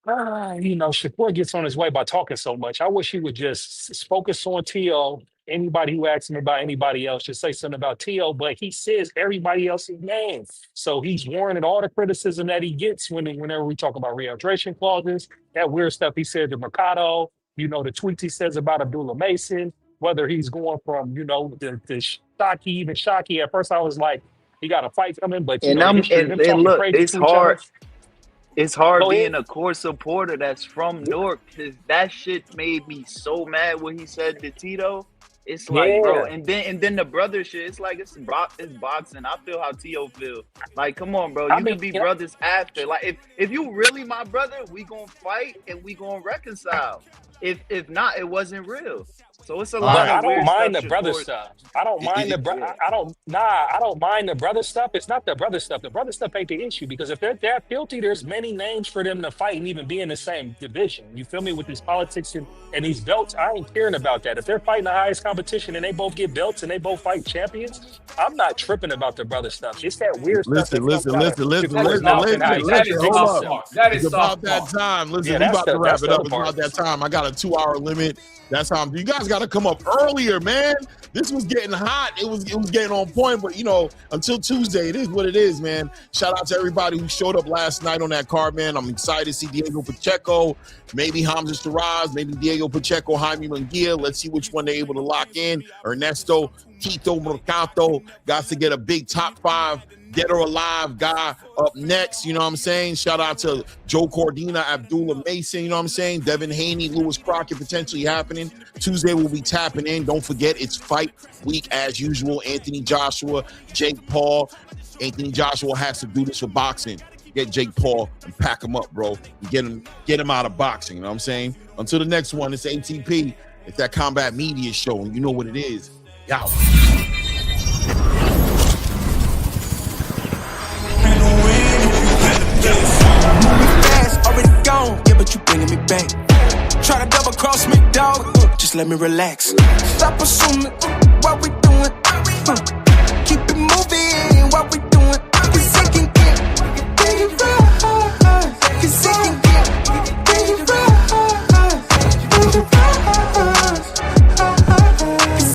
Shakur gets on his way by talking so much. I wish he would just focus on T.O. Anybody who asks him about anybody else, just say something about T.O., but he says everybody else's name. So he's warranted all the criticism that he gets whenever we talk about rehydration clauses, that weird stuff he said to Mercado, the tweets he says about Abdullah Mason, whether he's going from, the Shockey. At first I was like, he got a fight coming, but look, it's hard. It's hard being a core supporter that's from Newark, because that shit made me so mad when he said to Tito. It's like, bro, and then the brother shit. It's like it's boxing. I feel how Tito feel. Like, come on, bro, you can be brothers after. Like, if you really my brother, we gonna fight and we gonna reconcile. If not, it wasn't real. So it's a lot. I don't mind the brother stuff. I don't mind the brother stuff. It's not the brother stuff. The brother stuff ain't the issue, because if they're that filthy, there's many names for them to fight and even be in the same division. You feel me? With these politics and these belts, I ain't caring about that. If they're fighting the highest competition and they both get belts and they both fight champions, I'm not tripping about the brother stuff. It's that weird stuff. Listen. That is about that time. Listen, we about to wrap it up. It's about that time. I got a 2-hour limit. That's how you guys got to come up earlier, man. This was getting hot. It was getting on point, but until Tuesday, it is what it is, man. Shout out to everybody who showed up last night on that card, man. I'm excited to see Diego Pacheco, maybe Hamza Shiraz, maybe Diego Pacheco, Jaime Munguia. Let's see which one they're able to lock in. Ernesto, Tito, Mercado got to get a big top 5 dead or alive guy up next. You know what I'm saying? Shout out to Joe Cordina, Abdullah Mason. You know what I'm saying? Devin Haney, Lewis Crockett potentially happening. Tuesday we'll be tapping in. Don't forget, it's fight week as usual. Anthony Joshua, Jake Paul. Anthony Joshua has to do this for boxing. Get Jake Paul and pack him up, bro. And get him out of boxing. You know what I'm saying? Until the next one, it's ATP. It's that Combat Media Show, and you know what it is. Y'all. Already gone, yeah, but you bringing me back. Try to double cross me, dog. Just let me relax. Stop assuming what we doing.